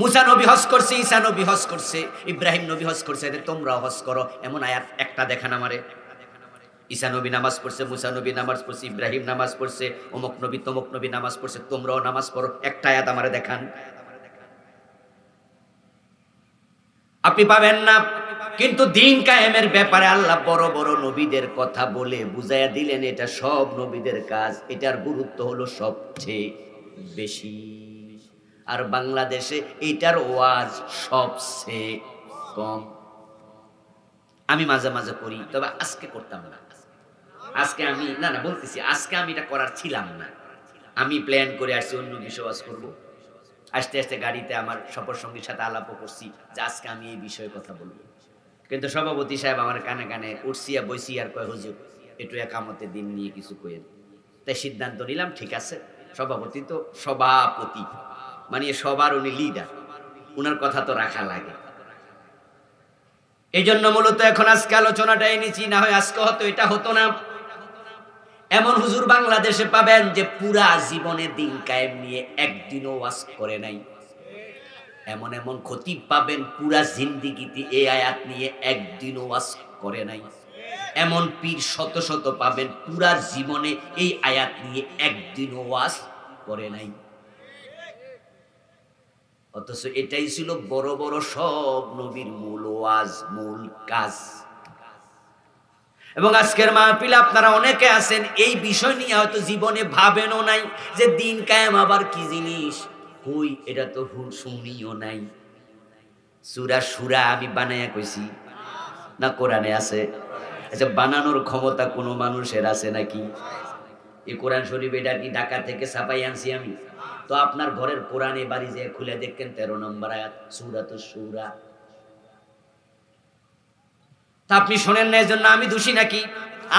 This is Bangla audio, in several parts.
মুসা নবী হজ করছে, ঈসা নবী হজ করছে, ইব্রাহিম নবী হজ করছে, তোমরাও হজ করো, এমন আয়াত একটা দেখান আমারে। ঈসা নবী নামাজ পড়ছে, মুসা নবী নামাজ পড়ছে, ইব্রাহিম নামাজ পড়ছে, অমুক নবী তমুক নবী নামাজ পড়ছে, তোমরাও নামাজ পড়ো, একটা আয়াত আমারে দেখান। আপনি পাবেন না। কিন্তু দিন কায়েমের ব্যাপারে আল্লাহ বড় বড় নবীদের কথা বলে বুঝাইয়া দিলেন, এটা সব নবীদের কাজ, এটার গুরুত্ব হলো সবচেয়ে বেশি। আর বাংলাদেশে এটার ওয়াজ সবচেয়ে কম। আমি মাঝে মাঝে করি, তবে আজকে করতাম না। আজকে আমি না না বলতেছি, আজকে আমি এটা করার ছিলাম না। আমি প্ল্যান করে আসছি অন্য বিষয় ওয়াজ করবো। আস্তে আস্তে গাড়িতে আমার সফর সঙ্গীর সাথে আলাপও করছি যে আজকে আমি এই বিষয়ে কথা বলবো। কিন্তু সভাপতি সাহেব আমার কানে কানে উঠছিয়া বইসি আর কয়, হুজুর একটু একামতের দিন নিয়ে কিছু কয়েন। তাই সিদ্ধান্ত নিলাম, ঠিক আছে, সভাপতি তো সভাপতি, মানে সবার উনি লিডার, উনার কথা তো রাখা লাগে। এই জন্য মূলত এখন আজকে আলোচনাটা এনেছি, না হয় আজকে হতো এটা হতো না। এমন হুজুর বাংলাদেশে পাবেন যে পুরা জীবনে দিন কায়েম নিয়ে একদিনও ওয়াজ করে নাই। এমন এমন খতিব পাবেন পুরা জিন্দিগিতে এই আয়াত নিয়ে একদিনও ওয়াজ করে নাই। এমন পীর শত শত পাবেন পুরা জীবনে এই আয়াত নিয়ে একদিনও ওয়াজ করে নাই। অথচ এটাই ছিল বড় বড় সব নবীর মূল ওয়াজ, মূল কাজ। এবং আজকের মাহফিলে আপনারা অনেকে আছেন এই বিষয় নিয়ে হয়তো জীবনে ভাবেনও নাই যে দিন কায়েম আবার কি জিনিস, কই এটা তো শুনিও নাই। সূরা সূরা আমি বানায়া কইছি না কোরআনে আছে? আচ্ছা, বানানোর ক্ষমতা কোনো মানুষের আছে নাকি? এই কোরআন শরীফ এটা কি ঢাকা থেকে ছাপাই আনছি আমি? তো আপনার ঘরের কোরআনে বাড়ি যে খুলে দেখেন 13 নম্বর আয়াত সূরাতুশ শূরা। তা আপনি শোনেন না, এজন্য আমি দোষী নাকি?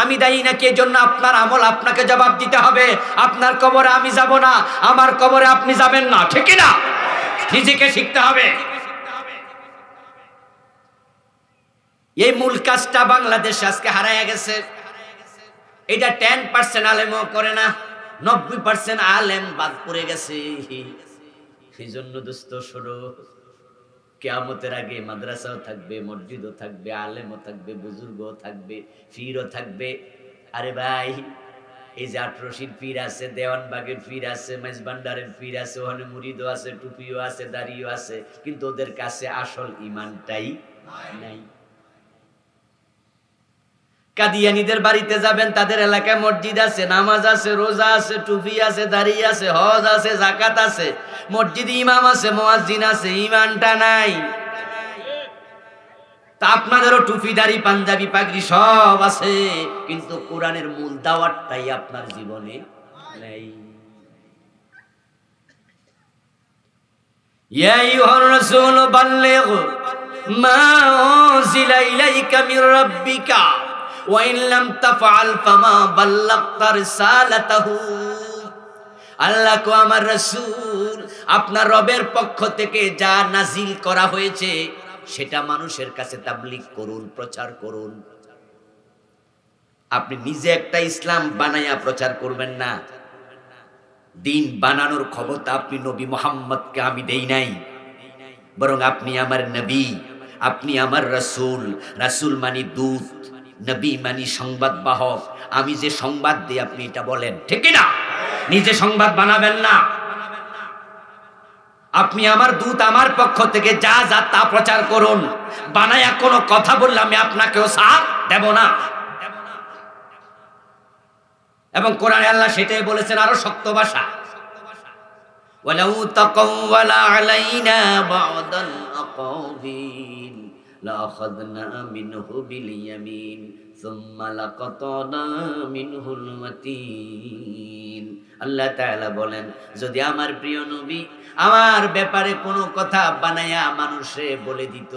আমি দায়ী নাকি? এজন্য আপনার আমল আপনাকে জবাব দিতে হবে। আপনার কবরে আমি যাব না, আমার কবরে আপনি যাবেন না, ঠিক কি না? নিজেকে শিখতে হবে। এই মূল কাজটা বাংলাদেশ আজকে হারায় গেছে। এটা 10% আলেমও করে না, 90% আলেম বাদ পড়ে গেছে। সেই জন্য দোস্ত শোনো, কিয়ামতের আগে মাদ্রাসাও থাকবে, মসজিদও থাকবে, আলেমও থাকবে, বুজুর্গও থাকবে, পীরও থাকবে। আরে ভাই, এই যে আটরশির পীর আছে, দেওয়ানবাগের পীর আছে, মেজবান্ডারের পীর আছে, ওখানে মুরিদও আছে, টুপিও আছে, দাড়িও আছে, কিন্তু ওদের কাছে আসল ইমানটাই নাই। কাদিয়ানীদের বাড়িতে যাবেন, তাদের এলাকায় মসজিদ আছে, নামাজ আছে, রোজা আছে, টুপি আছে, দাড়ি আছে, হজ আছে, যাকাত আছে, মসজিদে ইমাম আছে, মুয়াজ্জিন আছে, ইমানটা নাই। তা আপনাদেরও টুপি দাড়ি পাঞ্জাবি পাগড়ি সব আছে, কিন্তু কোরআনের মূল দাওয়াতটাই আপনার জীবনে নেই। ইয়া আইয়ুহার রাসূল বাল্লিগ মা উনজিলা ইলাইকা মির রাব্বিকা ওয়া ইন লাম তাফআল ফামা বাল্লাগতা রিসালাতাহু। আল্লাহ কো, আমার রাসূল, আপনার রবের পক্ষ থেকে যা নাজিল করা হয়েছে সেটা মানুষের কাছে তাবলীগ করুন, প্রচার করুন। আপনি নিজে একটা ইসলাম বানায়া প্রচার করবেন না। দিন বানানোর ক্ষমতা আপনি নবী মুহাম্মদকে আমি দেই নাই, বরং আপনি আমার নবী, আপনি আমার রাসূল। রাসূল মানি দূত, নবী মানি সংবাদ বাহক। আমি যে সংবাদ দিই আপনি এটা বলেন, ঠিক কি না? নিজে সংবাদ বানাবেন না। আপনি আমার দূত, আমার পক্ষ থেকে যা যা তা প্রচার করুন। বানায়া কোনো কথা বললে আমি আপনাকেও সাথ দেব না। এবং কোরআনে আল্লাহ সেটাই বলেছেন আরো শক্ত ভাষা, ওয়ালাউ তাকাওয়ালা আলাইনা বা'দাল আকাবিল লাআখাযনা মিনহু বিল ইয়ামিন সুম্মা লাকাতানা মিনহুল ওয়াতিন। আল্লাহ তাআলা বলেন, যদি আমার প্রিয় নবী আমার ব্যাপারে কোনো কথা বানায়া মানুষে বলে দিত,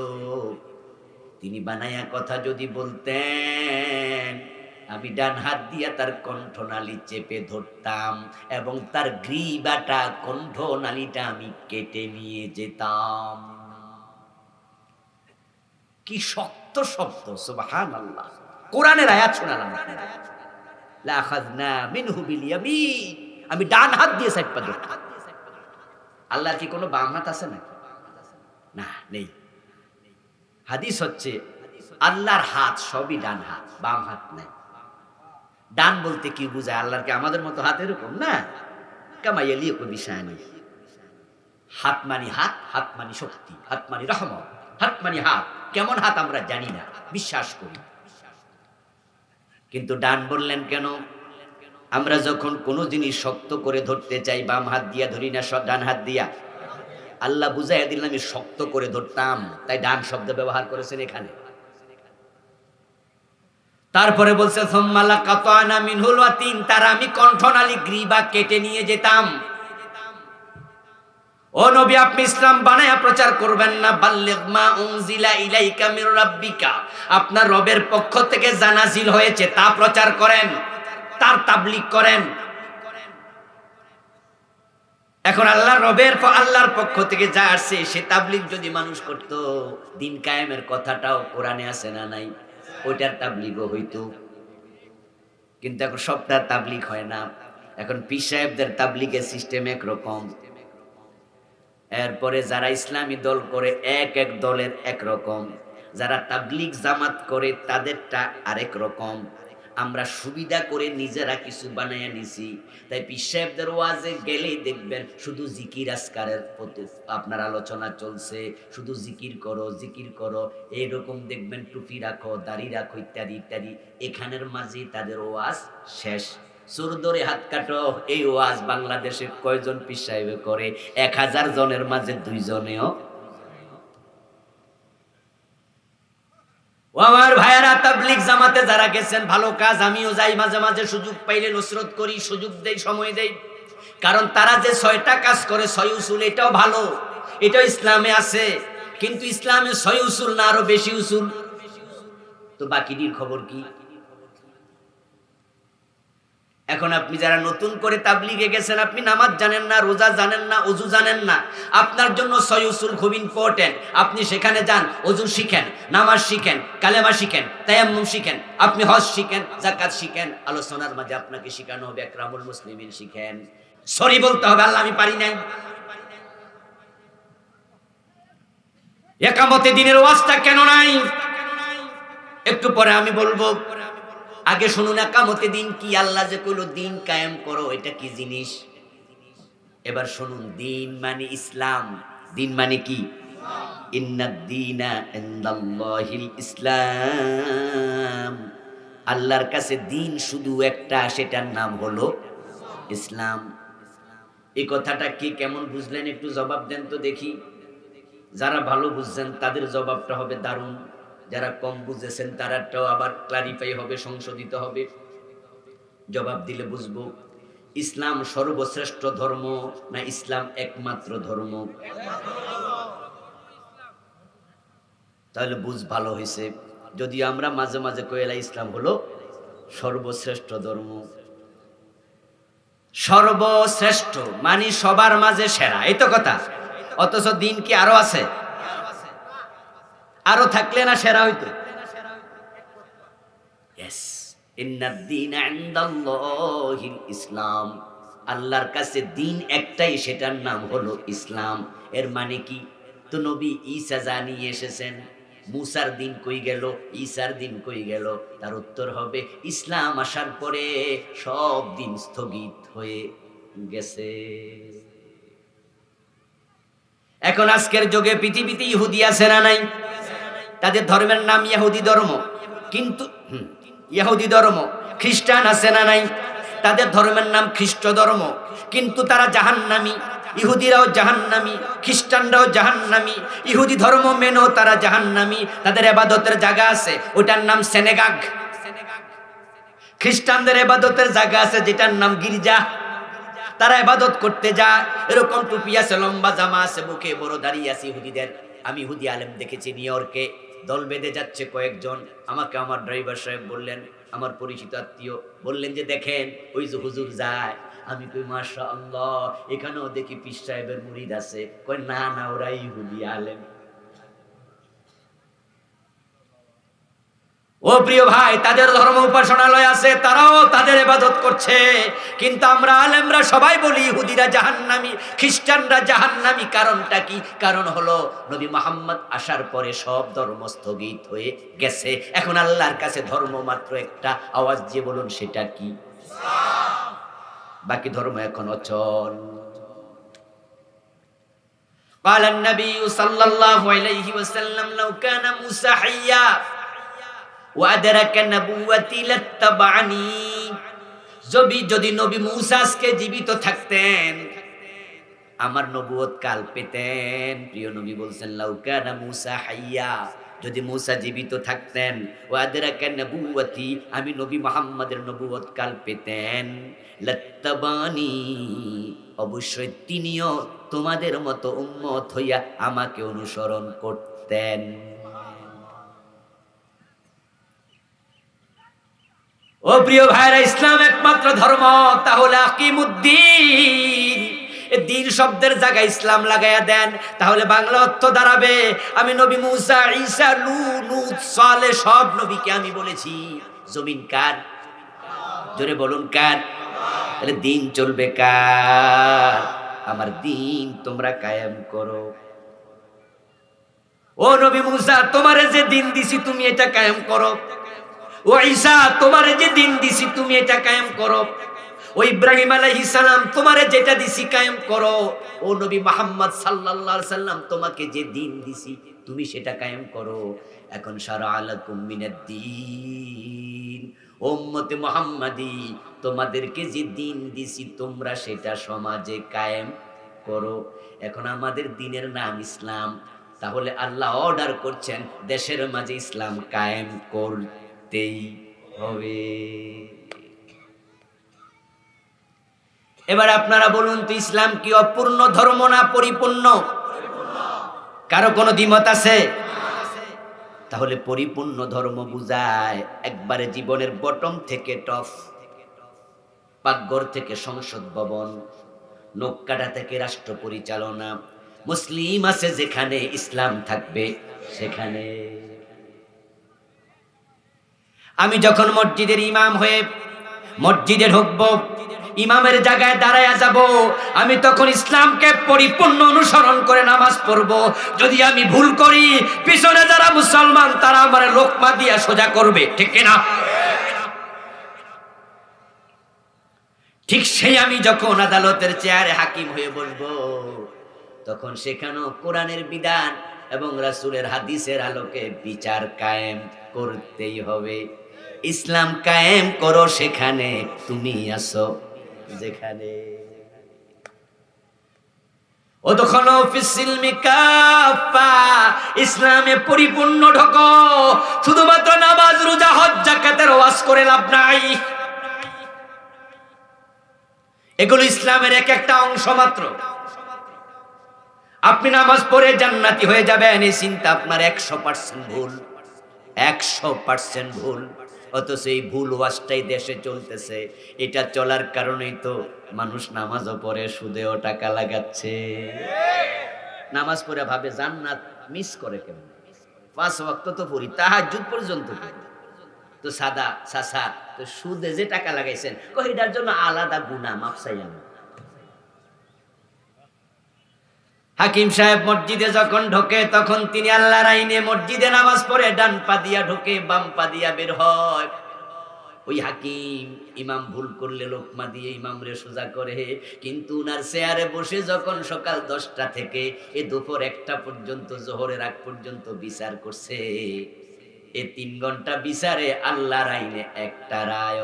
তিনি বানায়া কথা যদি বলতেন, আমি ডান হাত দিয়া তার কণ্ঠনালী চেপে ধরতাম এবং তার গ্রীবাটা, কণ্ঠনালীটা আমি কেটে নিয়ে যেতাম। কি শক্ত শব্দ! সুবহানাল্লাহ। কোরআনের আয়াত শোনালাম আপনারা, লাআখাযনা মিনহু বিল ইয়ামিন, আমি ডান হাত দিয়ে চেপে ধরতাম। আল্লাহর কি কোনো বাম হাত আছে নাকি? না, নেই। হাদিস হচ্ছে আল্লাহর হাত সবই ডান হাত, বাম হাত নাই। ডান বলতে কি বুঝায়? আল্লাহর কি আমাদের মতো হাত এরকম? না। কামাইয়ালি বিষানি, হাত মানি হাত, হাত মানি শক্তি, হাত মানি রহমত, হাত মানি হাত। কেমন হাত আমরা জানি না, বিশ্বাস করি। কিন্তু ডান বললেন কেন? আমরা যখন কোনো জিনিস শক্ত করে ধরতে চাই বাম হাত দিয়া ধরি না, ডান হাত দিয়া? আল্লাহ বুঝাইয়া দিলেন আমি শক্ত করে ধরতাম, তাই ডান শব্দ ব্যবহার করেছেন এখানে। তারপরে বলছে সুম্মালা কাতানা মিনহুল ওয়াতিন, তার আমি কণ্ঠনালী গ্রীবা কেটে নিয়ে যেতাম। ও নবী, আপনি ইসলাম বানায়া প্রচার করবেন না। বাল্লিগ মা উনজিলা ইলাইকা মির রাব্বিকা, আপনার রবের পক্ষ থেকে যা নাযিল হয়েছে তা প্রচার করেন, তার তাবলীগ করেন। এখন আল্লাহর পক্ষ থেকে যা আসছে সে তাবলীগ যদি মানুষ করত, দিন কায়েমের কথাটাও কোরআনে আছে না নাই? ওইটার তাবলীগও হইতো। কিন্তু এখন সবটার তাবলীগ হয় না। এখন পীর সাহেবদের তাবলীগের সিস্টেম একরকম, এরপরে যারা ইসলামী দল করে এক এক দলের একরকম, যারা তাবলীগ জামাত করে তাদেরটা আরেক রকম। আমরা সুবিধা করে নিজেরা কিছু বানাইয়া নিছি। তাই পীর সাহেবদের ওয়াজে গেলেই দেখবেন শুধু জিকির আজকারের প্রতি আপনার আলোচনা চলছে, শুধু জিকির করো জিকির করো, এইরকম দেখবেন টুপি রাখো, দাড়ি রাখো, ইত্যাদি ইত্যাদি। এখানের মাঝে তাদের ওয়াজ শেষ। চোর ধরে হাত কাটো, এই ওয়াজ বাংলাদেশে কয়জন পীর সাহেব করে? 1000 জনের মাঝে 2 জনেও। ও আমার ভাইয়েরা, তাবলীগ জামাতে যারা গেছেন ভালো কাজ, আমিও যাই মাঝে মাঝে, সুযোগ পাইলে নুসরত করি, সুযোগ দেই, সময় দেই। কারণ তারা যে 6টা কাজ করে 6 উসুল, এটাও ভালো, এটাও ইসলামে আছে। কিন্তু ইসলামে 6 উসুল না আরো বেশি উসুল, তো বাকিটির খবর কি? এখন আপনি যারা নতুন করে তাবলীগে গেছেন, আপনি নামাজ জানেন না, রোজা জানেন না, ওযু জানেন না, আপনার জন্য 6 উসুল খুব ইম্পর্টেন্ট। আপনি সেখানে যান, ওযু শিখেন, নামাজ শিখেন, কালেমা শিখেন, তায়াম্মুম শিখেন, আপনি হজ শিখেন, যাকাত শিখেন। আলোচনার মাঝে আপনাকে শিখানো হবে একরামুল মুসলিমিন শিখেন। সরি বলতে হবে, আল্লাহ আমি পারি নাই। একামতে দিনের ওয়াজটা কেন নাই একটু পরে আমি বলবো। আগে শুনুন একামতে দিন কি। আল্লাহ যে কইলো দিন কায়েম করো, এটা কি জিনিস? এবার শুনুন, দিন মানে ইসলাম। দিন মানে কি? ইন্নাদ দীনা ইনদাল্লাহিল ইসলাম। আল্লাহর কাছে দিন শুধু একটা, সেটার নাম হলো ইসলাম। এই কথাটা কি কেমন বুঝলেন? একটু জবাব দেন তো দেখি। যারা ভালো বুঝছেন তাদের জবাবটা হবে দারুণ, যারা কম বুঝেছেন তারাটাও আবার ক্লারিফাই হবে, সংশোধিত হবে। জবাব দিলে বুঝবো। ইসলাম সর্বশ্রেষ্ঠ ধর্ম না ইসলাম একমাত্র ধর্ম? তাহলে বুঝ ভালো হয়েছে। যদি আমরা মাঝে মাঝে কইলা ইসলাম হলো সর্বশ্রেষ্ঠ ধর্ম। সর্বশ্রেষ্ঠ মানে সবার মাঝে সেরা, এই তো কথা। অথচ দিন কি আরো আছে? আরো থাকলে না সেরা হইতো? ইয়েস, ইন্নাদ দীনা ইনদাল্লাহিল ইসলাম। আল্লাহর কাছে দিন একটাই, সেটার নাম হলো ইসলাম। এর মানে কি? তো নবী ঈসা জানিয়ে এসেছেন, মুসার দিন কই গেল, ঈসার দিন কই গেল? তার উত্তর হবে ইসলাম আসার পরে সব দিন স্থগিত হয়ে গেছে। এখন আজকের যুগে পৃথিবীতে ইহুদি আছে না নাই? তাদের ধর্মের নাম ইহুদি ধর্ম। কিন্তু ইহুদি ধর্ম। খ্রিস্টান আছে না নাই? তাদের ধর্মের নাম খ্রিস্ট ধর্ম। কিন্তু তারা জাহান্নামী। ইহুদিরাও জাহান্নামী, খ্রিস্টানরাও জাহান্নামী। ইহুদি ধর্ম মেনেও তারা জাহান্নামী। তাদের ইবাদতের জায়গা আছে, ওটার নাম সিনাগগ। খ্রিস্টানদের ইবাদতের জায়গা আছে যেটার নাম গির্জা। তারা ইবাদত করতে যায়, এরকম টুপি আছে, লম্বা জামা আছে, মুখে বড় দাড়ি আছে ইহুদিদের। আমি ইহুদি আলেম দেখেছি নিউ ইয়র্কে, দল বেঁধে যাচ্ছে কয়েকজন। আমাকে আমার ড্রাইভার সাহেব বললেন, আমার পরিচিত আত্মীয় বললেন যে দেখেন ওই যে হুজুর যায়। আমি কই মাশাআল্লাহ, এখানেও দেখি পীর সাহেবের মুরিদ আছে। কয় না না, ওরা ইহুদি আলেম। ও প্রিয় ভাই, তাদের ধর্ম উপাসনালয় আছে, তারাও তাদের ইবাদত করছে, কিন্তু আমরা আলেমরা সবাই বলি ইহুদিরা জাহান্নামী, খ্রিস্টানরা জাহান্নামী। কারণটা কি? কারণ হলো নবী মুহাম্মদ আসার পরে সব ধর্ম স্থগিত হয়ে গেছে। এখন আল্লাহর কাছে ধর্ম মাত্র একটা, আওয়াজ দিয়ে বলুন সেটা কি? বাকি ধর্ম এখন অচল। قال النبي صلى الله عليه وسلم لو كان موسى حيا وأدرك نبوتي لاتبعني। যদি নবী মূসা আজকে জীবিত থাকতেন, আমার নবুয়ত কাল পেতেন। প্রিয় নবী বলছেন লাউ কানা মূসা হাইয়া, যদি মূসা জীবিত থাকতেন, ওয়াদারাকা নবুওয়াতি, আমি নবী মুহাম্মদের নবুয়ত কাল পেতেন, লাত্তাবানি, অবশ্যই তিনিও তোমাদের মতো উম্মত হইয়া আমাকে অনুসরণ করতেন। ও প্রিয় ভাইরা, ইসলাম একমাত্র ধর্ম, তাহলে আকিমুদ্দিন, দিন শব্দের জায়গায় ইসলাম লাগাইয়া দেন, তাহলে বাংলা অর্থ দাঁড়াবে আমি নবী মূসা, ঈসা, নূহ, সালেহ সব নবীকে আমি বলেছি জমিন কার? জোরে বলুন কার? তাহলে দিন চলবে কার? আমার দিন তোমরা কায়েম করো। ও নবী মূসা, তোমারে যে দিন দিছি তুমি এটা কায়েম করো। ও ঈসা, তোমারে যে দিন দিছি তুমি এটা কায়েম করো। ও ইব্রাহিম আলাইহিস সালাম, তোমারে যেটা দিছি কায়েম করো। ও নবী মুহাম্মদ সাল্লাল্লাহু আলাইহি সাল্লাম, তোমাকে যে দিন দিছি তুমি সেটা কায়েম করো। এখন শারআ লাকুম মিনাদ-দীন, উম্মতে মুহাম্মাদি, তোমাদেরকে যে দিন দিছি তোমরা সেটা সমাজে কায়েম করো। এখন আমাদের দিনের নাম ইসলাম, তাহলে আল্লাহ অর্ডার করছেন দেশের মাঝে ইসলাম কায়েম করতেই হবে। এবার আপনারা বলুন তো, ইসলাম কি অপূর্ণ ধর্ম না পরিপূর্ণ? কারো কোনো দ্বিমত আছে? তাহলে পরিপূর্ণ ধর্ম বুঝায় একবারে জীবনের বটম থেকে টপ, পাকঘর থেকে সংসদ ভবন, নখ কাটা থেকে রাষ্ট্র পরিচালনা, মুসলিম আছে যেখানে ইসলাম থাকবে সেখানে। আমি যখন মসজিদের ইমাম হয়ে মসজিদে ঢুকবো, ইমামের জায়গায় দাঁড়ায়া যাব, আমি তখন ইসলামকে পরিপূর্ণ অনুসরণ করে নামাজ পড়ব। যদি আমি ভুল করি, পিছনে যারা মুসলমান তারা আমার লোকমা দিয়া সোজা করবে, ঠিক কিনা? ঠিক সেই আমি যখন আদালতের চেয়ারে হাকিম হয়ে বসবো, তখন সেখানেও কোরআনের বিধান এবং রাসূলের হাদিসের আলোকে বিচার কায়েম করতেই হবে। ইসলাম কায়েম করো সেখানে তুমি আসো যেখানে। ওদখুলু ফিস-সিলমি কাফা, ইসলামে পরিপূর্ণ ঢোকো। শুধুমাত্র নামাজ, রোজা, হজ, যাকাতের ওয়াজ করে লাভ নাই। এগুলো ইসলামের এক একটা অংশ মাত্র। আপনি নামাজ পড়ে জান্নাতি হয়ে যাবেন, এই চিন্তা আপনার 100% ভুল, 100% ভুল। অথচ এই ভুল ওয়াজটাই দেশে চলতেছে। এটা চলার কারণেই তো মানুষ নামাজও পড়ে, সুদেও টাকা লাগাচ্ছে। নামাজ পড়ে ভাবে জান্নাত মিস করে কেমন, 5 ওয়াক্ত তো পড়ি, তাহাজ্জুদ পর্যন্ত পড়ি, তো সাদা সাসা, তো সুদে যে টাকা লাগাইছেন এটার জন্য আলাদা গুনাহ, মাফ চাইলেন। হাকিম সাহেব মসজিদে যখন ঢোকে, তখন তিনি আল্লাহর আইনে মসজিদে নামাজ পড়ে ডান পা দিয়া ঢোকে, বাম পা দিয়া বের হয়। ওই হাকিম ইমাম ভুল করলে লোকমা দিয়ে ইমামরে সোজা করে, কিন্তু উনার চেয়ারে বসে যখন সকাল 10টা থেকে দুপুর 1টা পর্যন্ত, জোহরের আগ পর্যন্ত বিচার করছে, এই 3 ঘন্টা বিচারে আল্লাহর আইনে একটা রায়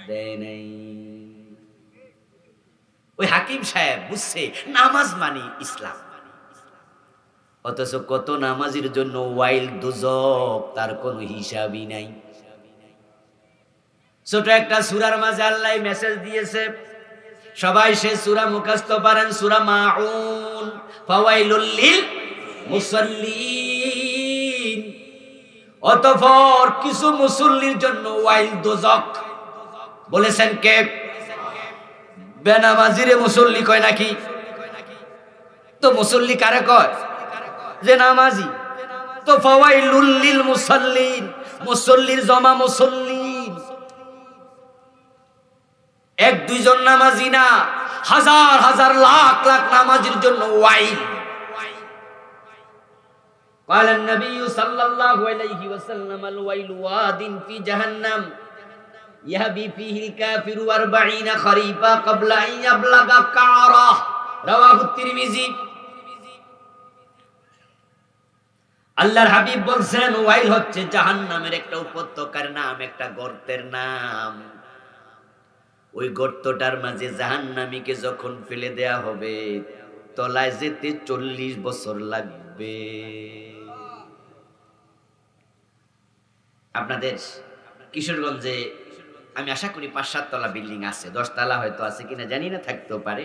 দেয় নাই। ওই হাকিম সাহেব বুঝছে নামাজ মানে ইসলাম। অথচ কত নামাজের জন্য ওয়াইল্ড দুজক, তার কোনো হিসাবই নাই। ছোট একটা সূরার মাঝে আল্লাহ মেসেজ দিয়েছে, সবাই সে সূরা মুখস্থ পারেন, সূরা মাউন, ফাওয়াইলুল লিল মুসাল্লিন। অতঃপর কিছু মুসল্লির জন্য ওয়াইল্ড দুজক বলেছেন কে? বেনামাজিরে মুসল্লি কয় নাকি? তো মুসল্লি কারে কয়? যে নামাজি। তো ফাওয়াইলুল লিল মুসাল্লিন, মুসল্লির জমা মুসল্লি, এক দুইজন নামাজি না, হাজার হাজার লাখ লাখ নামাজির জন্য ওয়াইল। قال النبي صلى الله عليه وسلم الويل واد في جهنم يهبي فيه الكافر 40 خريفا قبل أن يبلغ كعره رواه الترمذي। আল্লাহর হাবিব বলছেন ওয়াইল হচ্ছে জাহান্নামের একটা উপত্যকার নাম, একটা গর্তের নাম। ওই গর্তটার মাঝে জাহান্নামীকে যখন ফেলে দেয়া হবে, তলায় যেতে 40 বছর লাগবে। আপনাদের কিশোরগঞ্জে আমি আশা করি 5-7 তলা বিল্ডিং আছে, 10 তলা হয়তো আছে কিনা জানি না, থাকতেও পারে।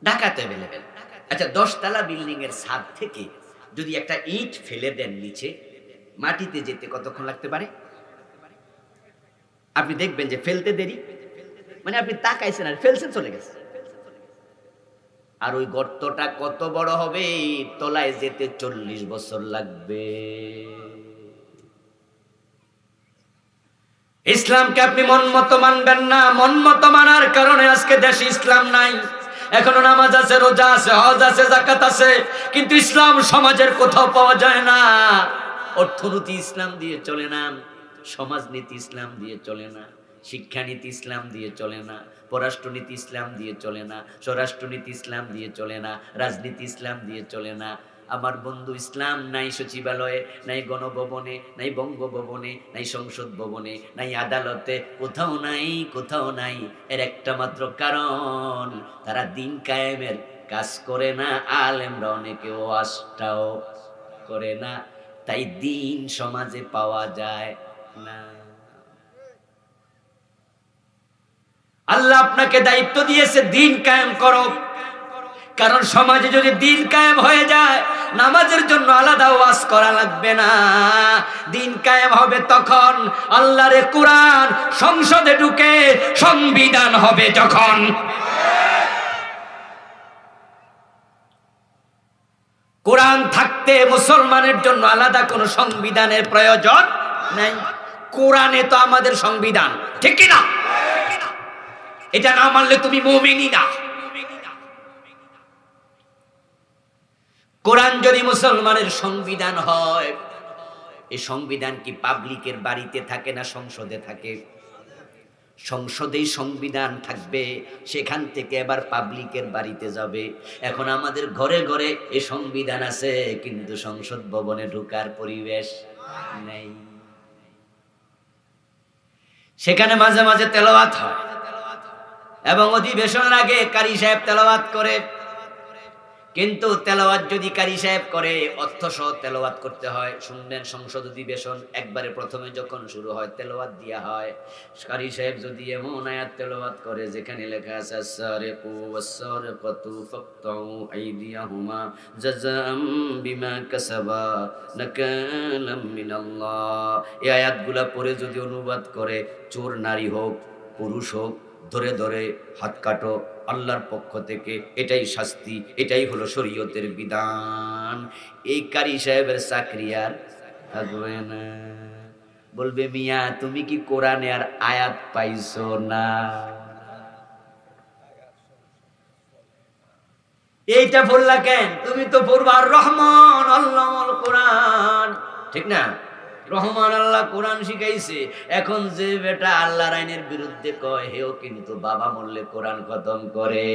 ঢাকাতে অ্যাভেলেবেল। আচ্ছা, 10 তলা বিল্ডিং এর ছাদ থেকে যদি একটা ইট ফেলে দেন নিচে, মাটিতে যেতে কতক্ষণ লাগতে পারে? আপনি দেখবেন যে ফেলতে দেরি, মানে আপনি তাকাইছেন আর ফেলছেন, চলে গেছে। আর ওই গর্তটা কত বড় হবে, তলায় যেতে 40 বছর লাগবে। ইসলামকে আপনি মন মতো মানবেন না। মন মতো মানার কারণে আজকে দেশে ইসলাম নাই। এখনো নামাজ আছে, রোজা আছে, হজ আছে, যাকাত আছে, কিন্তু ইসলাম সমাজের কোথাও পাওয়া যায় না। অর্থনীতি ইসলাম দিয়ে চলে না, সমাজনীতি ইসলাম দিয়ে চলে না, শিক্ষানীতি ইসলাম দিয়ে চলে না, পররাষ্ট্রনীতি ইসলাম দিয়ে চলে না, স্বরাষ্ট্রনীতি ইসলাম দিয়ে চলে না, রাজনীতি ইসলাম দিয়ে চলে না। আমার বন্ধু, ইসলাম নাই সচিবালয়ে, নাই গণভবনে, নাই বঙ্গভবনে, নাই সংসদ ভবনে, নাই আদালতে, কোথাও নাই, কোথাও নাই। এর একটা মাত্র কারণ, তারা দিন কায়েমের কাজ করে না। আলেমরা অনেকে ওয়াজটাও করে না, তাই দিন সমাজে পাওয়া যায় না। আল্লাহ আপনাকে দায়িত্ব দিয়েছে, দিন কায়েম করো। কারণ সমাজে যদি দিন কায়েম হয়ে যায়, নামাজের জন্য আলাদা ওয়াজ করা লাগবে না। দিন কায়েম হবে তখন আল্লাহর কোরআন সংসদে ঢুকে সংবিধান হবে যখন। কোরআন থাকতে মুসলমানের জন্য আলাদা কোনো সংবিধানের প্রয়োজন নাই। কোরআনে তো আমাদের সংবিধান, ঠিক কি না? এটা না মানলে তুমি মুমিনই না। কোরআন যদি মুসলমানের সংবিধান হয়, এই সংবিধান কি পাবলিকের বাড়িতে থাকে না সংসদে থাকে? সংসদেই সংবিধান থাকবে, সেখান থেকে এবার পাবলিকের বাড়িতে যাবে। এখন আমাদের ঘরে ঘরে এই সংবিধান আছে, কিন্তু সংসদ ভবনে ঢোকার পরিবেশ নেই। সেখানে মাঝে মাঝে তেলাওয়াত হয়, এবং অধিবেশনের আগে কারি সাহেব তেলাওয়াত করে। কিন্তু তেলাওয়াত যদি কারি সাহেব করে, অর্থ সহ তেলাওয়াত করতে হয়। শুনলেন, সংসদ অধিবেশন একবারে প্রথমে যখন শুরু হয় তেলাওয়াত দেয়া হয়। কারি সাহেব যদি এমন আয়াত তেলাওয়াত করে যেখানে লেখা আছে আস-সারিকু ওয়াস-সারিকাতু ফাকতাউ আইদিয়াহুমা জাযাআম বিমা কাসাবা নাকালাম মিনাল্লাহ, এই আয়াতগুলা পড়ে যদি অনুবাদ করে, চোর নারী হোক পুরুষ হোক, ধরে ধরে হাত কাটো, আল্লাহর পক্ষ থেকে এটাই শাস্তি, এটাই হলো শরীয়তের বিধান। এই কারি সাহেবের চাকরি আর থাকবে না। বলবে, মিয়া তুমি কি কোরআনে আর আয়াত পাইছো না? এইটা পড়লা কেন? তুমি তো পড়বা আর রহমান আল্লাহুল কোরআন, ঠিক না? রহমান আল্লাহ কোরআন শিখাইছে। এখন যে বেটা আল্লাহর আইনের বিরুদ্ধে কয়, হেও কিন্তু বাবা মরলে কোরআন খতম করে।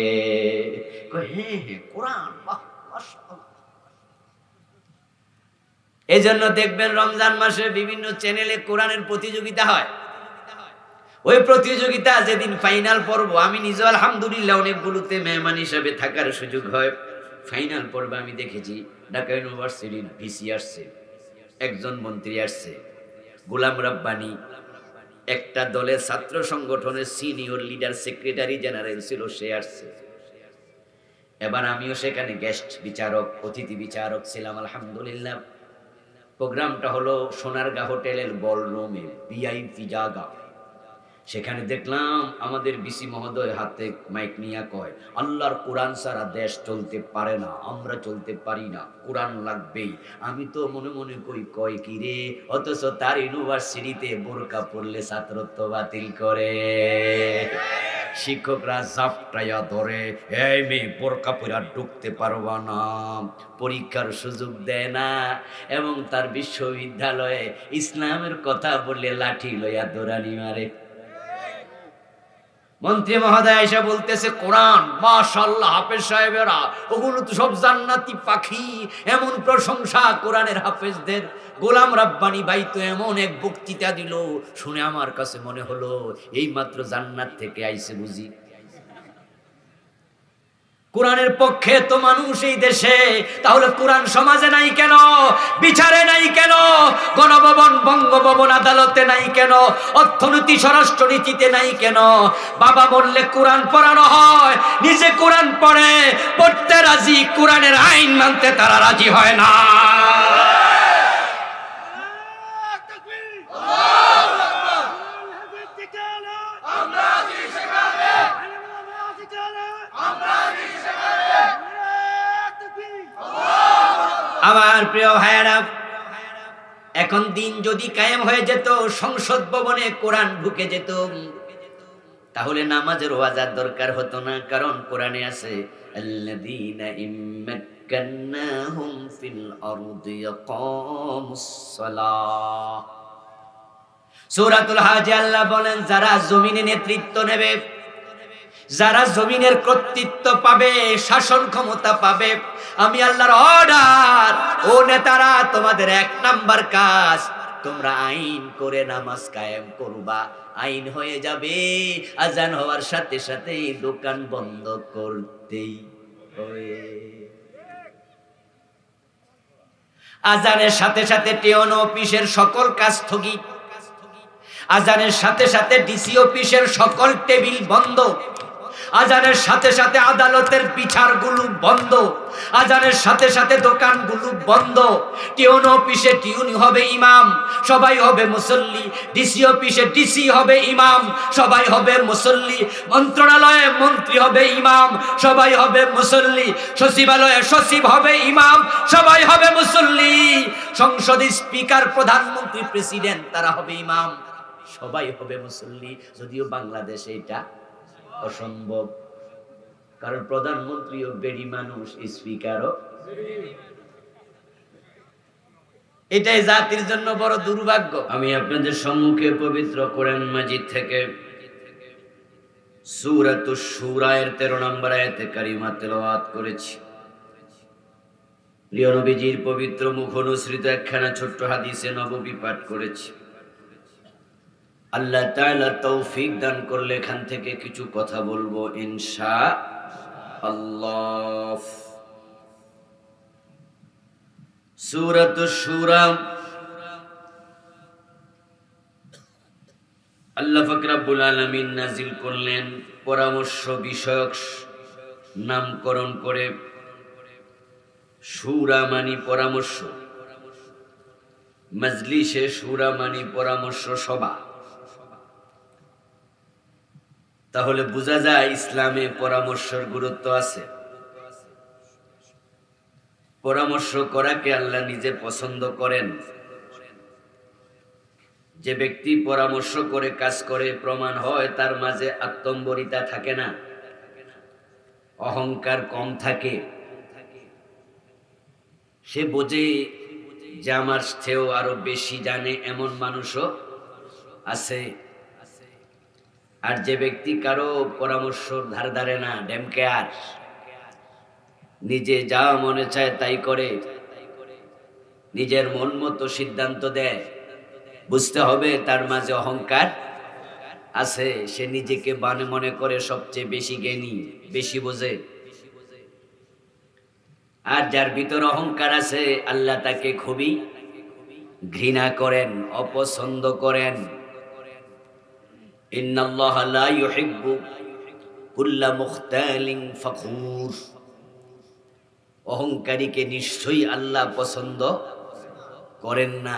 হ্যাঁ কোরআন, এই জন্য দেখবেন রমজান মাসে বিভিন্ন চ্যানেলে কোরআনের প্রতিযোগিতা হয়। ওই প্রতিযোগিতা যেদিন ফাইনাল পর্ব, আমি নিজে আলহামদুলিল্লাহ অনেকগুলোতে মেহমান হিসাবে থাকার সুযোগ হয়। ফাইনাল পর্বে আমি দেখেছি ঢাকা ইউনিভার্সিটির ভিসি আসছে, একজন মন্ত্রী আসছে, গোলাম রাব্বানি একটা দলের ছাত্র সংগঠনের সিনিয়র লিডার সেক্রেটারি জেনারেল ছিল, সে আসছে। এবার আমিও সেখানে গেস্ট বিচারক, অতিথি বিচারক ছিলাম আলহামদুলিল্লাহ। প্রোগ্রামটা হলো সোনারগাঁ হোটেলের বলরুমে, ভিআইপি জায়গা। সেখানে দেখলাম আমাদের বিসি মহোদয় হাতে মাইক নিয়ে কয়, আল্লাহর কোরআন ছাড়া দেশ চলতে পারে না, আমরা চলতে পারি না, কোরআন লাগবেই। আমি তো মনে মনে কয় কি রে, অথচ তার ইউনিভার্সিটিতে বোরকা পরলে ছাত্রত্ব বাতিল করে। শিক্ষকরা জাপটাইয়া ধরে, এই মেয়ে বোরকা পরে ঢুকতে পারবা না, পরীক্ষার সুযোগ দেয় না, এবং তার বিশ্ববিদ্যালয়ে ইসলামের কথা বললে লাঠি লইয়া দৌড়ানি মারে। মন্ত্রী মহোদয় এসে বলতেছে, কোরআন মাশাআল্লাহ, হাফেজ সাহেবেরা ওগুলো তো সব জান্নাতি পাখি, এমন প্রশংসা কোরআনের হাফেজদের। গোলাম রাব্বানি ভাই তো এমন এক বক্তৃতা দিল, শুনে আমার কাছে মনে হলো এই মাত্র জান্নাত থেকে আইছে বুঝি। কোরআনের পক্ষে তো মানুষ এই দেশে, তাহলে কোরআন সমাজে নাই কেন, বিচারে নাই কেন, গণভবন বঙ্গভবন আদালতে নাই কেন, অর্থনীতি স্বরাষ্ট্রনীতিতে নাই কেন? বাবা বললে কোরআন পড়ানো হয়, নিজে কোরআন পড়তে রাজি, কোরআনের আইন মানতে তারা রাজি হয় না। আমার প্রিয় ভাইয়েরা, এখন দিন যদি কায়েম হয়ে যেত, সংসদ ভবনে কোরআন ঢুকে যেত, তাহলে নামাজের ওয়াজার দরকার হতো না। কারণ কোরআনে আছে, আল্লাযীনা ইম্মাক্কান্নাহুম ফিল আরদি ইয়াকামুস সালাহ। সূরাতুল হাজ আল্লাহ বলেন, যারা জমিনে নেতৃত্ব নেবে, যারা জমিনের কর্তৃত্ব পাবে, শাসন ক্ষমতা পাবে, আমি আল্লাহর অর্ডার, ও নেতারা, তোমাদের 1 নাম্বার কাজ, তোমরা আইন করে নামাজ কায়েম করবা। আইন হয়ে যাবে, আজান হওয়ার সাথে সাথে দোকান বন্ধ করতেই হবে। আজানের সাথে সাথে টিওন অফিসের সকল কাজ স্থগিত, আজানের সাথে সাথে ডিসি অফিসের সকল টেবিল বন্ধ, আজানের সাথে সাথে আদালতের বিচারগুলো বন্ধ, আজানের সাথে সাথে দোকানগুলো বন্ধ। টিউন অফিসে টিউনি হবে ইমাম, সবাই হবে মুসল্লি। ডিসি অফিসে ডিসি হবে ইমাম, সবাই হবে মুসল্লি। মন্ত্রণালয়ে মন্ত্রী হবে ইমাম, সবাই হবে মুসল্লি। সচিবালয়ে সচিব হবে ইমাম, সবাই হবে মুসল্লি। সংসদে স্পিকার, প্রধানমন্ত্রী, প্রেসিডেন্ট, তারা হবে ইমাম, সবাই হবে মুসল্লি। যদিও বাংলাদেশে এটা অসম্ভব, কারণ প্রধানমন্ত্রীও বেড়ি মানুষ, স্পিকারও। এটাই জাতির জন্য বড় দুর্ভাগ্য। আমি আপনাদের সম্মুখে পবিত্র কোরআন মাজিদ থেকে সূরাতুশ শূরা এর 13 নম্বর আয়াতে কারিমা তেলাওয়াত করেছি। প্রিয় নবীজির পবিত্র মুখ অনুসৃত একখানা ছোট্ট হাদিসে নববী পাঠ করেছি। আল্লাহ তাআলা তৌফিক দান করলে এখান থেকে কিছু কথা বলবো ইনশাআল্লাহ। সূরাতুশ শূরা, আল্লাহ পাক রব্বুল আলামিন নাজিল করলেন পরামর্শ বিষয়ক নামকরণ করে। শূরা মানি পরামর্শ, মজলিসে শূরা মানি পরামর্শ সভা। তাহলে বোঝা যায় ইসলামে পরামর্শের গুরুত্ব আছে। পরামর্শ করাকে আল্লাহ নিজে পছন্দ করেন। যে ব্যক্তি পরামর্শ করে কাজ করে, প্রমাণ হয় তার মাঝে আত্মম্বরিতা থাকে না, অহংকার কম থাকে। সে বোঝে যে আমার চেয়েও আরো বেশি জানে, এমন মানুষও আছে। আর যে ব্যক্তি কারো পরামর্শ ধার ধারে না, ড্যামকেয়ার, নিজে যা মনে চায় তাই করে, নিজের মন মতো সিদ্ধান্ত দেয়, বুঝতে হবে তার মাঝে অহংকার আছে। সে নিজেকে মনে করে সবচেয়ে বেশি জ্ঞানী, বেশি বোঝে। আর যার ভিতর অহংকার আছে, আল্লাহ তাকে খুবই ঘৃণা করেন, অপছন্দ করেন। ইন্নাল্লাহা লা ইউহিব্বু কুল্লা মুখতালিন ফখুর। অহংকারীকে নিশ্চয়ই আল্লাহ পছন্দ করেন না।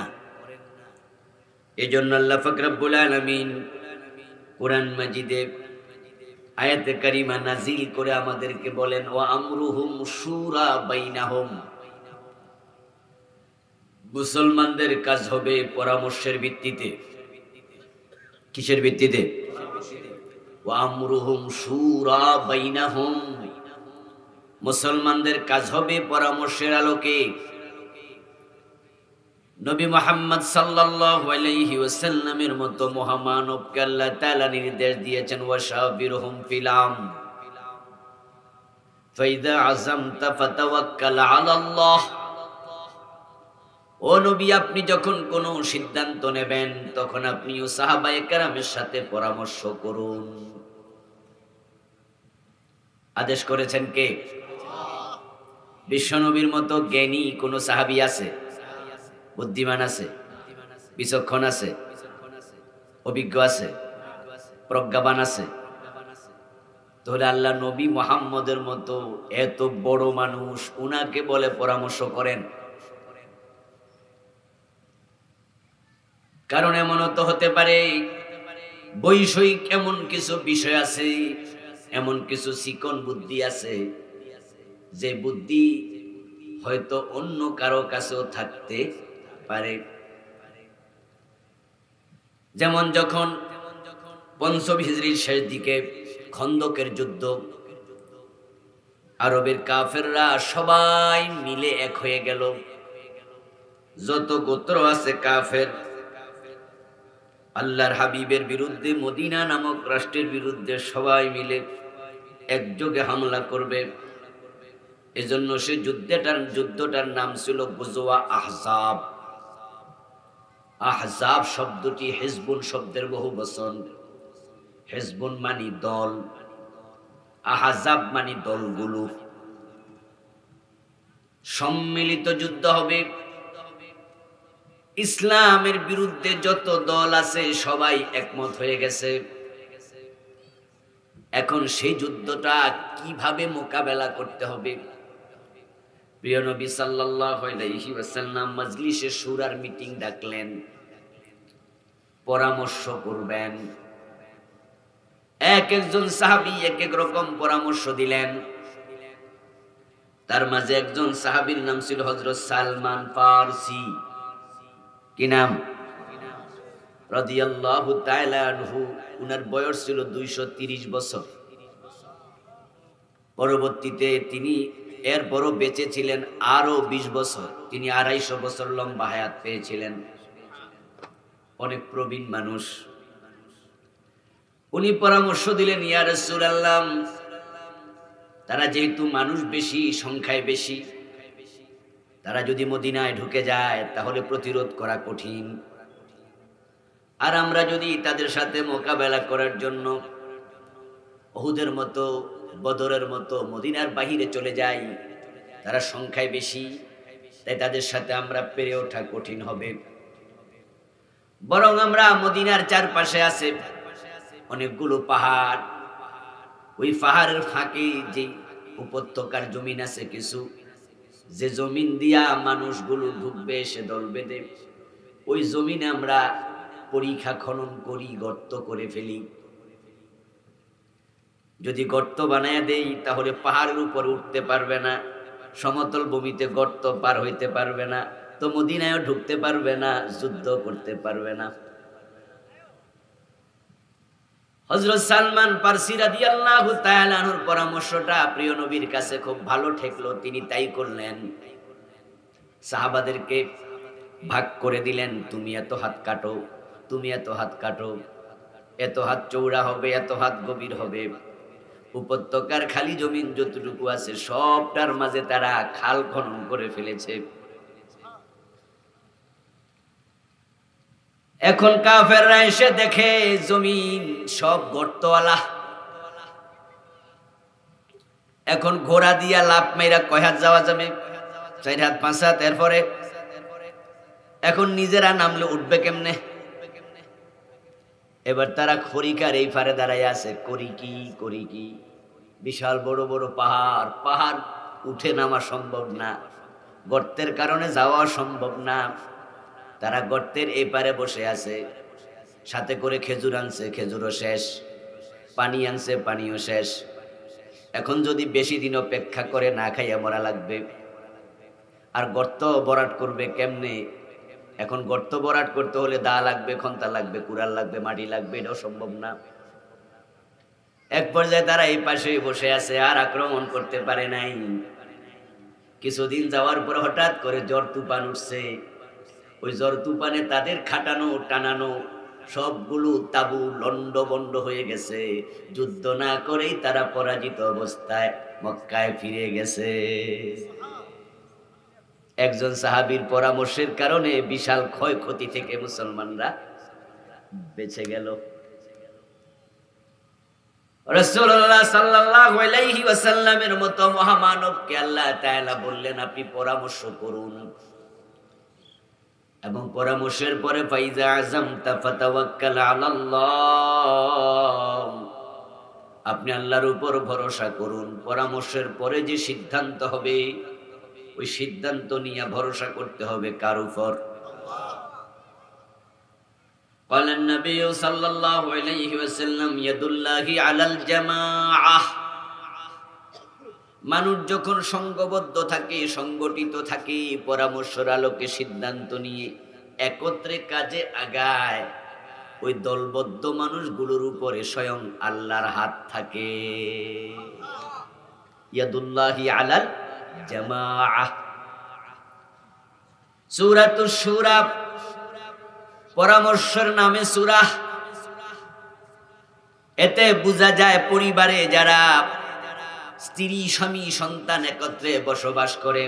এজন্য আল্লাহ পাক রব্বুল আলামিন কোরআন মাজিদে আয়াতে কারিমা নাজিল করে আমাদেরকে বলেন, ওয়া আমরুহুম শুরা বাইনাহুম, মুসলমানদের কাজ হবে পরামর্শের ভিত্তিতে। কিসের ভিত্তিতে? ওয়া আমরুহুম শুরা বাইনাহুম, মুসলমানদের কাজ হবে পরামর্শের আলোকে। নবী মুহাম্মদ সাল্লাল্লাহু আলাইহি ওয়াসাল্লামের মতো মহামানবকে আল্লাহ তাআলা নির্দেশ দিয়েছেন, ওয়াশাবিরহুম ফিল আমর ফাইদা আযামতা ফাতাওয়াক্কাল আলাল্লাহ। ও নবী, আপনি যখন কোনো সিদ্ধান্ত নেবেন তখন আপনিও সাহাবায়ে কেরামের সাথে পরামর্শ করুন। আদেশ করেছেন কে? বিশ্বনবীর মতো জ্ঞানী কোন সাহাবী আছে? বুদ্ধিমান আছে? বিচক্ষণ আছে? অভিজ্ঞ আছে? প্রজ্ঞাবান আছে? তাহলে আল্লাহ নবী মুহাম্মদের মতো এত বড় মানুষ, উনাকে বলে পরামর্শ করেন। কারণ এমনও তো হতে পারে বৈষয়িক এমন কিছু বিষয় আছে, এমন কিছু চিকন বুদ্ধি আছে, যে বুদ্ধি হয়তো অন্য কারো কাছেও থাকতে পারে। যেমন যখন পঞ্চম হিজরির শেষ দিকে খন্দকের যুদ্ধ, আরবের কাফেররা সবাই মিলে এক হয়ে গেল। যত গোত্র আছে কাফের আল্লাহর হাবিবের বিরুদ্ধে, মদিনা নামক রাষ্ট্রের বিরুদ্ধে সবাই মিলে একযোগে হামলা করবে। এজন্য সে যুদ্ধটার নাম ছিল গুজওয়া আহজাব। আহজাব শব্দটি হিজবুন শব্দের বহু বচন। হিজবুন মানে দল, আহজাব মানে দলগুলো। সম্মিলিত যুদ্ধ হবে। ইসলামের বিরুদ্ধে যত দল আছে সবাই একমত হয়ে গেছে। এখন সেই যুদ্ধটা কিভাবে মোকাবেলা করতে হবে? প্রিয় নবী সাল্লাল্লাহু আলাইহি ওয়াসাল্লাম মাজলিসে শুরার মিটিং ডাকলেন, পরামর্শ করবেন। এক একজন সাহাবী এক এক রকম পরামর্শ দিলেন। তার মাঝে একজন সাহাবীর নাম ছিল হযরত সালমান ফারসি। কি নাম? রাদিয়াল্লাহু তাআলা আনহু। উনার বয়স ছিল 230 বছর। পরবর্তীতে তিনি এরপরও বেঁচে ছিলেন আরো 20 বছর। তিনি 250 বছর লম্বা হায়াত পেয়েছিলেন। অনেক প্রবীণ মানুষ। উনি পরামর্শ দিলেন, ইয়া রাসূলুল্লাহ, তারা যেহেতু মানুষ বেশি, সংখ্যায় বেশি, তারা যদি মদিনায় ঢুকে যায় তাহলে প্রতিরোধ করা কঠিন। আর আমরা যদি তাদের সাথে মোকাবেলা করার জন্য উহুদের মতো, বদরের মতো মদিনার বাহিরে চলে যাই, তারা সংখ্যায় বেশি, তাই তাদের সাথে আমরা পেরে ওঠা কঠিন হবে। বরং আমরা মদিনার চারপাশে আছে অনেকগুলো পাহাড়, ওই পাহাড়ের ফাঁকে যে উপত্যকার জমিন আছে কিছু, যে জমিন দিয়া মানুষগুলো ঢুকবে সে দল বেঁধে, ওই জমিনে আমরা পরিখা খনন করি, গর্ত করে ফেলি। যদি গর্ত বানায় দেই তাহলে পাহাড়ের উপর উঠতে পারবে না, সমতল ভূমিতে গর্ত পার হইতে পারবে না, তো মদিনায়ও ঢুকতে পারবে না, যুদ্ধ করতে পারবে না। হযরত সালমান ফারসি রাদিয়াল্লাহু তাআলা আনহুর পরামর্শটা প্রিয় নবীর কাছে খুব ভালো ঠেকলো। তিনি তাই করলেন। সাহাবাদেরকে ভাগ করে দিলেন, তুমি এত হাত কাটো, তুমি এত হাত কাটো, এত হাত চৌড়া হবে, এত হাত গভীর হবে। উপত্যকার খালি জমিন যতটুকু আছে সবটার মাঝে তারা খাল খনন করে ফেলেছে। এখন কাফেররা এসে দেখে জমিন সব গর্তওয়ালা। এখন ঘোড়া দিয়া লাফ মাইরা কয় হাত যাওয়া যাবে? 4 হাত 5 হাত। এরপরে এখন নিজেরা নামলে উঠবে কেমনে? এবার তারা খরিকার এই পারে দাঁড়ায় আছে, করি কি। বিশাল বড় বড় পাহাড়, পাহাড় উঠে নামা সম্ভব না, গর্তের কারণে যাওয়া সম্ভব না। তারা গর্তের এই পারে বসে আছে। সাথে করে খেজুর আনছে, খেজুরও শেষ, পানি আনছে, পানিও শেষ। এখন যদি বেশি দিন অপেক্ষা করে না খাইয়া মরা লাগবে। আর গর্ত ভরাট করবে কেমনে? এখন গর্ত ভরাট করতে হলে দা লাগবে, খন্তা লাগবে, কুড়াল লাগবে, মাটি লাগবে, এটাও সম্ভব না। এক পর্যায়ে তারা এই পাশে বসে আছে, আর আক্রমণ করতে পারে নাই। কিছুদিন যাওয়ার পর হঠাৎ করে ঝড় তুফান উঠছে। ওই ঝড় তুফানে তাদের খাটানো টানানো সবগুলো তাবু লন্ডভন্ড হয়ে গেছে। যুদ্ধ না করেই তারা পরাজিত অবস্থায় মক্কায় ফিরে গেছে। একজন সাহাবীর পরামর্শের কারণে বিশাল ক্ষয়ক্ষতি থেকে মুসলমানরা বেঁচে গেল। রাসূলুল্লাহ সাল্লাল্লাহু আলাইহি ওয়াসাল্লামের মতো মহামানবকে আল্লাহ তাআলা বললেন, আপনি পরামর্শ করুন। এবং পরামর্শের পরে ফাইজা আযামতা ফাতাওয়াক্কাল আলাল্লাহ, আপনি আল্লাহর উপর ভরসা করুন। পরামর্শের পরে যে সিদ্ধান্ত হবে, ওই সিদ্ধান্ত নিয়ে ভরসা করতে হবে কার উপর? قال النبي صلى الله عليه وسلم يد الله على الجماعة। মানুষ যখন সংঘবদ্ধ থাকে, সংগঠিত থাকে, পরামর্শের আলোকে সিদ্ধান্ত নিয়ে একত্রে কাজে আগায়, ওই দলবদ্ধ মানুষগুলোর উপরে স্বয়ং আল্লাহর হাত থাকে। ইয়াদুল্লাহি আলাল জামাআহ। সূরাতুশ শুরা পরামর্শের নামে সূরা। এতে বোঝা যায় পরিবারে যারা স্ত্রী, স্বামী, সন্তান একত্রে বসবাস করে,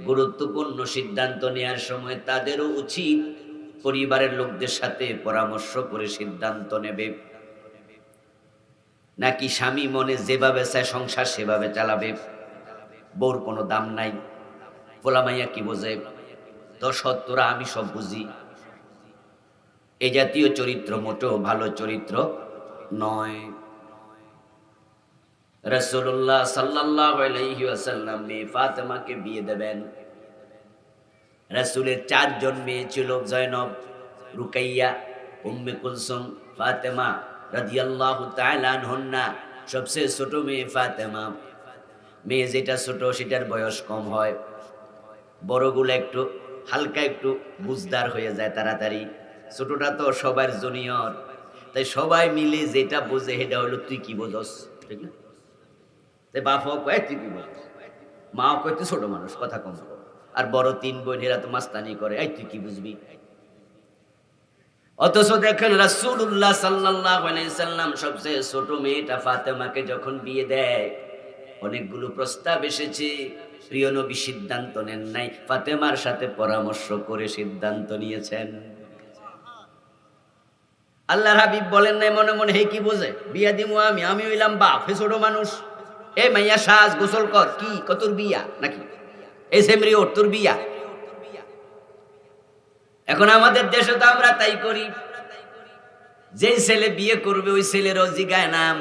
গুরুত্বপূর্ণ সিদ্ধান্ত নেওয়ার সময় তাদেরও উচিত পরিবারের লোকদের সাথে পরামর্শ করে সিদ্ধান্ত নেবে। নাকি স্বামী মনে যেভাবে চায় সংসার সেভাবে চালাবে, বউর কোনো দাম নাই, পোলামাইয়া কি বোঝে, তো সত্তরা আমি সব বুঝি। এই জাতীয় চরিত্র মোটেও ভালো চরিত্র নয়। রাসূলুল্লাহ সাল্লাল্লাহু আলাইহি ওয়াসাল্লাম মেয়ে ফাতেমাকে বিয়ে দেবেন। রাসূলের 4 জন মেয়ে ছিল, জয়নব, রুকাইয়া, উম্মে কুলসুম, ফাতেমা রাদিয়াল্লাহু তাআলা আনহুন্না। সবচেয়ে ছোট মেয়ে ফাতেমা। মেয়ে যেটা ছোট সেটার বয়স কম হয়, বড়গুলো একটু হালকা একটু বুঝদার হয়ে যায় তাড়াতাড়ি। ছোটটা তো সবার জুনিয়র, তাই সবাই মিলে যেটা বোঝে সেটা হলো তুই কি বোঝস, ঠিক না? তাই বাপও কয় তুই কি বোঝস, মাও কয় তুই ছোট মানুষ, কথা কম বল। আর বড় 3 বোনেরা তো মাস্তানি করে, এই তুই কি বুঝবি। অথচ দেখেন রাসূলুল্লাহ সাল্লাল্লাহু আলাইহি সাল্লাম সবচেয়ে ছোট মেয়েটা ফাতেমাকে যখন বিয়ে দেয়, অনেকগুলো প্রস্তাব এসেছে, প্রিয় নবী সিদ্ধান্ত নেন নাই, ফাতেমার সাথে পরামর্শ করে সিদ্ধান্ত নিয়েছেন। আল্লাহর হাবিব বলেন নাই মনে মনে হে কি বোঝে, বিয়া দিমু আমি হইলাম বাপ, হে ছোট মানুষ, এ মাইয়া সাজ গোসল কর, কি কতর বিয়া নাকি, এই সেমরি ওর তোর বিয়া। এখন আমাদের দেশে তো আমরা তাই করি, যেই ছেলে বিয়ে করবে ওই ছেলেরও জিগায় নাম,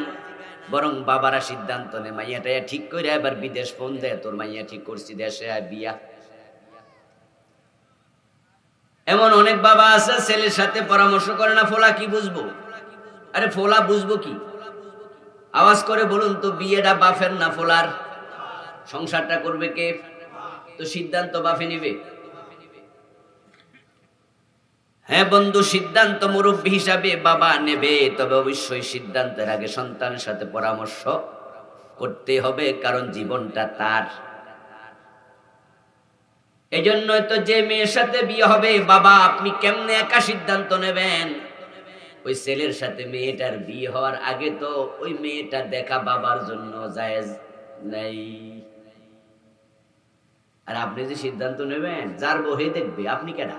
বরং বাবারা সিদ্ধান্ত নেয় মাইয়াটা ঠিক করে এবার বিদেশ ফোন দেয়, তোর মাইয়া ঠিক করছি, দেশে আয় বিয়া। এমন অনেক বাবা আছে ছেলের সাথে পরামর্শ করে না, ফোলা কি বুঝবো। আরে ফোলা বুঝবো কি, আওয়াজ করে বলুন তো, বিয়েটা বাফের না ফোলার? সংসারটা করবে কে? তো সিদ্ধান্ত বাফে নিবে। হ্যাঁ বন্ধু, সিদ্ধান্ত মুরব্বী হিসাবে বাবা নেবে, তবে অবশ্যই সিদ্ধান্তের আগে সন্তানের সাথে পরামর্শ করতে হবে, কারণ জীবনটা তার। এই জন্যই তো যে মেয়ের সাথে বিয়ে হবে, বাবা আপনি কেমনে একা সিদ্ধান্ত নেবেন? ওই ছেলের সাথে মেয়েটার বিয়ে হওয়ার আগে তো ওই মেয়েটা দেখা বাবার জন্য জায়েজ নাই। আর আপনি যে সিদ্ধান্ত নেবেন, যার বহে দেখবে, আপনি কেডা?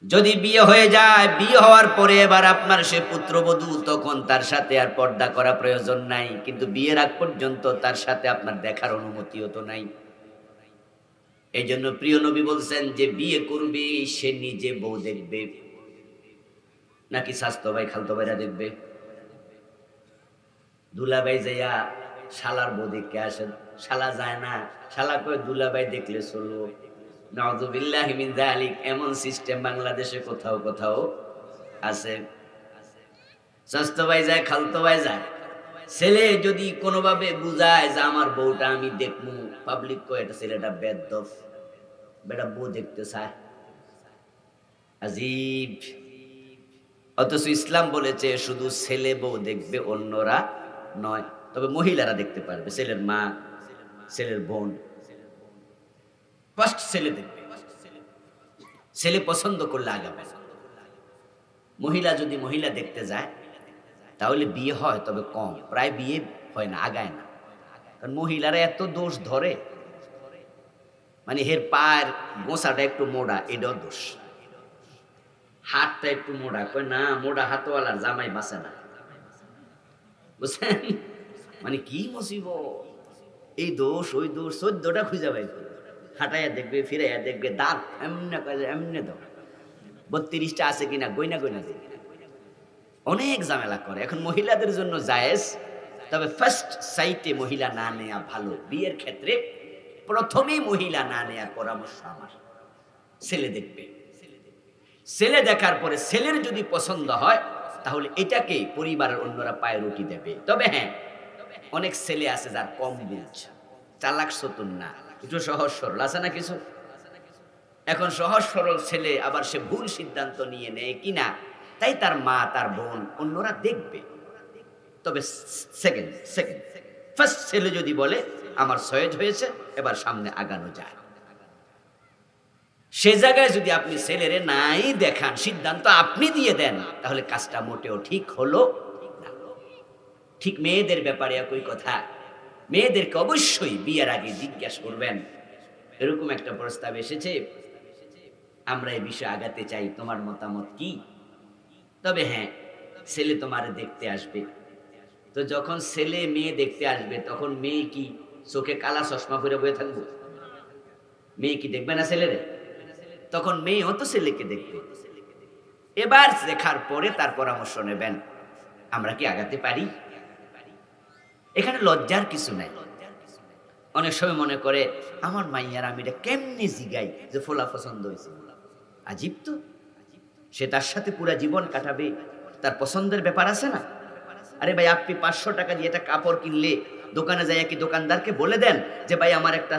যদি বিয়ে হয়ে যায়, বিয়ে হওয়ার পরে এবার আপনার সে পুত্রবধূ, তখন তার সাথে আর পর্দা করা প্রয়োজন নাই, কিন্তু বিয়ের আগ পর্যন্ত তার সাথে আপনার দেখার অনুমতিও তো নাই। এই জন্য প্রিয় নবী বলছেন যে বিয়ে করবে সে নিজে বউ দেখবে, নাকি স্বাস্থ্য ভাই খালতো ভাইরা দেখবে? দুলাভাই যাইয়া শালার বউ দেখে আসেন, শালা যায় না, শালা কয়ে দুলাভাই দেখলে চলবো, নাউযুবিল্লাহি মিন যালিক। এমন সিস্টেম বাংলাদেশে কোথাও কোথাও আছে। চাচতো ভাই যায়, খালতো ভাই যায়, ছেলে যদি কোনোভাবে বুঝায় যে আমার বউটা আমি দেখবো, পাবলিক কয় এটা ছেলেটা বেদ্দফ, বেটা বউ দেখতে চায়। আজীব। অথচ ইসলাম বলেছে শুধু ছেলে বউ দেখবে, অন্যরা নয়। তবে মহিলারা দেখতে পারবে, ছেলের মা, ছেলের বোন। ফার্স্ট ছেলে দেখবে, ছেলে পছন্দ করলে আগাবে। মহিলা যদি মহিলা দেখতে যায় তাহলে বিয়ে হয়, তবে কম, প্রায় বিয়ে হয় না, আগায় না। কারণ মহিলারা এত দোষ ধরে, মানে হের পায়ের গোসাটা একটু মোড়া, এটাও দোষ। হাতটা একটু মোড়া, কয় না মোড়া হাতওয়ালার জামাই বাঁচে না, বুঝছেন? মানে কি মুসিবত, এই দোষ ওই দোষ 14টা খুঁজে পাই। হাঁটাইয়া দেখবে, ফিরাইয়া দেখবে, দাঁত এমনি কাজে এমনি দাও, 32টা আছে কিনা গইনা গইনা দেখবে। অনেক ঝামেলা করে। এখন মহিলাদের জন্য জায়েজ, তবে ফার্স্ট সাইটে মহিলা না নেয়া ভালো। বিয়ের ক্ষেত্রে প্রথমেই মহিলা না নেয়ার পরামর্শ আমার। ছেলে দেখবে, ছেলে দেখার পরে ছেলের যদি পছন্দ হয় তাহলে এটাকে পরিবারের অন্যরা পায়ে রুটি দেবে। তবে হ্যাঁ, অনেক ছেলে আছে যার কম বুঝ, চালাক চতুর না, একটু সহজ সরল আছে না কিছু। এখন সহজ সরল ছেলে আবার সে ভুল সিদ্ধান্ত নিয়ে নেয় কিনা, তাই তার মা, তার বোন, অন্যরা দেখবে। তবে সেকেন্ড ফার্স্ট ছেলে যদি বলে আমার সয়েজ হয়েছে, এবার সামনে আগানো যায়, সে জায়গায় যদি আপনি ছেলেরে নাই দেখান, সিদ্ধান্ত আপনি দিয়ে দেন, তাহলে কাজটা মোটেও ঠিক হলো না। ঠিক মেয়েদের ব্যাপারে একই কথা। মেয়েদেরকে অবশ্যই বিয়ের আগে জিজ্ঞাসা করবেন, এরকম একটা প্রস্তাব এসেছে, আমরা এই বিষয়ে আগাতে চাই, তোমার মতামত কি? তবে হ্যাঁ, ছেলে তোমার দেখতে আসবে, তো যখন ছেলে মেয়ে দেখতে আসবে তখন মেয়ে কি চোখে কালা চশমা পরে বয়ে থাকবো? মেয়ে কি দেখবে না ছেলেরে? তখন মেয়েও তো ছেলেকে দেখবে। এবার দেখার পরে তার পরামর্শ নেবেন, আমরা কি আগাতে পারি? এখানে লজ্জার কিছু নাই। অনেক সময় মনে করে আমার মাইয়ার আমি এটা কেমনে জিগাই যে ফোলা পছন্দ হয়েছে। আজীব তো, সে তার সাথে পুরা জীবন কাটাবে, তার পছন্দের ব্যাপার আছে না। আরে ভাই, আপনি 500 টাকা দিয়ে একটা কাপড় কিনলে দোকানে যাই কি দোকানদারকে বলে দেন যে ভাই আমার একটা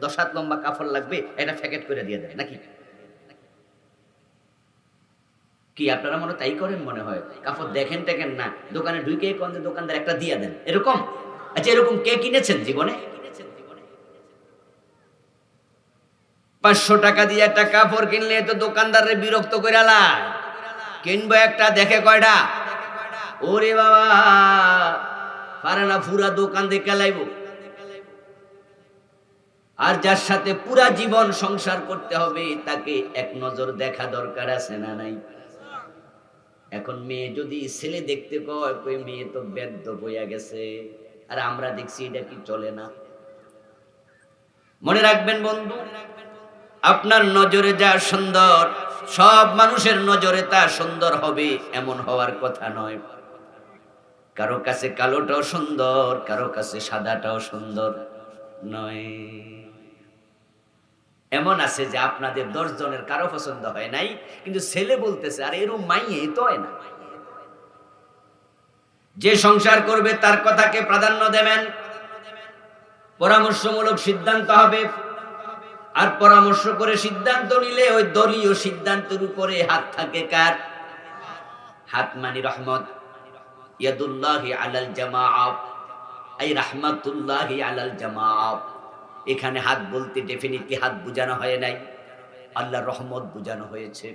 10 হাত লম্বা কাপড় লাগবে, এটা প্যাকেট করে দিয়ে দেন নাকি? কি আপনারা মনে তাই করেন? মনে হয় কাপড় দেখেন টেকেন না, দোকানে ঢুকে কোন দোকানদার একটা দিয়ে দেন, এরকম? আচ্ছা, এরকম কে কিনেছেন জীবনে? 500 টাকা দিয়ে একটা কাপড় কিনলে তো দোকানদারের বিরক্ত করে আলায়, কিনবো একটা, দেখে কয়টা, ওরে বাবা পারে না, পুরা দোকান দেখে লাইব। আর যার সাথে পুরা জীবন সংসার করতে হবে তাকে এক নজর দেখা দরকার আছে না নাই? এখন মেয়ে যদি ছেলে দেখতে কয়, কই মেয়ে তো বেদ্য বইয়া গেছে, আর আমরা দেখছি এটা কি চলে না। মনে রাখবেন বন্ধু, আপনার নজরে যা সুন্দর সব মানুষের নজরে তা সুন্দর হবে এমন হওয়ার কথা নয়। কারো কাছে কালোটাও সুন্দর, কারো কাছে সাদাটাও সুন্দর নয়। এমন আছে যে আপনাদের 10 জনের কারো পছন্দ হয় নাই, কিন্তু ছেলে বলতেছে আর এরকম মাইয়ে তো হয় না। যে সংসার করবে তার কথাকে প্রাধান্য দেবেন, পরামর্শমূলক সিদ্ধান্ত হবে। আর পরামর্শ করে সিদ্ধান্ত নিলে ওই দলীয় সিদ্ধান্তের উপরে হাত থাকে কার? হাত মানে রহমত, ইয়াদুল্লাহি আলাল জামাআ, এই রাহমাতুল্লাহি আলাল জামাআ। এখানে হাত বলতে ডেফিনিটলি হাত বুঝানো হয় নাই, আল্লাহর রহমত বুঝানো হয়েছে।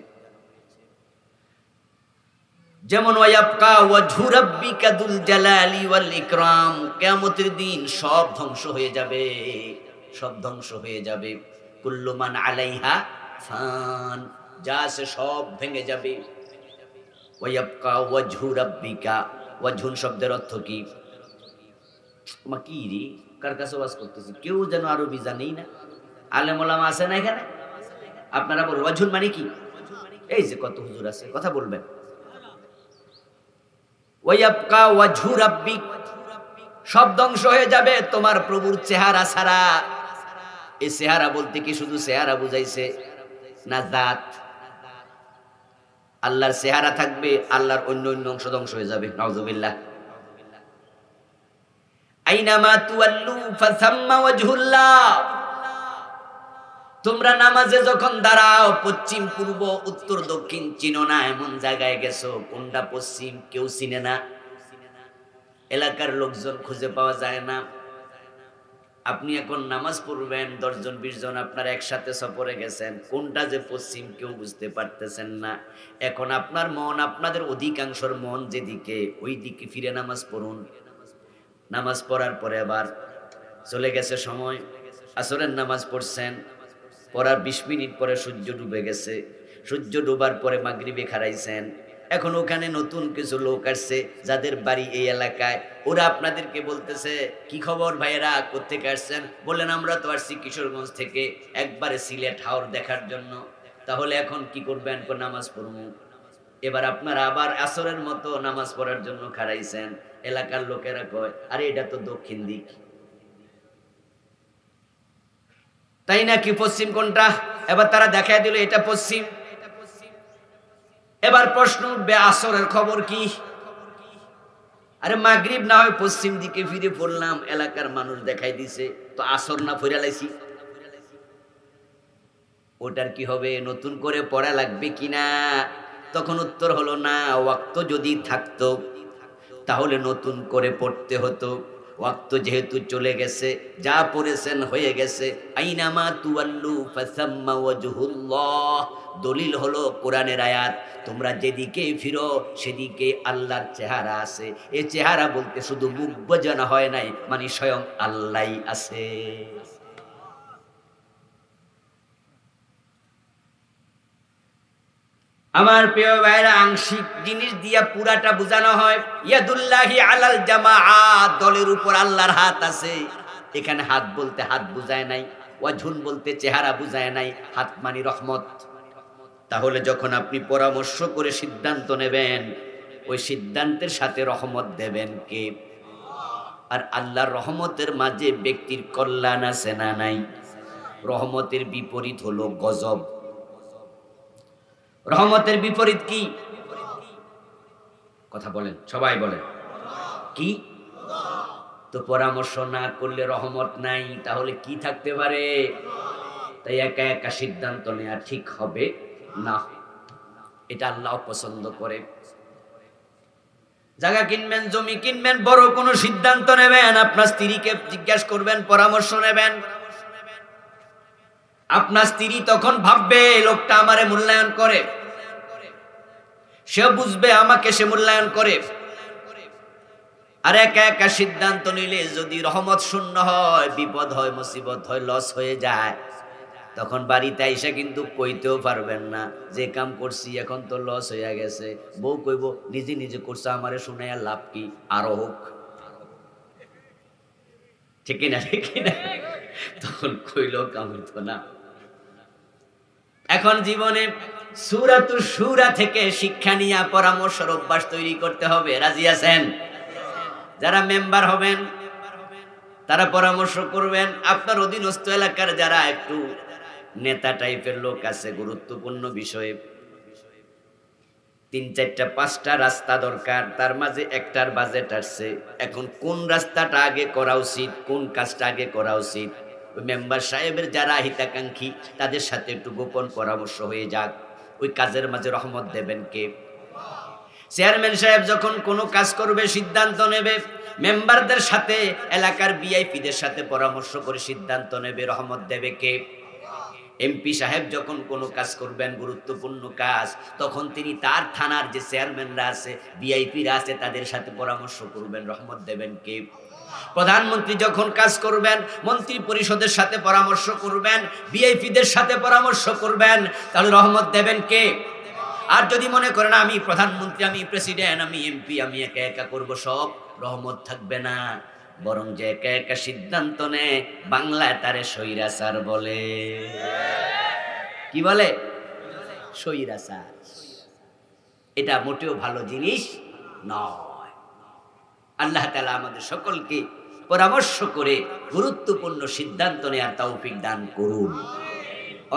যেমন ওয়ায়াবকা ওয়াজহু রাব্বিকা দুল জালালি ওয়াল ইকরাম, কিয়ামতের দিন সব ধ্বংস হয়ে যাবে, সব ধ্বংস হয়ে যাবে। কুল্লু মান আলাইহা ফান, যা আছে সব ভেঙে যাবে। ওয়ায়াবকা ওয়াজহু রাব্বিকা, ওয়াজহুন শব্দের অর্থ কি? মা কি রে, কার কাছে ওয়াজ করতেছি, কেউ যেন আরবি জানেই না। আলেম ওলামা আছে না এখানে? আপনারা বলুন ওয়াজহুন মানে কি? এই যে কত হুজুর আছে, কথা বলবেন। ওয়ায়াবকা ওয়াজহু রাব্বিক, সব ধ্বংস হয়ে যাবে তোমার প্রভুর চেহারা ছাড়া। এই চেহারা বলতে কি শুধু চেহারা বুঝাইছে না জাত? আল্লাহর চেহারা থাকবে, আল্লাহর অন্য অন্য অংশ ধ্বংস হয়ে যাবে। নাউজুবিল্লাহ। আইনামা তুয়াল্লু ফাসাম্মা ওয়াজহুল্লাহ। তোমরা নামাজে যখন দাঁড়াও, পশ্চিম পূর্ব উত্তর দক্ষিণ চিনো না এমন জায়গায় গেছো, কোনটা পশ্চিম কেউ চিনে না, এলাকার লোকজন খুঁজে পাওয়া যায় না। আপনি এখন নামাজ পড়বেন, 10 জন 20 জন আপনার একসাথে সফরে গেছেন, কোনটা যে পশ্চিম কেউ বুঝতে পারতেছেন না। এখন আপনার মন, আপনাদের অধিকাংশের মন যেদিকে, ওই দিকে ফিরে নামাজ পড়ুন। নামাজ পড়ার পরে আবার চলে গেছে সময়, আসরের নামাজ পড়ছেন, পড়ার 20 মিনিট পরে সূর্য ডুবে গেছে, সূর্য ডুবার পরে মাগরিবে খাড়াইছেন। এখন ওখানে নতুন কিছু লোক আসছে যাদের বাড়ি এই এলাকায়, ওরা আপনাদেরকে বলতেছে, কি খবর ভাইয়েরা, কোত্থেকে আসছেন? বললেন আমরা তো আসছি কিশোরগঞ্জ থেকে, একবারে সিলেট হাওর দেখার জন্য। তাহলে এখন কি করবেন? নামাজ পড়বো। এবার আপনারা আবার আসরের মতো নামাজ পড়ার জন্য খাড়াইছেন। এলাকার লোকেরা কয়, আরে এটা তো দক্ষিণ দিক, তাই নাকি? পশ্চিম কোনটা? এবার তারা দেখায় দিল এটা পশ্চিম। এবার প্রশ্ন উঠবে, আসরের খবর কি? আরে মাগরিব না হয় পশ্চিম দিকে ফিরে পড়লাম, এলাকার মানুষ দেখাই দিছে, তো আসর না ফিরে লাইছি, ওটার কি হবে? নতুন করে পড়া লাগবে কিনা? তখন উত্তর হলো না, ওয়াক্ত যদি থাকতো তাহলে নতুন করে পড়তে হতো। ওয়াক্ত যেহেতু চলে গেছে, যা পড়েছেন হয়ে গেছে। আইনামা তুয়াল্লু ফাসাম্মা ওয়াজহুল্লাহ। দলিল হলো কোরআনের আয়াত, তোমরা যেদিকে ফিরো সেদিকে আল্লাহর চেহারা আছে। এই চেহারা বলতে শুধু মুখ বোঝানো হয় নাই, মানে স্বয়ং আল্লাহই আছে। আমার প্রিয় ভাইরা, আংশিক জিনিস দিয়া পুরাটা বোঝানো হয়। ইয়াদুল্লাহি আলাল জামাআত, দলের উপর আল্লাহর হাত আছে। এখানে হাত বলতে হাত বুঝায় নাই, ওয়াজহুন বলতে চেহারা বুঝায় নাই, হাত মানে রহমত। তাহলে যখন আপনি পরামর্শ করে সিদ্ধান্ত নেবেন, ওই সিদ্ধান্তের সাথে রহমত দেবেন কে? আর আল্লাহর রহমতের মাঝে ব্যক্তির কল্যাণ আছে না নাই? রহমতের বিপরীত হলো গজব। রহমতের বিপরীত কি? কথা বলেন, সবাই বলেন কি? তো পরামর্শ না করলে রহমত নাই, তাহলে কি থাকতে পারে? তাই একা একা সিদ্ধান্ত নেওয়া ঠিক হবে না, এটা আল্লাহ পছন্দ করে। জায়গা কিনবেন, জমি কিনবেন, বড় কোনো সিদ্ধান্ত নেবেন, আপনার স্ত্রীকে জিজ্ঞাসা করবেন, পরামর্শ নেবেন। আপনার স্ত্রী তখন ভাববে লোকটা আমারে মূল্যায়ন করে, সে বুঝবে আমাকে সে মূল্যায়ন করে। আর একা একা সিদ্ধান্ত নিলে যদি রহমত শূন্য হয়, বিপদ হয়, মুসিবত হয়, লস হয়ে যায়, তখন বাড়িতে আইসা কিন্তু কইতেও পারবেন না যে কাম করছি এখন তো লস হয়ে গেছে। বউ কইব, নিজে নিজে করছে, আমারে শুনাইয়া লাভ কি, আরো হোক। ঠিক না? ঠিক না? তখন কইলেও কাম হইতো না। এখন জীবনে সূরাতুশ শুরা থেকে শিক্ষা নিয়ে পরামর্শের অভ্যাস তৈরি করতে হবে। রাজি আছেন? যারা মেম্বার হবেন তারা পরামর্শ করবেন। আপনার অধীনস্থ এলাকার যারা একটু নেতা টাইপের লোক আছে, গুরুত্বপূর্ণ বিষয়ে 3, 4, 5টা রাস্তা দরকার, তার মাঝে একটার বাজেট আসছে। এখন কোন রাস্তাটা আগে করা উচিত, কোন কাজটা আগে করা উচিত, ওই মেম্বার সাহেবের যারা হিতাকাঙ্ক্ষী তাদের সাথে একটু গোপন পরামর্শ হয়ে যাক। ওই কাজের মাঝে রহমত দেবেন কে? চেয়ারম্যান সাহেব যখন কোনো কাজ করবে, সিদ্ধান্ত নেবে, মেম্বারদের সাথে, এলাকার ভিআইপিদের সাথে পরামর্শ করে সিদ্ধান্ত নেবে, রহমত দেবে কে? এমপি সাহেব যখন কোনো কাজ করবেন, গুরুত্বপূর্ণ কাজ, তখন তিনি তার থানার যে চেয়ারম্যানরা আছে, ভিআইপিরা আছে, তাদের সাথে পরামর্শ করবেন, রহমত দেবেন কে? প্রধানমন্ত্রী যখন কাজ করবেন, মন্ত্রী পরিষদের সাথে পরামর্শ করবেন, ভিআইপিদের সাথে পরামর্শ করবেন, তাহলে রহমত দেবেন কে? আর যদি মনে করেন আমি প্রধানমন্ত্রী, আমি প্রেসিডেন্ট, আমি এমপি, আমি একা একা করব সব, রহমত থাকবে না। বরং যে একা একা সিদ্ধান্ত নেয়, বাংলায় তারে স্বৈরাচার বলে। কি বলে? স্বৈরাচার। এটা মোটেও ভালো জিনিস নয়। আল্লাহ তাআলা আমাদের সকলকে পরামর্শ করে গুরুত্বপূর্ণ সিদ্ধান্ত নেওয়ার তৌফিক দান করুন।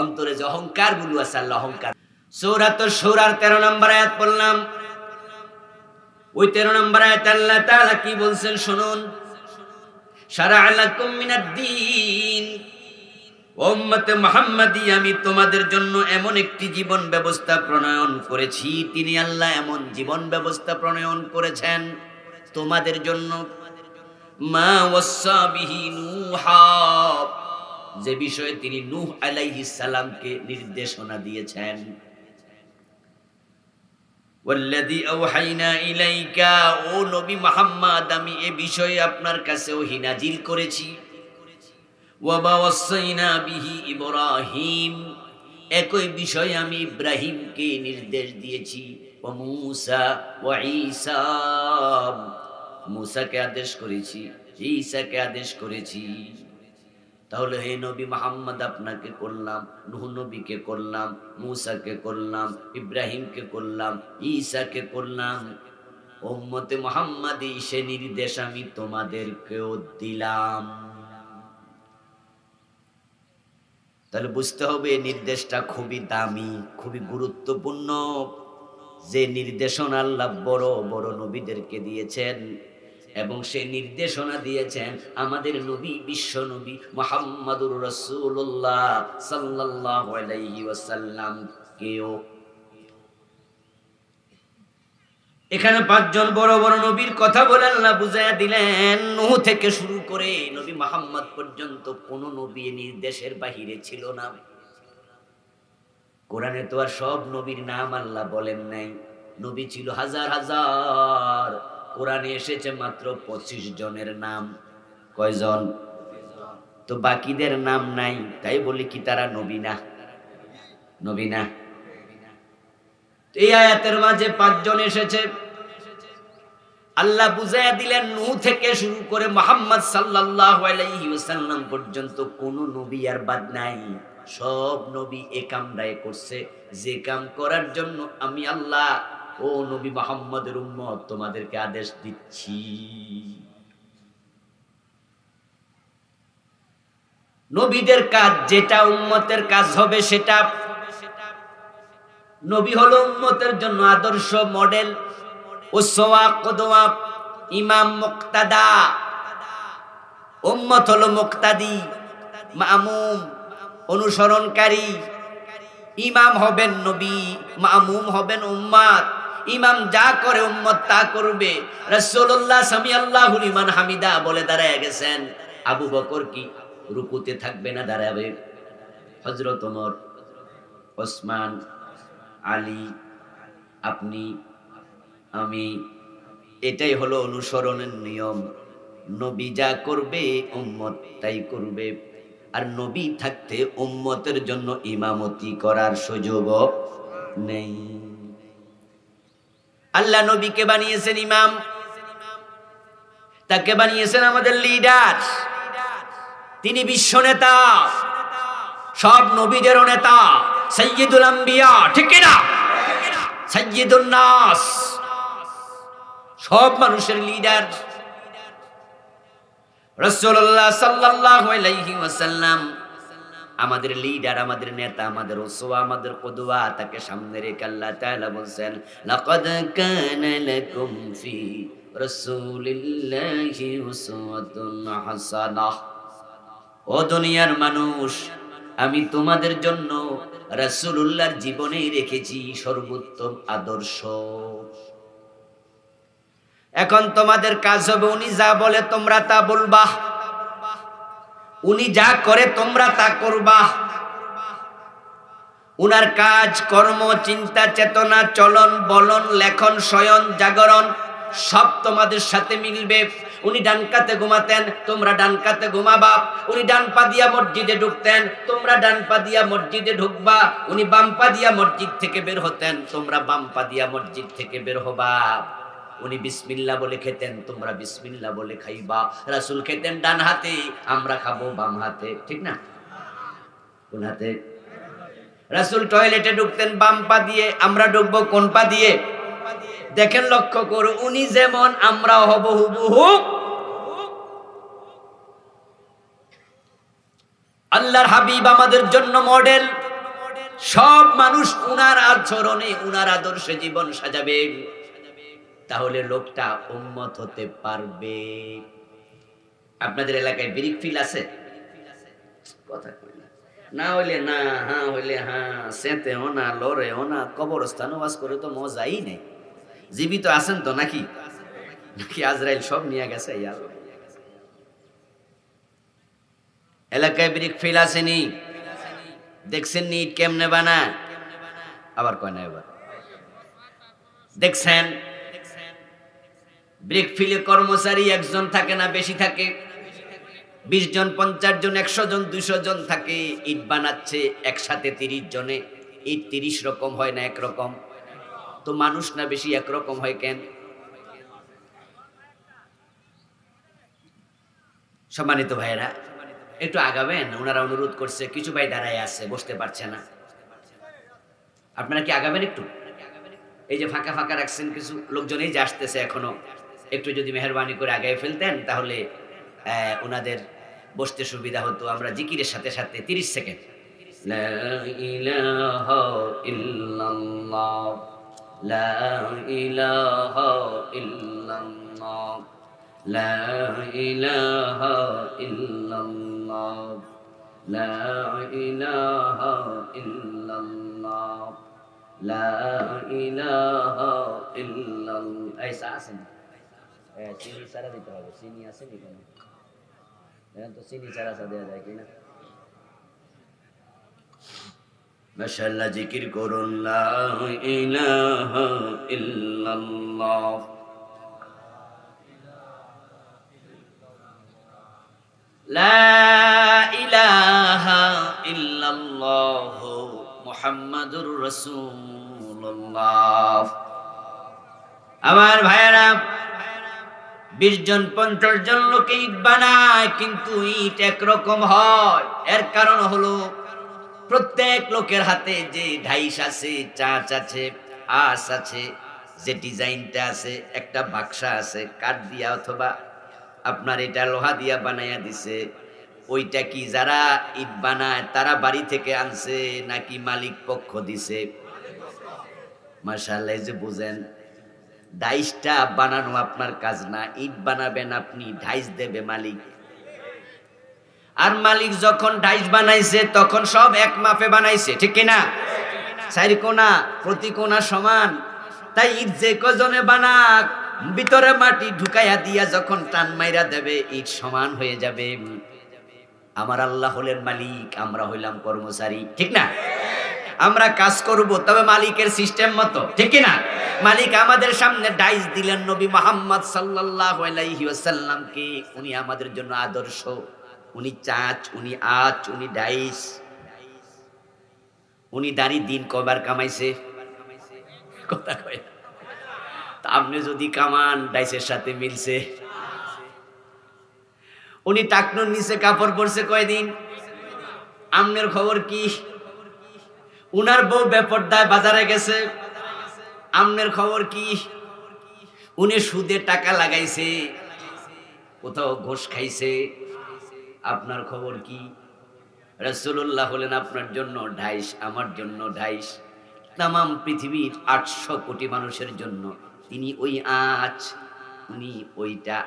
অন্তরে যে অহংকার গুলো আছে আল্লাহ অহংকার। সূরাতুশ শূরার 13 নম্বর আয়াত পড়লাম। ওই 13 নম্বর আয়াতে আল্লাহ তাআলা কি বলছেন শুনুন। শারা'a লাকুম মিনাদ-দীন, উম্মতে মুহাম্মাদী, আমি তোমাদের জন্য এমন একটি জীবন ব্যবস্থা প্রণয়ন করেছি। তিনি আল্লাহ এমন জীবন ব্যবস্থা প্রণয়ন করেছেন তোমাদের জন্য, মা ওয়াসা বিহি নূহা, যে বিষয়ে তিনি নূহ আলাইহিস সালামকে নির্দেশনা দিয়েছেন। ওয়াল্লাযী আওহাইনা ইলাইকা, ও নবী মুহাম্মদ, আমি এই বিষয়ে আপনার কাছে ওহী নাজিল করেছি। ওয়া ওয়াসাইনা বিহি ইব্রাহিম, একই বিষয়ে আমি ইব্রাহিমকে নির্দেশ দিয়েছি। ওয়া মূসা ওয়া ঈসা, মূসাকে আদেশ করেছি, ঈসাকে আদেশ করেছি। তাহলে হে নবী মুহাম্মদ, আপনাকে করলাম, নূহ নবীকে করলাম, মূসাকে করলাম, ইব্রাহিমকে করলাম, ঈসাকে করলাম, উম্মতে মুহাম্মাদী সে নির্দেশ আমি তোমাদেরকেও দিলাম। তাহলে বুঝতে হবে এই নির্দেশটা খুবই দামি, খুবই গুরুত্বপূর্ণ। যে নির্দেশনা আল্লাহ বড় বড় নবীদেরকে দিয়েছেন, এবং সে নির্দেশনা দিয়েছেন আমাদের নবী, বিশ্ব নবী মুহাম্মাদুর রাসূলুল্লাহ সাল্লাল্লাহু আলাইহি ওয়াসাল্লাম কেও। এখানে 5 জন বড় বড় নবীর কথা বলে আল্লাহ বুঝাইয়া দিলেন। নূহ থেকে শুরু করে নবী মুহাম্মদ পর্যন্ত কোন নবী নির্দেশের বাহিরে ছিল না। কোরআনে তো আর সব নবীর নাম আল্লাহ বলেন নাই, নবী ছিল হাজার হাজার, কোরআনে এসেছে মাত্র 25 জনের নাম। কয়জন? তো বাকিদের নাম নাই, তাই বলি কি তারা নবী না? নবী না। এই আয়াতের মাঝে 5 জন এসেছে। আল্লাহ বুঝাইয়া দিলেন নূহ থেকে শুরু করে মুহাম্মদ সাল্লাল্লাহু আলাইহি ওয়াসাল্লাম পর্যন্ত কোন নবী আর বাদ নাই। সব নবী এই কামটাই করছে, যে কাম করার জন্য আমি আল্লাহ ও নবী মুহাম্মদের উম্মত তোমাদেরকে আদেশ দিচ্ছি। নবীদের কাজ যেটা উম্মতের কাজ হবে সেটা। নবী হলো উম্মতের জন্য আদর্শ, মডেল, উসওয়া, কুদওয়া, ইমাম, মুক্তাদা। উম্মত হলো মুক্তাদি, মামুম, অনুসরণকারী। ইমাম হবেন নবী, মামুম হবেন উম্মত। ইমাম যা করে উম্মত তা করবে। রাসূলুল্লাহ সামিআল্লাহু লিমান হামিদা বলে দাঁড়ায় গেছেন। আবু বকর কি রুকুতে থাকবে না দাঁড়াবে? হযরত ওমর, ওসমান, আলী, আপনি, আমি, এটাই হলো অনুসরণের নিয়ম। নবী যা করবে উম্মত তাই করবে। আর নবী থাকতে উম্মতের জন্য ইমামতি করার সুযোগ নেই। আল্লাহ নবীকে বানিয়েছেন ইমাম, তাকে বানিয়েছেন আমাদের লিডার। তিনি বিশ্ব নেতা, সব নবীদেরও নেতা, সাইয়্যিদুল আম্বিয়া, ঠিক কি না? সাইয়্যিদুন নাস, সব মানুষের লিডার। রাসূলুল্লাহ সাল্লাল্লাহু আলাইহি ওয়াসাল্লাম আমাদের লিডার, আমাদের নেতা, আমাদের উসওয়া, আমাদের কুদওয়া। তাকে সামনে রেখে আল্লাহ তাআলা বলেন, লাকাদ কানা লাকুম ফি রাসূলিল্লাহি উসওয়াতুন হাসানাহ। ও দুনিয়ার মানুষ, আমি তোমাদের জন্য রাসূলুল্লাহর জীবনেই রেখেছি সর্বোত্তম আদর্শ। এখন তোমাদের কাজ হবে উনি যা বলে তোমরা তা বলবা, উনি যা করে তোমরা তা করবা। উনার কাজ, কর্ম, চিন্তা, চেতনা, চলন, বলন, লেখন, শয়ন, জাগরণ সব তোমাদের সাথে মিলবে। উনি ডান কাতে ঘুমাতেন, তোমরা ডান কাতে ঘুমাবা। উনি ডান পা দিয়া মসজিদে ঢুকতেন, তোমরা ডান পা দিয়া মসজিদে ঢুকবা। উনি বাম পা দিয়া মসজিদ থেকে বের হতেন, তোমরা বাম পা দিয়া মসজিদ থেকে বের হবা। উনি বিসমিল্লাহ বলে খেতেন, তোমরা বিসমিল্লাহ বলে খাইবা। রাসূল খেতেন ডান হাতে, আমরা খাবো বাম হাতে, ঠিক না? কোন হাতে? রাসূল টয়লেটে ঢুকতেন বাম পা দিয়ে, আমরা ঢুকবো কোন পা দিয়ে? দেখেন, লক্ষ্য করো, উনি যেমন আমরাও হব হুবহু আল্লাহর হাবিব আমাদের জন্য মডেল। সব মানুষ উনার আচরণে উনার আদর্শে জীবন সাজাবে, তাহলে লোকটা উম্মত হতে পারবে। আপনাদের এলাকায় ব্রিক ফিল আছে? কথা কই না, না হইলে না, হ্যাঁ হইলে হ্যাঁ, সেতেও না, লড়েও না, কবরস্থান ওয়াজ করে তো মজাই নেই। জীবিত আছেন তো নাকি? নাকি আজরাইল সব নিয়ে গেছে? এলাকায় ব্রিক ফিল আসেনি? দেখছেন ইট কেমনে বানায়? আবার কয় না, এবার দেখছেন ব্রিক ফিলে কর্মচারী একজন থাকে না, বেশি থাকে। 20 জন, 50 জন, 100 জন, 200 জন থাকে। ইট বানাচ্ছে একসাথে 30 জনে। ইট 30 রকম হয় না একরকম? তো মানুষ না বেশি একরকম হয় কেন? সম্মানিত ভাইয়েরা, একটু আগাবেন, ওনারা অনুরোধ করছে। কিছু ভাই দাঁড়ায় আছে, বসতে পারছে না। আপনারা কি আগাবেন একটু? এই যে ফাঁকা ফাঁকা রাখছেন, কিছু লোকজন এই যে আসতেছে এখনো, একটু যদি মেহরবানি করে আগায় ফেলতেন তাহলে ওনাদের বসতে সুবিধা হতো। আমরা জিকিরের সাথে সাথে 30 সেকেন্ড লা ইলাহা ইল্লাল্লাহ, লা ইলাহা ইল্লাল্লাহ, লা ইলাহা ইল্লাল্লাহ, লা ইলাহা ইল্লাল্লাহ, লা ইলাহা ইল্লাল্লাহ। এই আছেন? চিনি ছাড়া দিতে হবে। চিনি আছে নি কোনো? এখন তো চিনি ছাড়া দেওয়া যায় কিনা? মাশাআল্লাহ, জিকির করুন লা ইলাহা ইল্লাল্লাহ, লা ইলাহা ইল্লাল্লাহ, মুহাম্মাদুর রাসূলুল্লাহ। আমার ভাইয়েরা, 20 জন 50 জন লোকে ইট বানায়, কিন্তু ইট একরকম হয়। এর কারণ হলো প্রত্যেক লোকের হাতে যে ঢাইস আছে, চাচ আছে, আঁশ আছে, যে ডিজাইনটা আছে, একটা বাক্সা আছে কাঠ দিয়া অথবা আপনার এটা লোহা দিয়া বানাইয়া দিছে। ওইটা কি যারা ইট বানায় তারা বাড়ি থেকে আনছে নাকি মালিক পক্ষ দিছে? মাশাআল্লাহ, যে বুঝেন, ডাইসটা বানানো আপনার কাজ না, ইট বানাবেন আপনি, ঢাইস দেবে মালিক। আর মালিক যখন ঢাইস বানাইছে তখন সব এক মাপে বানাইছে, ঠিক কিনা? 4 কোণা, প্রতি কোণা সমান। তাই ইট যে কজনে বানাক, ভিতরে মাটি ঢুকাইয়া দিয়া যখন টান মাইরা দেবে, ইট সমান হয়ে যাবে। আমার আল্লাহ হলেন মালিক, আমরা হইলাম কর্মচারী, ঠিক না? আমরা কাজ করব, তবে মালিকের সিস্টেম মতো, ঠিক না? মালিক আমাদের সামনে ডাইস দিলেন নবী মুহাম্মদ সাল্লাল্লাহু আলাইহি ওয়াসাল্লামকে। উনি আমাদের জন্য আদর্শ, উনি চাচ, উনি আঁচ, উনি ডাইস। উনি দাড়ি দিন কবার কামাইছে? কথা কয় না। তা আপনি যদি কামান, ডাইসের সাথে মিলছে। উনি টাকনুর নিচে কাপড় পরছে কয়দিন? আমনের খবর কি? উনার বউ বেপরদায় বাজারে গেছে, আমনের খবর কি? উনি সুদে টাকা লাগাইছে, কোথাও ঘুষ খাইছে, আপনার খবর কি? রাসূলুল্লাহ হলেন আপনার জন্য ঢাইস, আমার জন্য ঢাইস, তামাম পৃথিবীর 800 কোটি মানুষের জন্য তিনি ওই আঁচ, উনি ওইটা।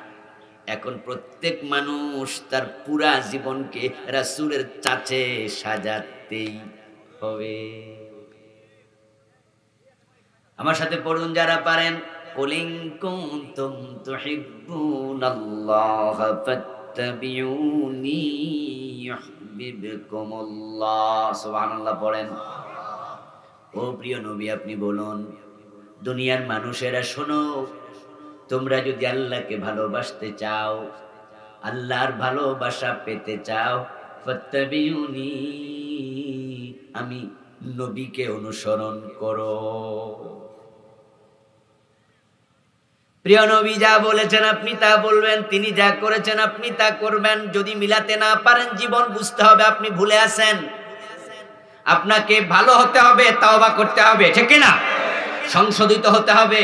এখন প্রত্যেক মানুষ তার পুরা জীবনকে রাসূলের চাচে সাজাতেই হবে। আমার সাথে পড়ুন যারা পারেন, কুলিন কুনতুম তুহিব্বুনাল্লাহ ফাত্তাবিউনি ইউহিব্বুকুমুল্লাহ। সুবহানাল্লাহ পড়েন। ও প্রিয় নবী, আপনি বলুন, দুনিয়ার মানুষেরা শোনো, তোমরা যদি আল্লাহকে ভালোবাসতে চাও, আল্লাহর ভালোবাসা পেতে চাও, ফাত্তাবিউনি, আমি নবীকে অনুসরণ করো। প্রিয় নবী যা বলেছেন আপনি তা বলবেন, তিনি যা করেছেন আপনি তা করবেন। যদি মিলাতে না পারেন, জীবন বুঝতে হবে আপনি ভুলে আছেন। আপনাকে ভালো হতে হবে, তাওবা করতে হবে, ঠিক না? সংশোধিত হতে হবে।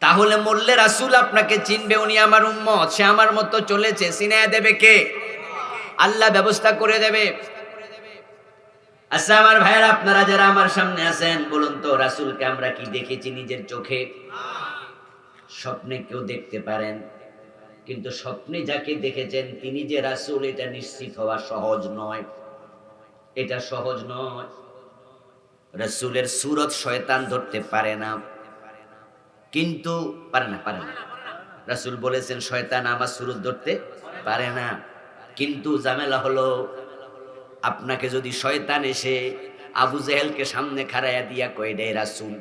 তাহলে মরলে রাসূল আপনাকে চিনবে, উনি আমার উম্মত, সে আমার মতো চলেছে, চিনায়া দেবে কে? আল্লাহ ব্যবস্থা করে দেবে। আচ্ছা আমার ভাইয়েরা, আপনারা যারা আমার সামনে আছেন, বলুন তো রাসূলকে আমরা কি দেখেছি নিজের চোখে? স্বপ্নে কেউ দেখতে পারেন, কিন্তু স্বপ্নে যাকে দেখেছেন তিনি যে রাসূল এটা নিশ্চিত হওয়া সহজ নয়। এটা সহজ নয়। রাসূলের সূরত শয়তান ধরতে পারে না, কিন্তু পারে না। রাসূল বলেছেন শয়তান আমার সূরত ধরতে পারে না। কিন্তু ঝামেলা হলো, আপনাকে যদি শয়তান এসে আবু জেহেলকে সামনে খাড়াইয়া দিয়া কয় এটাই রাসূল,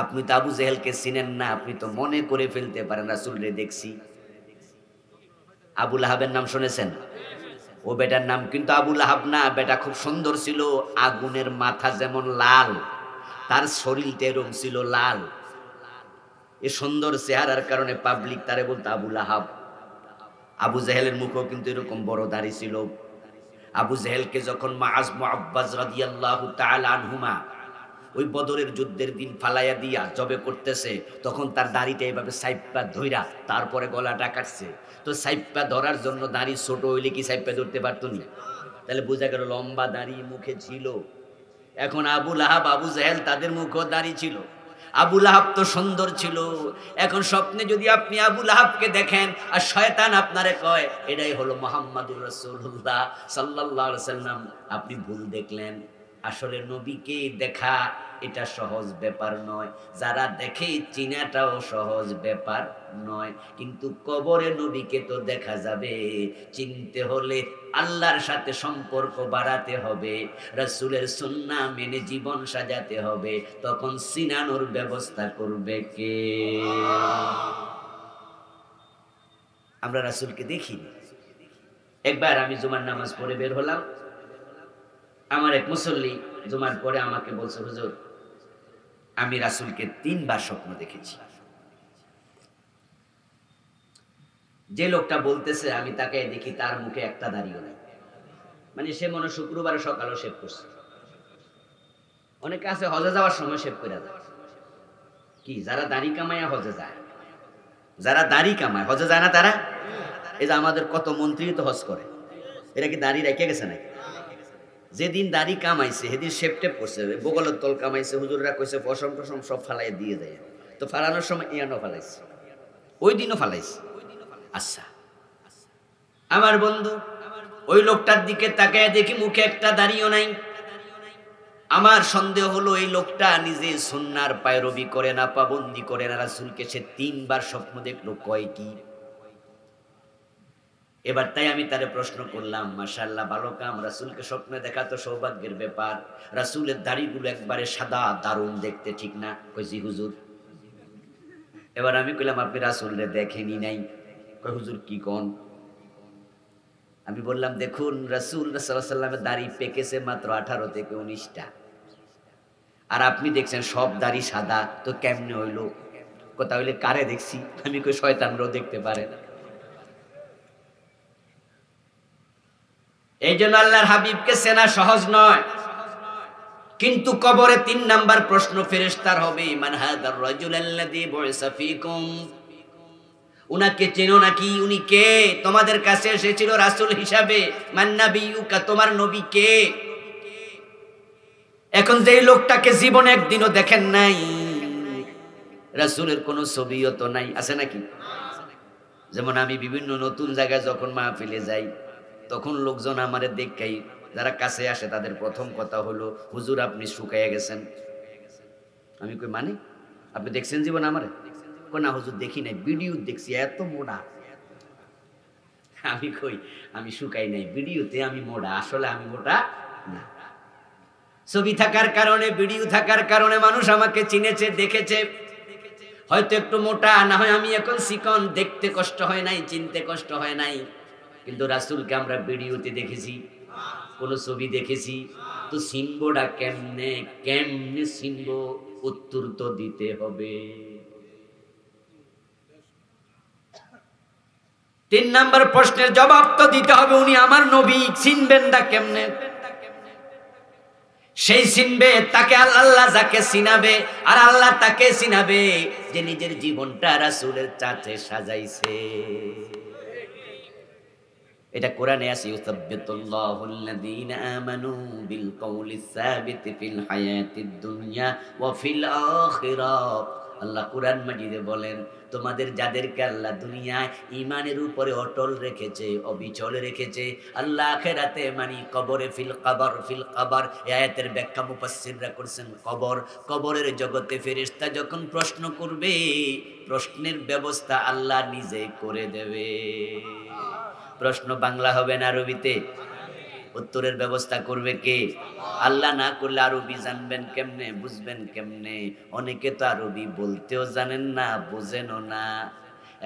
আপনি তো আবু জেহেলকে চিনেন না, আপনি তো মনে করে ফেলতে পারেন রাসূল রে দেখছি। আবু লাহাবের নাম শুনেছেন? ও বেটার নাম কিন্তু আবু লাহাব না, বেটা খুব সুন্দর ছিল। আগুনের মাথা যেমন লাল, তার শরীরটা এরকম ছিল লাল। এ সুন্দর চেহারার কারণে পাবলিক তারে বলতো আবু লাহাব। আবু জেহেলের মুখও কিন্তু এরকম বড় দাড়ি ছিল। আবু জেহেলকে যখন মাআজ মুআব্বাজ রাদিয়াল্লাহু তাআলা আনহুমা ওই বদরের যুদ্ধের দিন ফালাইয়া দিয়া জবে করতেছে, তখন তার দাড়িটা এইভাবে সাইপ্পা ধইরা তারপরে গলাটা কাটছে। তো সাইপ্পা ধরার জন্য দাড়ি ছোট হইলে কি সাইপ্পা ধরতে পারতো না? তাহলে বোঝা গেল লম্বা দাড়ি মুখে ছিল। এখন আবু লাহাব আবু জেহেল তাদের মুখও দাড়ি ছিল। আবু লাহাব তো সুন্দর ছিল। এখন স্বপ্নে যদি আপনি আবু লাহাবকে দেখেন আর শয়তান আপনারে কয় এটাই হলো মুহাম্মাদুর রাসূলুল্লাহ সাল্লাল্লাহু আলাইহি ওয়াসাল্লাম, আপনি ভুল দেখলেন। আসলে নবীকে দেখা এটা সহজ ব্যাপার নয়, যারা দেখে চিনাটাও সহজ ব্যাপার নয়। কিন্তু কবরে নবীকে তো দেখা যাবে। চিনতে হলে আল্লাহর সাথে সম্পর্ক বাড়াতে হবে, রাসূলের সুন্নাহ মেনে জীবন সাজাতে হবে। তখন চিনানোর ব্যবস্থা করবে কে? আমরা রাসূলকে দেখিনি। একবার আমি জুমার নামাজ পড়ে বের হলাম, আমার এক মুসল্লি জুমার পরে আমাকে বলছে, হুজুর আমি রাসূলকে 3 বার স্বপ্ন দেখেছি। যে লোকটা বলতেছে আমি তাকে দেখি তার মুখে একটা দাড়িও নেই, মানে সে মনে শুক্রবার সকালেও শেভ করছে। অনেকে আছে হজে যাওয়ার সময় শেভ করে যায়। কি যারা দাড়ি কামায় হজে যায়, যারা দাড়ি কামায় হজে যায় না তারা? এই যে আমাদের কত মন্ত্রী তো হজ করে, এরা কি দাড়ি রেখে গেছে নাকি? যেদিন দাড়ি কামাইছে সেদিন শেপ টেপ করছে, বগলের তল কামাইছে, হুজুররা কইছে পশম টসম সব ফালাই দিয়ে দেয়। তো ফালানোর সময় ইয়ানো ফালাইছে, ওই দিনও ফালাইছে। আচ্ছা আমার বন্ধু, ওই লোকটার দিকে তাকায় দেখি মুখে একটা দাড়িও নাই। আমার সন্দেহ হলো এই লোকটা নিজে সুন্নাহর পায়রবি করে না, পাবন্দি করে না। রাসূলকে সে 3 বার স্বপ্ন দেখলো, কয় কি? এবার তাই আমি তারে প্রশ্ন করলাম, মাশাআল্লাহ ভালো কাম, রাসূলকে স্বপ্নে দেখা তো সৌভাগ্যের ব্যাপার। রাসূলের দাড়িগুলো একবারে সাদা, দারুণ দেখতে, ঠিক না? কইছি হুজুর। এবার আমি কইলাম আপনি রাসূলরে দেখেনি নাই? কই হুজুর কি কোন? আমি বললাম দেখুন রাসূল সাল্লাল্লাহু আলাইহি ওয়াসাল্লামের দাড়ি পেকেছে মাত্র 18 থেকে 19টা, আর আপনি দেখছেন সব দাড়ি সাদা, তো কেমনে হইলো? কথা হইলে কারে দেখছি? আমি কই শয়তানরাও দেখতে পারে না। এই জন্য আল্লাহর হাবিবকে চেনা সহজ নয়। কিন্তু কবরে 3 নাম্বার প্রশ্ন ফেরেশতার হবে, মান হাদার রাজুল আল্লাযী বুইসা ফীকুম, উনাকে চেনো নাকি? উনি কে? তোমাদের কাছে এসেছিল রাসূল হিসাবে। মান নাবিয়ুকা, তোমার নবী কে? এখন যেই লোকটাকে জীবনে একদিনও দেখেন নাই, রাসূলের কোনো ছবিও তো নাই, আছে নাকি? যেমন আমি বিভিন্ন নতুন জায়গায় যখন মাহফিলে যাই, তখন লোকজন আমারে দেখাই, যারা কাছে আসে তাদের প্রথম কথা হলো, হুজুর আপনি শুকাইয়া গেছেন। আমি কই মানে আপনি দেখছেন জীবন আমারে? কই না হুজুর দেখি নাই, ভিডিও দেখছি, এত মোটা। আমি কই আমি শুকাই নাই, ভিডিওতে আমি মোটা, আসলে আমি মোটা না। ছবি থাকার কারণে, ভিডিও থাকার কারণে মানুষ আমাকে চিনেছে, দেখেছে। হয়তো একটু মোটা, না হয় আমি এখন চিকন, দেখতে কষ্ট হয় নাই, চিনতে কষ্ট হয় নাই। কিন্তু রাসূলকে আমরা ভিডিওতে দেখেছি, কোন ছবি দেখেছি, তো চিনবোটা কেমনে? কেমনে চিনবো? উত্তর তো দিতে হবে। 3 নাম্বার প্রশ্নের জবাব তো দিতে হবে, উনি আমার নবী, চিনবেন না কেমনে? সেই চিনবে তাকে আল্লাহ যাকে চিনাবে, আর আল্লাহ তাকে চিনাবে যে নিজের জীবনটা রাসূলের চাচে সাজাইছে। এটা কোরআনে আছে, ইউসাব্বিতুল্লাহুল্লাযীনা আমানু বিল কওলিস সাবিতি ফিল হায়াতিদ দুনিয়া ওয়া ফিল আখিরাহ। আল্লাহ কোরআন মাজিদে বলেন, তোমাদের যাদেরকে আল্লাহ দুনিয়ায় ঈমানের উপরে অটল রেখেছে, অবিচল রেখেছে, আল্লাহ আখিরাতে মানে কবরে ফিল কবর। এই আয়াতের ব্যাখ্যা মুফাসসিররা করেছেন কবর, কবরের জগতে ফেরেশতা যখন প্রশ্ন করবে, প্রশ্নের ব্যবস্থা আল্লাহ নিজে করে দেবে। প্রশ্ন বাংলা হবে না আরবিতে? উত্তরের ব্যবস্থা করবে কে? আল্লাহ না করলে আরবি জানবেন কেমনে, বুঝবেন কেমনে? অনেকে তো আরবি বলতেও জানেন না, বোঝেনও না।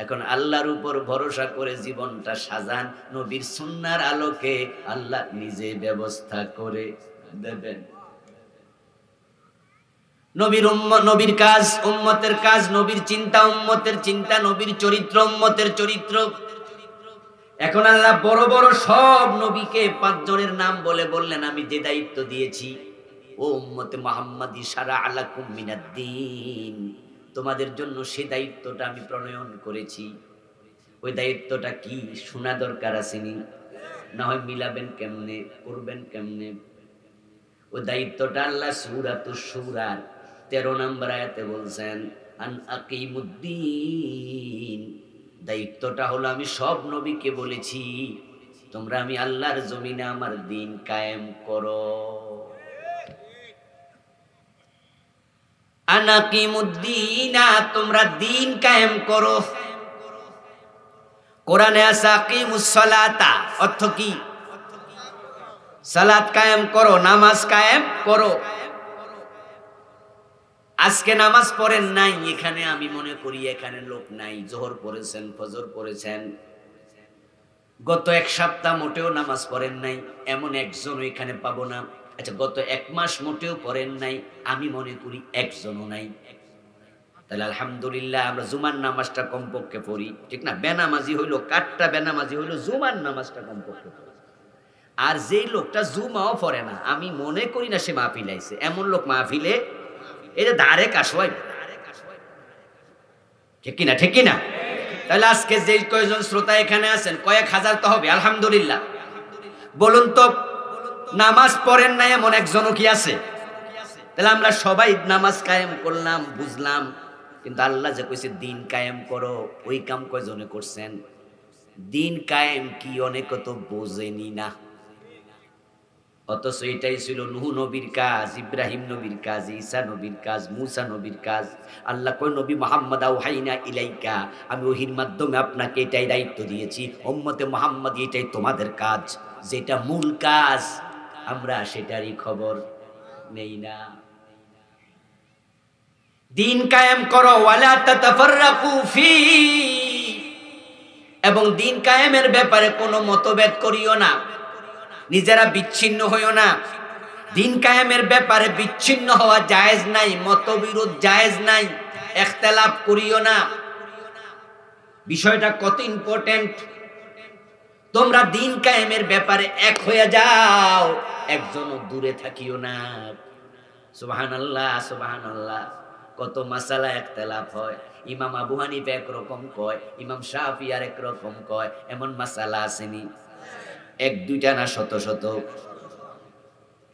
এখন আল্লাহর উপর ভরসা করে জীবনটা সাজান, নবীর সুন্নাহর আলোকে আল্লাহ নিজে ব্যবস্থা করে দেবেন। নবীর কাজ উম্মতের কাজ, নবীর চিন্তা উম্মতের চিন্তা, নবীর চরিত্র উম্মতের চরিত্র। এখন আল্লাহ বড় বড় সব নবীকে 5 জনের নাম বলে বললেন, আমি যে দায়িত্ব দিয়েছি, ও উম্মতে মুহাম্মাদি শারা আলাকুম মিনাদ্দিন, তোমাদের জন্য সে দায়িত্বটা আমি প্রণয়ন করেছি। ওই দায়িত্বটা কি শোনা দরকার আসেনি? না হয় মিলাবেন কেমনে, করবেন কেমনে? ওই দায়িত্বটা আল্লাহ সূরাতুশ শূরার 13 নম্বর আয়াতে বলছেন, আন আকিমুদ্দিন। দায়িত্বটা হলো আমি সব নবীকে বলেছি, তোমরা আমি আল্লাহর জমিনে আমার দিন কায়েম করো। আনাকিমুদ্দিনা, তোমরা দিন কায়েম করো। কোরআনে আছে আকিমুস সালাতা, অর্থ কি? সালাত কায়েম করো, নামাজ কায়েম করো। আজকে নামাজ পড়েন নাই এখানে, আমি মনে করি এখানে লোক নাই। জোহর পড়েছেন, ফজর পড়েছেন, গত 1 সপ্তাহ মোটেও নামাজ পড়েন নাই এমন একজন এখানে পাবো না। আচ্ছা, গত 1 মাস মোটেও পড়েন নাই, আমি মনে করি একজনও নাই। তাহলে আলহামদুলিল্লাহ আমরা জুমার নামাজটা কমপক্ষে পড়ি, ঠিক না? বেনামাজি হইলো কাটটা, বেনামাজি হইলো জুমার নামাজটা কমপক্ষে পড়ি। আর যেই লোকটা জুমাও পড়ে না, আমি মনে করি না সে মাহফিল আইছে। এমন লোক মাহফিলে এই যে ধারে কাশোয়, ঠিক কিনা? ঠিক কিনা? তাহলে আজকে যে কয়জন শ্রোতা এখানে আছেন, কয়েক হাজার তো হবে আলহামদুলিল্লাহ। বলুন তো, নামাজ পড়েন না এমন একজনও কি আছে? তাহলে আমরা সবাই নামাজ কায়েম করলাম, বুঝলাম, কিন্তু আল্লাহ যে কইছে দিন কায়েম করো, ওই কাম কয়জনে করছেন? দিন কায়েম কি অনেক তো বোঝেনি না। অথচ এটাই ছিল নূহ নবীর কাজ, ইব্রাহিম নবীর কাজ, ঈসা নবীর কাজ, মূসা নবীর কাজ। আল্লাহ কয়, নবী মুহাম্মদ আওহাইনা ইলাইকা, আমি ওহীর মাধ্যমে আপনাকে এটাই দায়িত্ব দিয়েছি, উম্মতে মুহাম্মদ এটাই তোমাদের কাজ। যেটা মূল কাজ আমরা সেটারই খবর নেই না। দিন কায়েম করো, ওয়ালা তাতাফাররাকু ফি, এবং দিন কায়েমের ব্যাপারে কোনো মতভেদ করিও না, নিজেরা বিচ্ছিন্ন হইও না। দিন কায়েমের ব্যাপারে বিচ্ছিন্ন হওয়া জায়েজ নাই, মতবিরোধ জায়েজ নাই, ইখতিলাফ করিও না। বিষয়টা কত ইম্পর্টেন্ট। তোমরা দিন কায়েমের ব্যাপারে এক হয়ে যাও, একজনও দূরে থাকিও না। সুবহানাল্লাহ, সুবহানাল্লাহ। কত মাসালা ইখতিলাফ হয়, ইমাম আবু হানিফা একরকম কয়, ইমাম শাফি আরেক রকম কয়, এমন মাসালা আসেনি? 1-2টা না, শত শত।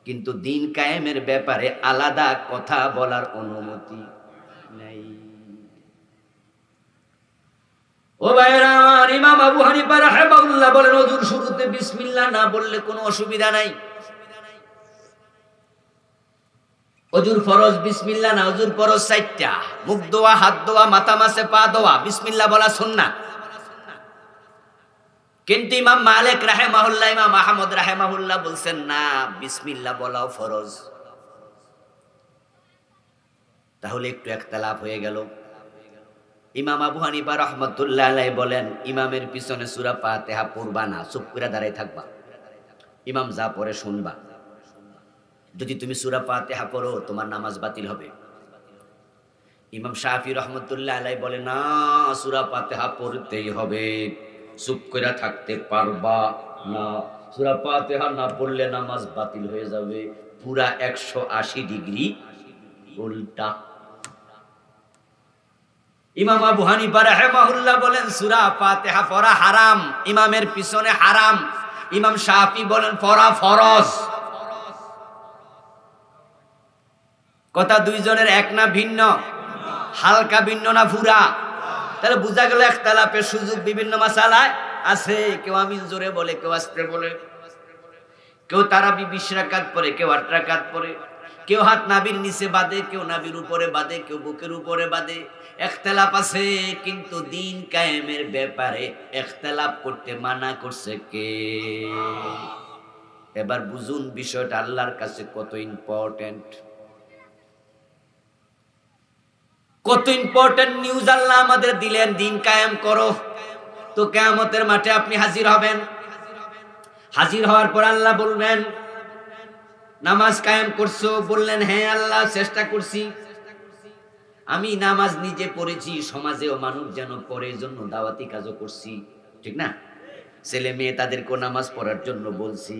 কিন্তু দিন কায়েমের ব্যাপারে আলাদা কথা বলার অনুমতি নাই। ও ভাইরা আমার, ইমাম আবু হানিফা রাহিমাহুল্লাহ বলেন, ওযুর শুরুতে বিসমিল্লাহ না বললে কোনো অসুবিধা নাই। ওযুর ফরজ বিসমিল্লাহ না, ওযুর ফরজ 4টা, মুখ ধোয়া, হাত ধোয়া, মাথা মাসে পা ধোয়া, বিসমিল্লাহ বলা সুন্নাহ। কিন্তু ইমাম মালিক রাহিমাহুল্লাহ, ইমাম আহমদ রাহিমাহুল্লাহ বলছেন না, বিসমিল্লাহ বলাও ফরজ। তাহলে একটু ইখতিলাফ হয়ে গেল। ইমাম আবু হানিফা রাহমাতুল্লাহ আলাইহি বলেন, ইমামের পিছনে সূরা ফাতিহা পড়বা না, চুপ করে দাঁড়ায় থাকবা, ইমাম যা পড়ে শুনবা। যদি তুমি সূরা ফাতিহা পড়ো তোমার নামাজ বাতিল হবে। ইমাম শাফি রাহমাতুল্লাহ আলাইহি বলেন, না, সূরা ফাতিহা পড়তেই হবে, চুপ করে থাকতে পারবা না। সূরা ফাতিহা না পড়লে নামাজ বাতিল হয়ে যাবে, পুরা 180 ডিগ্রি উল্টা। ইমাম আবু হানিফা রাহিমাহুল্লাহ বলেন সূরা ফাতিহা পড়া হারাম, ইমামের পিছনে হারাম। ইমাম শাফি বলেন পড়া ফরজ। কথা দুইজনের এক না ভিন্ন? হালকা ভিন্ন না পুরা? তাহলে বোঝা গেল ইখতিলাফের সুযোগ বিভিন্ন মাসালায় আছে। কেউ আমিন জোরে বলে, কেউ আস্তে বলে, কেউ তারাবি 20 রাকাত পড়ে, কেউ 8 রাকাত পড়ে, কেউ হাত নাভির নিচে বাঁধে, কেউ নাভির উপরে বাঁধে, কেউ বুকের উপরে বাঁধে। ইখতিলাফ আছে, কিন্তু দিন কায়েমের ব্যাপারে ইখতিলাফ করতে মানা করছে কে? এবার বুঝুন বিষয়টা আল্লাহর কাছে কত ইম্পর্টেন্ট। কত ইম্পর্টেন্ট নিউজ আল্লাহ আমাদের দিলেন, দিন কায়েম করো। তো কিয়ামতের মাঠে আপনি হাজির হবেন। হাজির হওয়ার পর আল্লাহ বলবেন, নামাজ কায়েম করছো? বললেন হ্যাঁ আল্লাহ, চেষ্টা করছি। আমি নামাজ নিজে পড়েছি, সমাজেও মানুষ যেন পড়ে, জন্য দাওয়াতি কাজও করছি, ঠিক না? ছেলে মেয়ে তাদেরকেও নামাজ পড়ার জন্য বলছি।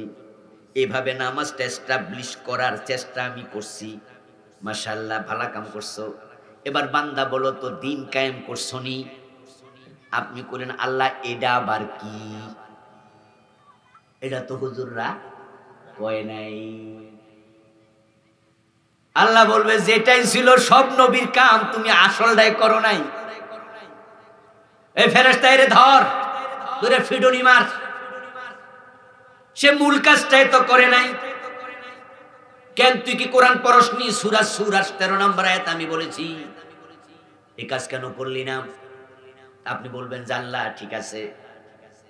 এভাবে নামাজটা এস্টাবলিশ করার চেষ্টা আমি করছি। মাশাআল্লাহ, ভালো কাম করছো। এবার বান্দা বলো তো, দিন কায়েম করছো নি? আপনি করেন আল্লাহ এটা আবার কি? এটা তো হুজুররা কয় নাই। আল্লাহ বলবে যেটাই ছিল সব নবীর কাম, তুমি আসলটাই করো নাই। এই ফেরেশতা এরে ধর, ধরে ফিডনি মার। সে মূল কাজটাই তো করে নাই। কেন তুই কি কোরআন পড়সনি? সূরা 13 নম্বর আয়াত আমি বলেছি, এই কাজ কেন করলি না? আপনি বলবেন জানলা, ঠিক আছে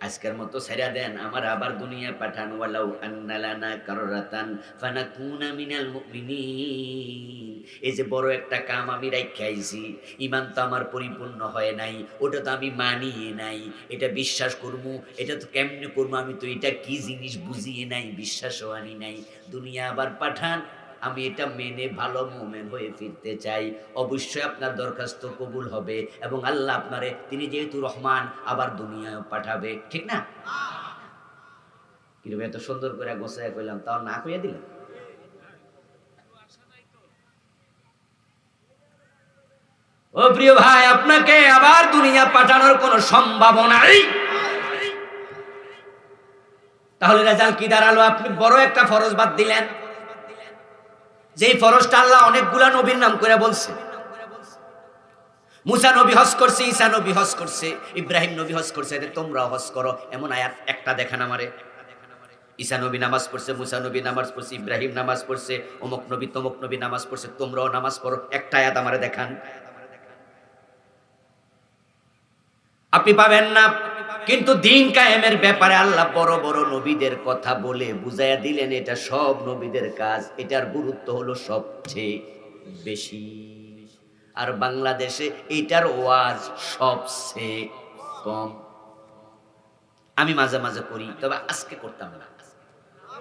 আজকের মতো ছেড়ে দেন, আমার আবার দুনিয়া পাঠান। ওয়ালাউ আন্না লানা কাররাতান ফানাকুনা মিনাল মুমিনিন। এই যে বড় একটা কাম আমি রাইখা আইছি, ঈমান তো আমার পরিপূর্ণ হয় নাই, ওটা তো আমি মানিয়ে নাই, এটা বিশ্বাস করবো, এটা তো কেমনে করবো, আমি তো এটা কি জিনিস বুঝিয়ে নাই, বিশ্বাসও আনি নাই। দুনিয়া আবার পাঠান, আমি এটা মেনে ভালো মুমিন হয়ে ফিরতে চাই। অবশ্যই আপনার দরখাস্ত কবুল হবে এবং আল্লাহ আপনারে, তিনি যেহেতু রহমান, আবার দুনিয়ায় পাঠাবে, ঠিক না? কিরকম এত সুন্দর করে গোছায় কইলাম, তাও না কইয়া দিলাম। ও প্রিয় ভাই, আপনাকে আবার দুনিয়া পাঠানোর কোনো সম্ভাবনা নেই। তাহলে রেজাল্ট কি দাঁড়ালো? আপনি বড় একটা ফরজ বাদ দিলেন, যেই ফরজটা আল্লাহ অনেকগুলা নবীর নাম করে বলছে। মুসা নবী হজ করছে, ঈসা নবী হজ করছে, ইব্রাহিম নবী হজ করছে, তোমরাও হজ করো। এমন আয়াত একটা দেখান আমারে। ঈসা নবী নামাজ পড়ছে, মুসা নবী নামাজ পড়ছে, ইব্রাহিম নামাজ পড়ছে, অমুক নবী তমুক নবী নামাজ পড়ছে, তোমরাও নামাজ পড়ো। একটা আয়াত আমারে দেখান। আপনি পাবেন না। কিন্তু দিন কায়েমের ব্যাপারে আল্লাহ বড় বড় নবীদের কথা বলে বুঝাইয়া দিলেন, এটা সব নবীদের কাজ, এটার গুরুত্ব হলো সবচেয়ে বেশি। আর বাংলাদেশে এটার ওয়াজ সবচেয়ে কম। আমি মাঝে মাঝে করি, তবে আজকে করতাম না।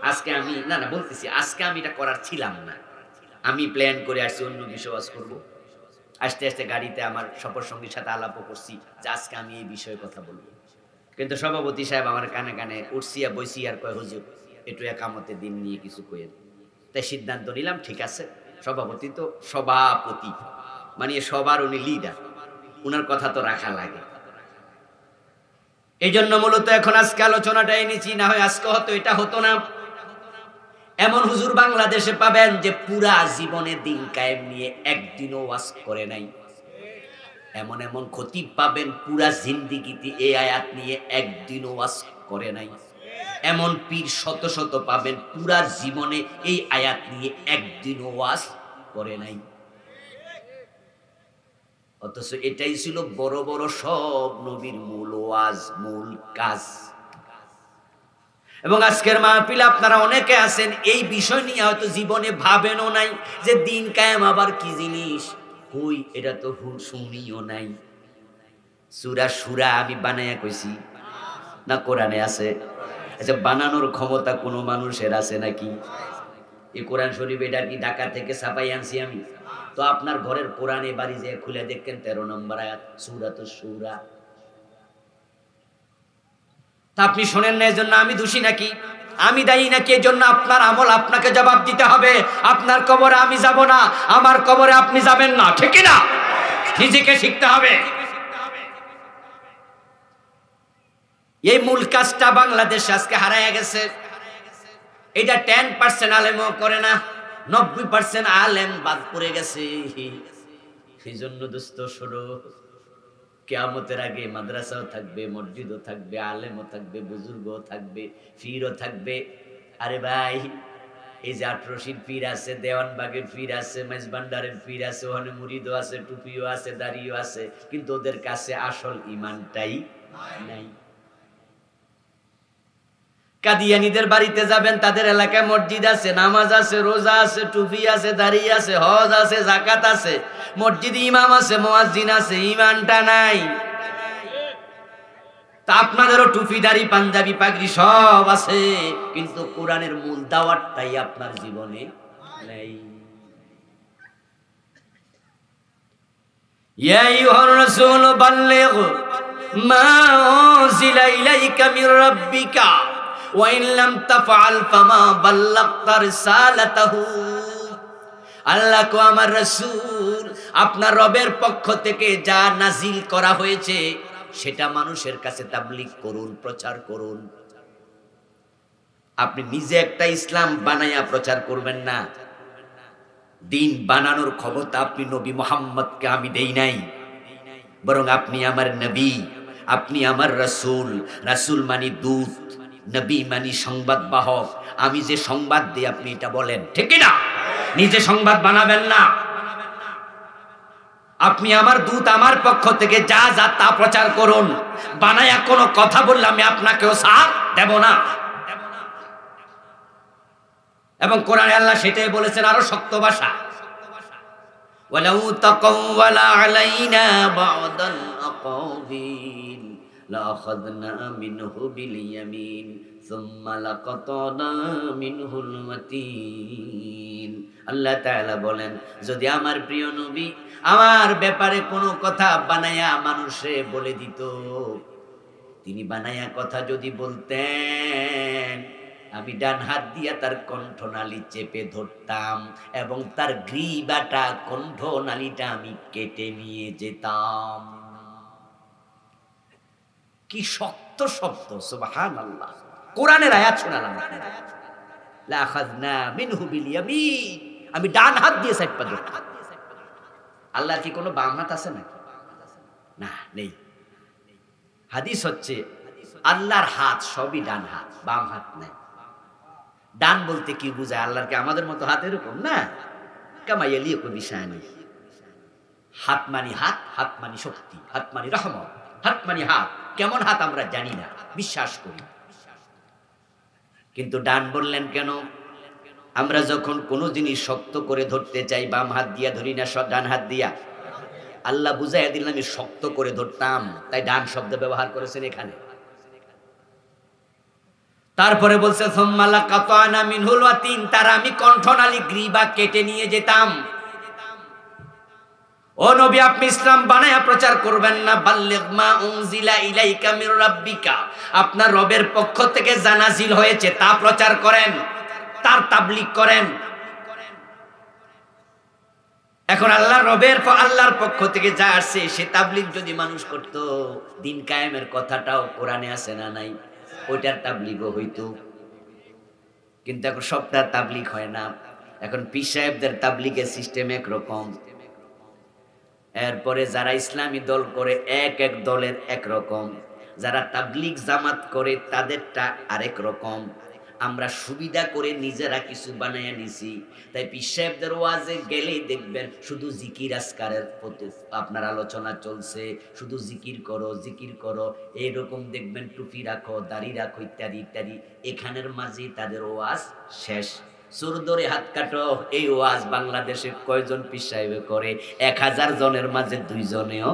আজকে আমি না বলতেছি, আজকে আমি এটা করার ছিলাম না। আমি প্ল্যান করে আসছি অন্য বিষয় ওয়াজ করবো। আস্তে আস্তে গাড়িতে আমার সফর সঙ্গীর সাথে আলাপও করছি যে আজকে আমি এই বিষয়ে কথা বলবো। কিন্তু সভাপতি সাহেব আমার কানে কানে উঠছিয়া বইসি আর কয়, হুজুর একটু একামতের দিন নিয়ে কিছু কয়েন। তাই সিদ্ধান্ত নিলাম, ঠিক আছে, সভাপতি তো সভাপতি, মানে সবার উনি লিডার, উনার কথা তো রাখা লাগে। এই জন্য মূলত এখন আজকে আলোচনাটা এনেছি, না হয় আজকে হতো এটা হতো না। এমন হুজুর বাংলাদেশে পাবেন যে পুরা জীবনে দিন কায়েম নিয়ে একদিনও ওয়াজ করে নাই। এমন এমন খতিব পাবেন পুরা জিন্দিগিতে এই আয়াত নিয়ে একদিনও ওয়াজ করে নাই। এমন পীর শত শত পাবেন পুরা জীবনে এই আয়াত নিয়ে একদিনও ওয়াজ করে নাই। অথচ এটাই ছিল বড় বড় সব নবীর মূল ওয়াজ, মূল কাজ। এবং আজকের মাহফিলে আপনারা অনেকে আছেন এই বিষয় নিয়ে হয়তো জীবনে ভাবেনও নাই যে দিন কায়েম আবার কি জিনিস। কই, এটা তো শুনিও নাই। সূরা শুরা আমি বানাইয়া কইছি না কোরআনে আছে? আচ্ছা, বানানোর ক্ষমতা কোনো মানুষের আছে নাকি? এই কোরআন শরীফ এটা কি ঢাকা থেকে ছাপাই আনছি আমি? তো আপনার ঘরের কোরআনে বাড়ি যে খুলে দেখেন 13 নম্বর আয়াত সূরাতুশ শুরা। তা আপনি শোনেন না, এজন্য আমি দোষী নাকি? আমি দায়ী নাকি? এজন্য আপনার আমল আপনাকে জবাব দিতে হবে। আপনার কবরে আমি যাব না, আমার কবরে আপনি যাবেন না, ঠিক না? নিজেকে শিখতে হবে। এই মূল কাজটা বাংলাদেশে আজকে হারায় গেছে। এটা 10% আলেমও করে না, 90% আলেম বাদ পড়ে গেছে। এই জন্য দোস্ত শোনো, কিয়ামতের আগে মাদ্রাসাও থাকবে, মসজিদও থাকবে, আলেমও থাকবে, বুজুর্গও থাকবে, পীরও থাকবে। আরে ভাই, এই যে 18 পীর আছে, দেওয়ানবাগের পীর আছে, মেজবান্ডারের পীর আছে, ওখানে মুরিদও আছে, টুপিও আছে, দাড়িও আছে, কিন্তু ওদের কাছে আসল ঈমানটাই নাই। কাদিয়ানীদের বাড়িতে যাবেন, তাদের এলাকায় মসজিদ আছে, নামাজ আছে, রোজা আছে, টুপি আছে, দাড়ি আছে, হজ আছে, যাকাত আছে, মসজিদে ইমাম আছে, মুয়াজ্জিন আছে, ঈমানটা নাই। তা আপনাদেরও টুপি, দাড়ি, পাঞ্জাবি, পাগড়ি সব আছে, কিন্তু কোরআনের মূল দাওয়াতটাই আপনার জীবনে নেই। ইয়া আইয়ুহার রাসূল বাল্লিগ মা উনজিলা ইলাইকা মির রাব্বিকা ওয়া ইন লাম তাফআল ফামা বাল্লাগতা রিসালাতাহু। আল্লাহ কো, আমার রাসূল, আপনার রবের পক্ষ থেকে যা নাজিল করা হয়েছে সেটা মানুষের কাছে তাবলীগ করুন, প্রচার করুন। আপনি নিজে একটা ইসলাম বানায়া প্রচার করবেন না। দিন বানানোর ক্ষমতা আপনি নবী মুহাম্মদকে আমি দেই নাই, বরং আপনি আমার নবী, আপনি আমার রাসূল। রাসূল মানি দূত, নবী মানি সংবাদ বাহক। আমি যে সংবাদ দিই আপনি এটা বলেন, ঠিক কি না? নিজে সংবাদ বানাবেন না। আপনি আমার দূত, আমার পক্ষ থেকে যা যা তা প্রচার করুন। বানায়া কোনো কথা বললে আমি আপনাকেও সাথ দেব না। এবং কোরআনে আল্লাহ সেটাই বলেছেন আরো শক্ত ভাষা, ওয়ালাউ তাকাওয়ালা আলাইনা বা'দাল আকাবিল লাআখাযনা মিনহু বিল ইয়ামিন সুম্মা লাকাতানা মিনহুল ওয়াতিন। আল্লাহ তাআলা বলেন, যদি আমার প্রিয় নবী আমার ব্যাপারে কোনো কথা বানায়া মানুষে বলে দিত, তিনি বানায়া কথা যদি বলতেন, আমি ডান হাত দিয়া তার কণ্ঠনালী চেপে ধরতাম এবং তার গ্রীবাটা, কণ্ঠনালীটা আমি কেটে নিয়ে যেতাম। কি শক্ত শব্দ! সুবহানাল্লাহ। কোরআনের আয়াত শোনালাম আপনাদের। লাআখাযনা মিনহু বিল ইয়ামিন, আমি ডান হাত দিয়ে চাপা ধরতাম। আল্লাহর কি কোনো বাম হাত আছে নাকি? না, নেই। হাদিস হচ্ছে আল্লাহর হাত সবই ডান হাত, বাম হাত নাই। ডান বলতে কি বুঝায়? আল্লাহর কি আমাদের মতো হাত এরকম? না। কামাইয়ালি কোনো বিষয় নেই। হাত মানি হাত, হাত মানি শক্তি, হাত মানি রহমত, হাত মানি হাত। কেমন হাত আমরা জানি না, বিশ্বাস করি। কিন্তু ডান বললেন কেন? আমরা যখন কোনো জিনিস শক্ত করে ধরতে চাই, বাম হাত দিয়া ধরি না, ডান হাত দিয়া? আল্লাহ বুঝাইয়া দিলেন আমি শক্ত করে ধরতাম, তাই ডান শব্দ ব্যবহার করেছেন এখানে। তারপরে বলছে সুম্মা লাকাতানা মিনহুল ওয়াতিন, তার আমি কণ্ঠনালী, গ্রীবা কেটে নিয়ে যেতাম। ও নবী, আপনি ইসলাম বানায়া প্রচার করবেন না। বাল্লিগ মা উনজিলা ইলাইকা মির রাব্বিকা, আপনার রবের পক্ষ থেকে যা নাজিল হয়েছে তা প্রচার করেন, তার তাবলীগ করেন। এখন আল্লাহর পক্ষ থেকে যা আসছে সে তাবলীগ যদি মানুষ করত, দিন কায়েমের কথাটাও কোরআনে আছে না নাই? ওইটার তাবলীগও হইতো। কিন্তু এখন সবটার তাবলীগ হয় না। এখন পীর সাহেবদের তাবলীগের সিস্টেম একরকম, এরপরে যারা ইসলামী দল করে এক এক দলের একরকম, যারা তাবলীগ জামাত করে তাদেরটা আরেক রকম। আমরা সুবিধা করে নিজেরা কিছু বানাইয়া নিছি। তাই পীর সাহেবদের ওয়াজে গেলেই দেখবেন শুধু জিকির আজকারের প্রতি আপনার আলোচনা চলছে, শুধু জিকির করো জিকির করো, এইরকম দেখবেন টুপি রাখো, দাড়ি রাখো, ইত্যাদি ইত্যাদি। এখানের মাঝে তাদের ওয়াজ শেষ। চোর ধরে হাত কাটো, এই ওয়াজ বাংলাদেশে কয়জন পীর সাহেবে করে? 1000 জনের মাঝে 2 জনেও।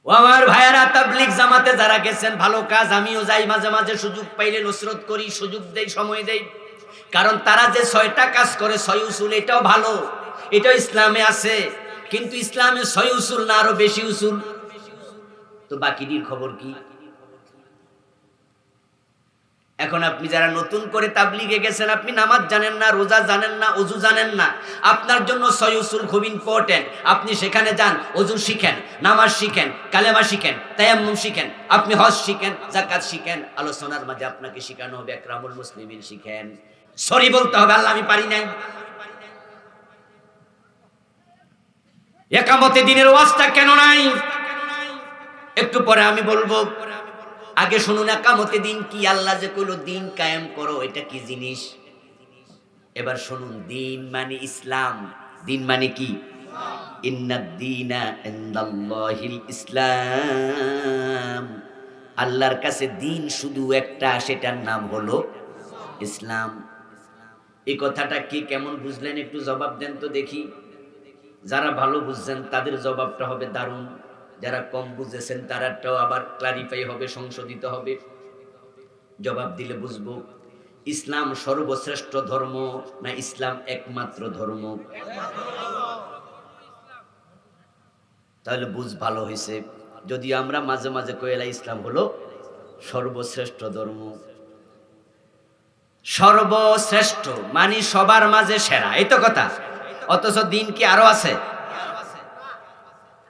ও আমার ভাইয়েরা, তাবলীগ জামাতে যারা গেছেন, ভালো কাজ, আমিও যাই মাঝে মাঝে, সুযোগ পাইলে নসরত করি, সুযোগ দেই, সময় দেই। কারণ তারা যে 6টা কাজ করে, 6 উসুল, এটাও ভালো, এটাও ইসলামে আছে। কিন্তু ইসলামে 6 উসুল না আরো বেশি উসুল, তো বাকিটির খবর কি? এখন আপনি যারা নতুন করে তাবলিগে গেছেন, আপনি নামাজ জানেন না, রোজা জানেন না, ওযু জানেন না, আপনার জন্য ছয় উসুল খুব ইম্পর্টেন্ট। আপনি সেখানে যান, ওযু শিখেন, নামাজ শিখেন, কালেমা শিখেন, তায়াম্মুম শিখেন, আপনি হজ শিখেন, যাকাত শিখেন। আলোচনার মাঝে আপনাকে শিখানো হবে একরামুল মুসলিমিন শিখেন। সরি বলতে হবে, আল্লাহ আমি পারি নাই। একামতে দিনের ওয়াজটা কেন নাই একটু পরে আমি বলবো। আগে শুনুন একামতে দিন কি। আল্লাহ যে কইল দিন কায়েম করো, এটা কি জিনিস? এবার শুনুন, দিন মানে ইসলাম। দিন মানে কি? ইন্নাদ-দীনা ইনদাল্লাহিল ইসলাম। আল্লাহর কাছে দিন শুধু একটা, সেটার নাম হলো ইসলাম। এই কথাটা কি কেমন বুঝলেন একটু জবাব দেন তো দেখি। যারা ভালো বুঝছেন তাদের জবাবটা হবে দারুণ, যারা কম বুঝেছেন তারাটাও আবার ক্লারিফাই হবে, সংশোধিত হবে। জবাব দিলে বুঝবো। ইসলাম সর্বশ্রেষ্ঠ ধর্ম না ইসলাম একমাত্র ধর্ম? তাহলে বুঝ ভালো হয়েছে। যদি আমরা মাঝে মাঝে কইলা ইসলাম হলো সর্বশ্রেষ্ঠ ধর্ম। সর্বশ্রেষ্ঠ মানে সবার মাঝে সেরা, এই তো কথা। অথচ দিন কি আরো আছে?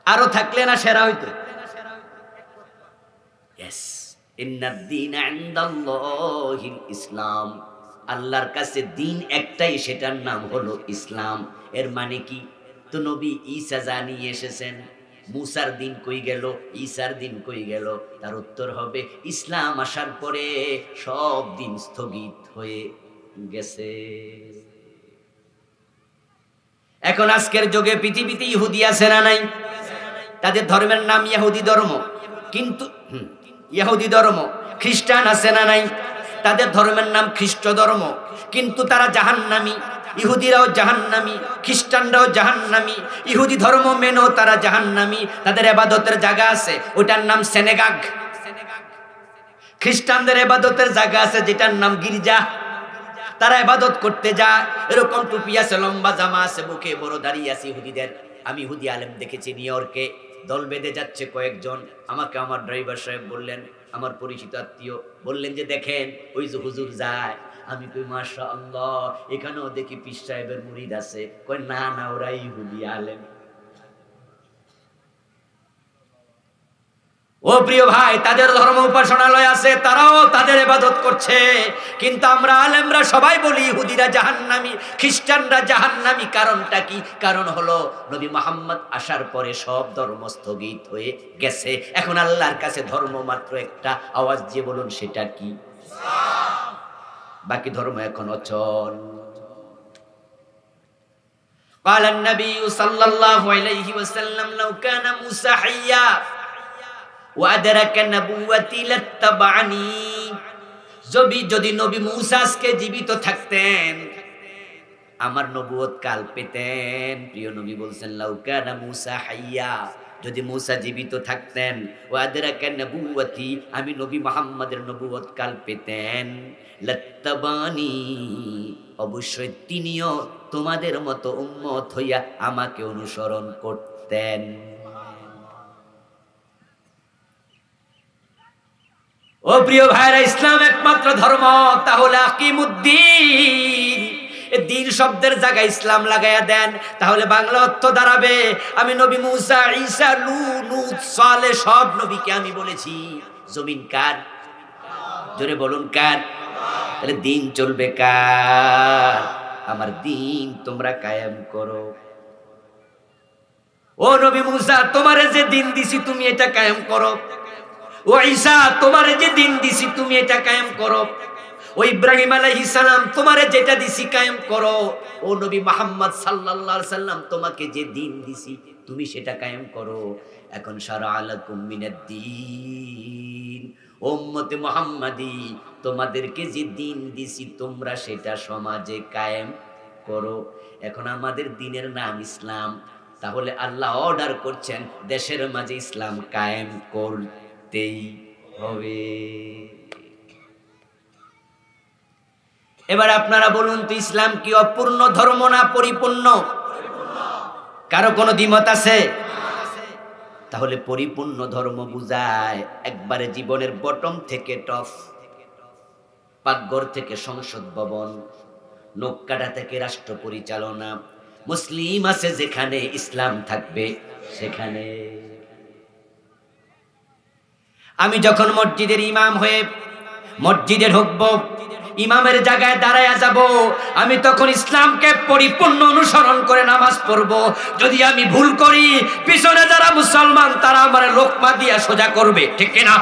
আরো থাকলে না সেরা হইতো? ইয়েস, ইন্নাদ-দীনা ইনদাল্লাহিল ইসলাম। আল্লাহর কাছে দিন একটাই, সেটার নাম হলো ইসলাম। এর মানে কি? তো নবী ঈসা জানিয়ে এসেছেন, মুসার দিন কই গেল, ঈসার দিন কই গেল? তার উত্তর হবে ইসলাম আসার পরে সব দিন স্থগিত হয়ে গেছে। এখন আজকের যুগে পৃথিবীতে ইহুদি আছে না নাই? তাদের ধর্মের নাম ইহুদি ধর্ম, কিন্তু ইহুদি ধর্ম। খ্রিস্টান আছে না নাই? তাদের ধর্মের নাম খ্রিস্ট ধর্ম, কিন্তু তারা জাহান্নামী। ইহুদিরাও জাহান্নামী, খ্রিস্টানরাও জাহান্নামী। ইহুদি ধর্ম মেনেও তারা জাহান্নামী। তাদের ইবাদতের জায়গা আছে, ওটার নাম সিনাগগ। খ্রিস্টানদের ইবাদতের জায়গা আছে যেটার নাম গির্জা। তারা ইবাদত করতে যায়, এরকম টুপি আছে, লম্বা জামা আছে, বুকে বড় দাড়ি আছে ইহুদিদের। আমি ইহুদি আলেম দেখেছি নিউ ইয়র্কে, দল বেঁধে যাচ্ছে কয়েকজন। আমাকে আমার ড্রাইভার সাহেব বললেন, আমার পরিচিত আত্মীয় বললেন যে দেখেন ওই যে হুজুর যায়। আমি কই মাশাআল্লাহ, এখানেও দেখি পীর সাহেবের মুরিদ আছে। কই না না, ওরা ইহুদি আলেম। ও প্রিয় ভাই, তাদের ধর্ম উপাসনালয় আছে, তারাও তাদের ইবাদত করছে। কিন্তু আমরা আলেমরা সবাই বলি ইহুদিরা জাহান্নামী, খ্রিস্টানরা জাহান্নামী। কারণটা কি? কারণ হলো নবী মুহাম্মদ আসার পরে সব ধর্ম স্থগিত হয়ে গেছে। এখন আল্লাহর কাছে ধর্ম মাত্র একটা, আওয়াজ দিয়ে বলুন সেটা কি? বাকি ধর্ম এখন অচল। قال النبي صلى الله عليه وسلم لو كان موسى حيا ওয়াদারাকা নবুওয়াতি লাত্তাবানি। যদি নবী মুসা আজকে জীবিত থাকতেন, আমার নবুয়ত কাল পেতেন। প্রিয় নবী বলছেন লাউ কানা মুসা হাইয়া, যদি মুসা জীবিত থাকতেন, ওয়াদারাকা নবুওয়াতি, আমি নবী মুহাম্মদের নবুয়ত কাল পেতেন, লাত্তাবানি, অবশ্যই তিনিও তোমাদের মতো উম্মত হইয়া আমাকে অনুসরণ করতেন। ও প্রিয় ভাইরা, ইসলাম একমাত্র ধর্ম, তাহলে আকিমুদ্দিন, দিন শব্দের জায়গায় ইসলাম লাগাইয়া দেন, তাহলে বাংলা অর্থ দাঁড়াবে আমি নবী মুসা, ঈসা, নূহ, সালেহ সব নবীকে আমি বলেছি জমিন কার? জোরে বলুন কার? তাহলে দিন চলবে কার? আমার দিন তোমরা কায়েম করো। ও নবী মুসা, তোমারে যে দিন দিছি তুমি এটা কায়েম করো। ও ঈসা, তোমারে যে দিন দিছি তুমি এটা কায়েম করো। ও ইব্রাহিম আলাইহিস সালাম, তোমারে যেটা দিছি কায়েম করো। ও নবী মুহাম্মদ সাল্লাল্লাহু আলাইহি সাল্লাম, তোমাকে যে দিন দিছি তুমি সেটা কায়েম করো। এখন শারা আলাকুম মিনাদ-দীন, উম্মতে মুহাম্মাদি, তোমাদেরকে যে দিন দিছি তোমরা সেটা সমাজে কায়েম করো। এখন আমাদের দিনের নাম ইসলাম, তাহলে আল্লাহ অর্ডার করছেন দেশের মাঝে ইসলাম কায়েম করতেই হবে। এবার আপনারা বলুন তো, ইসলাম কি অপূর্ণ ধর্ম না পরিপূর্ণ? কারো কোনো দ্বিমত আছে? তাহলে পরিপূর্ণ ধর্ম বুঝায় একবারে জীবনের বটম থেকে টপ পাকঘর থেকে সংসদ ভবন, নৌকাটা থেকে রাষ্ট্র পরিচালনা, মুসলিম আছে যেখানে ইসলাম থাকবে সেখানে। আমি যখন মসজিদের ইমাম হয়ে মসজিদে ঢুকবো, ইমামের জায়গায় দাঁড়ায়া যাব, আমি তখন ইসলামকে পরিপূর্ণ অনুসরণ করে নামাজ পড়ব। যদি আমি ভুল করি, পিছনে যারা মুসলমান তারা আমার লোকমা দিয়া সোজা করবে, ঠিক কিনা?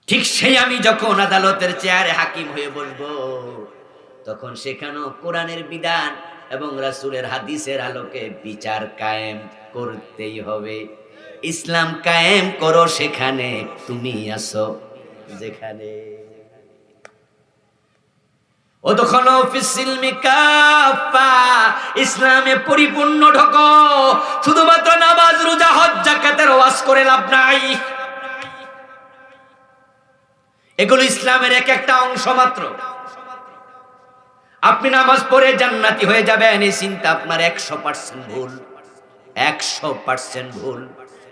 ঠিক সেই আমি যখন আদালতের চেয়ারে হাকিম হয়ে বসবো, তখন সেখানেও কোরআনের বিধান এবং রাসূলের হাদিসের আলোকে বিচার কায়েম করতেই হবে। ইসলাম কায়েম করো সেখানে তুমি আছো যেখানে। ওদখুলু ফিস-সিলমি কাফা, ইসলামে পরিপূর্ণ ঢোকো। শুধুমাত্র নামাজ, রোজা, হজ, যাকাতের ওয়াজ করে লাভ নাই। এগুলো ইসলামের এক একটা অংশ মাত্র। আপনি নামাজ পড়ে জান্নাতি হয়ে যাবেন, এই চিন্তা আপনার 100% ভুল, 100% ভুল।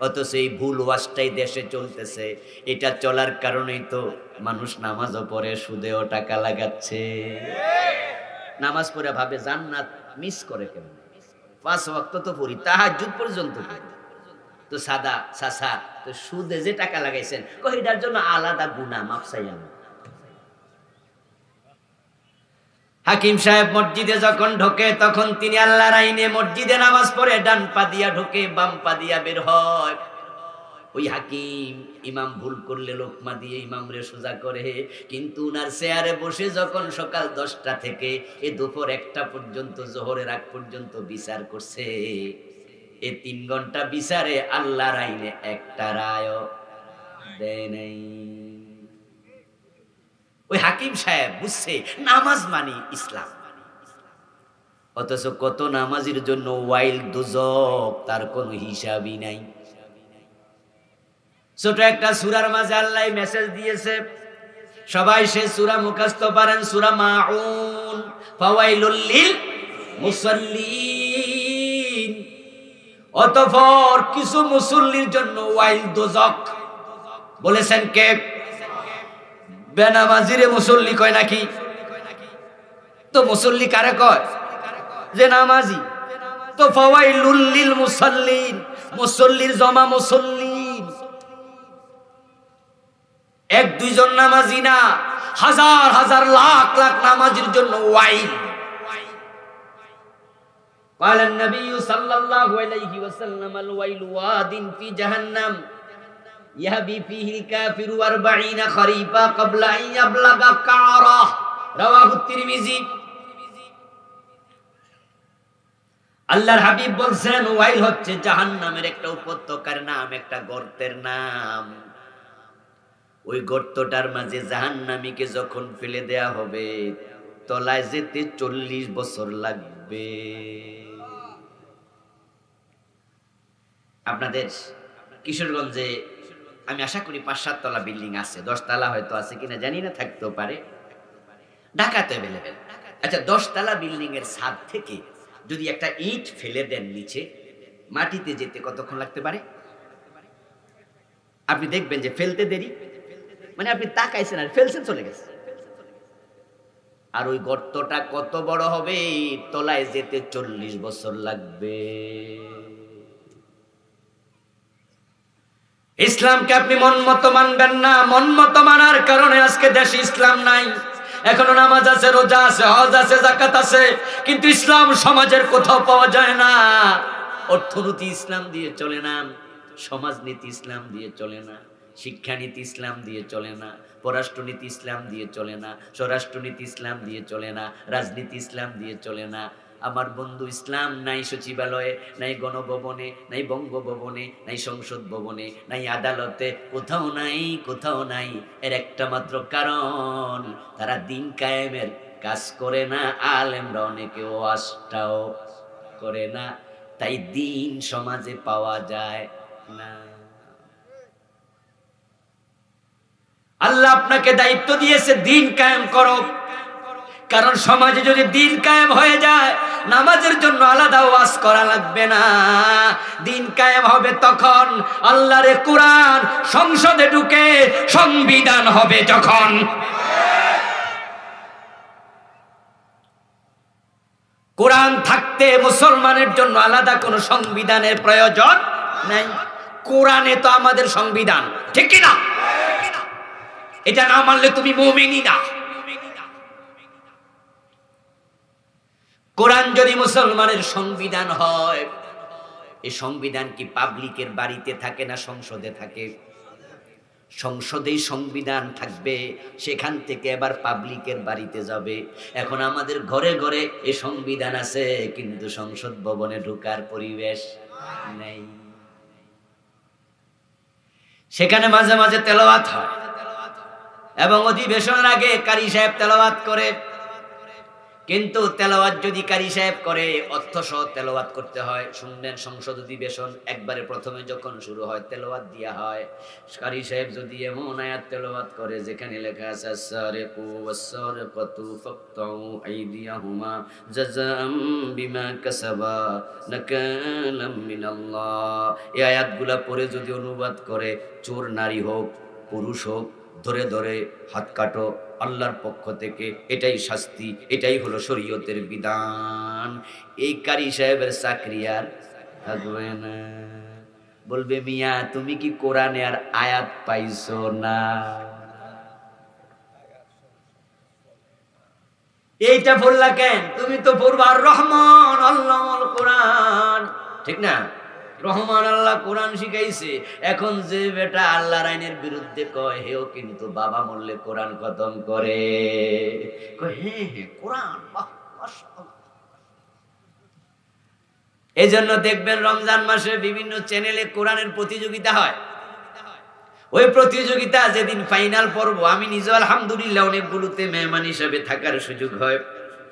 অথচ এই ভুল ওয়াজটাই দেশে চলতেছে। এটা চলার কারণেই তো মানুষ নামাজও পড়ে, সুদেও টাকা লাগাচ্ছে। নামাজ পড়ে ভাবে জান্নাত মিস করে কেমন, 5 ওয়াক্ত তো পড়ি, তাহাজ্জুদ পর্যন্ত পড়ি, তো সাদা সাসা তো সুদে যে টাকা লাগাইছেন এটার জন্য আলাদা গুনাহ মাফ চাইলাম। হাকিম সাহেব মসজিদে যখন ঢোকে, তখন তিনি আল্লাহর আইনে মসজিদে নামাজ পড়ে ডান পা দিয়া ঢোকে, বাম পা দিয়া বের হয়। ওই হাকিম ইমাম ভুল করলে লোকমা দিয়ে ইমামরে সোজা করে, কিন্তু উনার চেয়ারে বসে যখন সকাল 10টা থেকে দুপুর 1টা পর্যন্ত, জোহরের আগ পর্যন্ত বিচার করছে, এই 3 ঘন্টা বিচারে আল্লাহর আইনে একটা রায় দেয় নাই। ওই হাকিম সাহেব বুঝছে নামাজ মানে ইসলাম। অথচ কত নামাজের জন্য ওয়াইল্ড দোজক, তার কোনো হিসাবই নাই। ছোট একটা সূরার মাঝে আল্লাহ মেসেজ দিয়েছে, সবাই সে সূরা মুখস্থ পারেন, সূরা মাউন, ফাওয়াইলুল লিল মুসাল্লিন। অতঃপর কিছু মুসল্লির জন্য ওয়াইল্ড দোজক বলেছেন কে? বেনামাজিরে মুসল্লি কয় নাকি? তো মুসল্লি কারে কয়? যে নামাজি। তো ফাওয়াইলুল লিল মুসাল্লিন, মুসল্লির জমা মুসল্লিন। 1-2 জন নামাজি না, হাজার হাজার লাখ লাখ নামাজির জন্য ওয়াইল। قال النبي صلى الله عليه وسلم الويل واد في جهنم يهبي فيه الكافر 40 خريفا قبل أن يبلغ كعره رواه الترمذي। আল্লাহর হাবিব বলছেন ওয়াইল হচ্ছে জাহান্নামের একটা উপত্যকার নাম, একটা গর্তের নাম। ওই গর্তটার মাঝে জাহান্নামীকে যখন ফেলে দেয়া হবে, তলায় যেতে 40 বছর লাগবে। আপনাদের কিশোরগঞ্জে আমি আশা করি 5-7 তলা বিল্ডিং আছে, 10 তলা হয়তো আছে কিনা জানি না, থাকতেও পারে। ঢাকাতে অ্যাভেলেবেল। আচ্ছা, 10 তলা বিল্ডিং এর ছাদ থেকে যদি একটা ইট ফেলে দেন নিচে, মাটিতে যেতে কতক্ষণ লাগতে পারে? আপনি দেখবেন যে ফেলতে দেরি, মানে আপনি তাকাইছেন আর ফেলছেন, চলে গেছে। আর ওই গর্তটা কত বড় হবে, তলায় যেতে 40 বছর লাগবে। ইসলামকে আপনি মন মতো মানবেন না। মন মতো মানার কারণে আজকে দেশে ইসলাম নাই। এখনো নামাজ আছে, রোজা আছে, হজ আছে, যাকাত আছে, কিন্তু ইসলাম সমাজের কোথাও পাওয়া যায় না। অর্থনীতি ইসলাম দিয়ে চলে না, সমাজনীতি ইসলাম দিয়ে চলে না, শিক্ষানীতি ইসলাম দিয়ে চলে না, পররাষ্ট্রনীতি ইসলাম দিয়ে চলে না, স্বরাষ্ট্রনীতি ইসলাম দিয়ে চলে না, রাজনীতি ইসলাম দিয়ে চলে না। আমার বন্ধু, ইসলাম নাই সচিবালয়ে, নাই গণভবনে, নাই বঙ্গভবনে, নাই সংসদ ভবনে, নাই আদালতে, কোথাও নাই, কোথাও নাই। এর একটা মাত্র কারণ, তারা দিন কায়েমের কাজ করে না। আলেমরা অনেকে ওয়াজটাও করে না, তাই দিন সমাজে পাওয়া যায় না। আল্লাহ আপনাকে দায়িত্ব দিয়েছে দিন কায়েম করো, কারণ সমাজে যদি দিন কায়েম হয়ে যায়, নামাজের জন্য আলাদা ওয়াজ করা লাগবে না। দিন কায়েম হবে তখন আল্লাহর কোরআন সংসদে ঢুকে সংবিধান হবে যখন। কোরআন থাকতে মুসলমানের জন্য আলাদা কোনো সংবিধানের প্রয়োজন নাই। কোরআনে তো আমাদের সংবিধান, ঠিক কি না? এটা না মানলে তুমি মুমিনই না। কোরআন যদি মুসলমানের সংবিধান হয়, এই সংবিধান কি পাবলিকের বাড়িতে থাকে না সংসদে থাকে? সংসদেই সংবিধান থাকবে, সেখান থেকে এবার পাবলিকের বাড়িতে যাবে। এখন আমাদের ঘরে ঘরে এই সংবিধান আছে, কিন্তু সংসদ ভবনে ঢোকার পরিবেশ নেই। সেখানে মাঝে মাঝে তেলাওয়াত হয় এবং অধিবেশনের আগে কারি সাহেব তেলাওয়াত করে, কিন্তু তেলাওয়াত যদি কারি সাহেব করে অর্থ সহ তেলাওয়াত করতে হয়। শুনবেন সংসদ অধিবেশন একবারে প্রথমে যখন শুরু হয় তেলাওয়াত দেয়া হয়। কারি সাহেব যদি এমন আয়াত তেলাওয়াত করে যেখানে লেখা আছে আস-সারিকু ওয়াস-সারিকাতু ফাকতাউ আইদিয়াহুমা জাযাআম বিমা কাসাবা নাকালাম মিনাল্লাহ, এই আয়াতগুলা পড়ে যদি অনুবাদ করে চোর নারী হোক পুরুষ হোক ধরে ধরে হাত কাটো, আল্লাহর পক্ষ থেকে এটাই শাস্তি, এটাই হলো শরীয়তের বিধান। এই কারি সাহেবের চাকরি আর থাকবে না। বলবে মিয়া তুমি কি কোরআনে আর আয়াত পাইছো না? এইটা বললা কেন? তুমি তো পড়বা রহমান আল্লাহর কোরআন, ঠিক না? রহমান আল্লাহ কোরআন শিখাইছে। এখন যে বেটা আল্লাহর আইনের বিরুদ্ধে কয়, হেও কিন্তু বাবা মরলে কোরআন খতম করে। হ্যাঁ হ্যাঁ কোরআন, বাহ মাশাআল্লাহ। এই জন্য দেখবেন রমজান মাসে বিভিন্ন চ্যানেলে কোরআনের প্রতিযোগিতা হয়। ওই প্রতিযোগিতা যেদিন ফাইনাল পর্ব, আমি নিজে আলহামদুলিল্লাহ অনেকগুলোতে মেহমান হিসাবে থাকার সুযোগ হয়।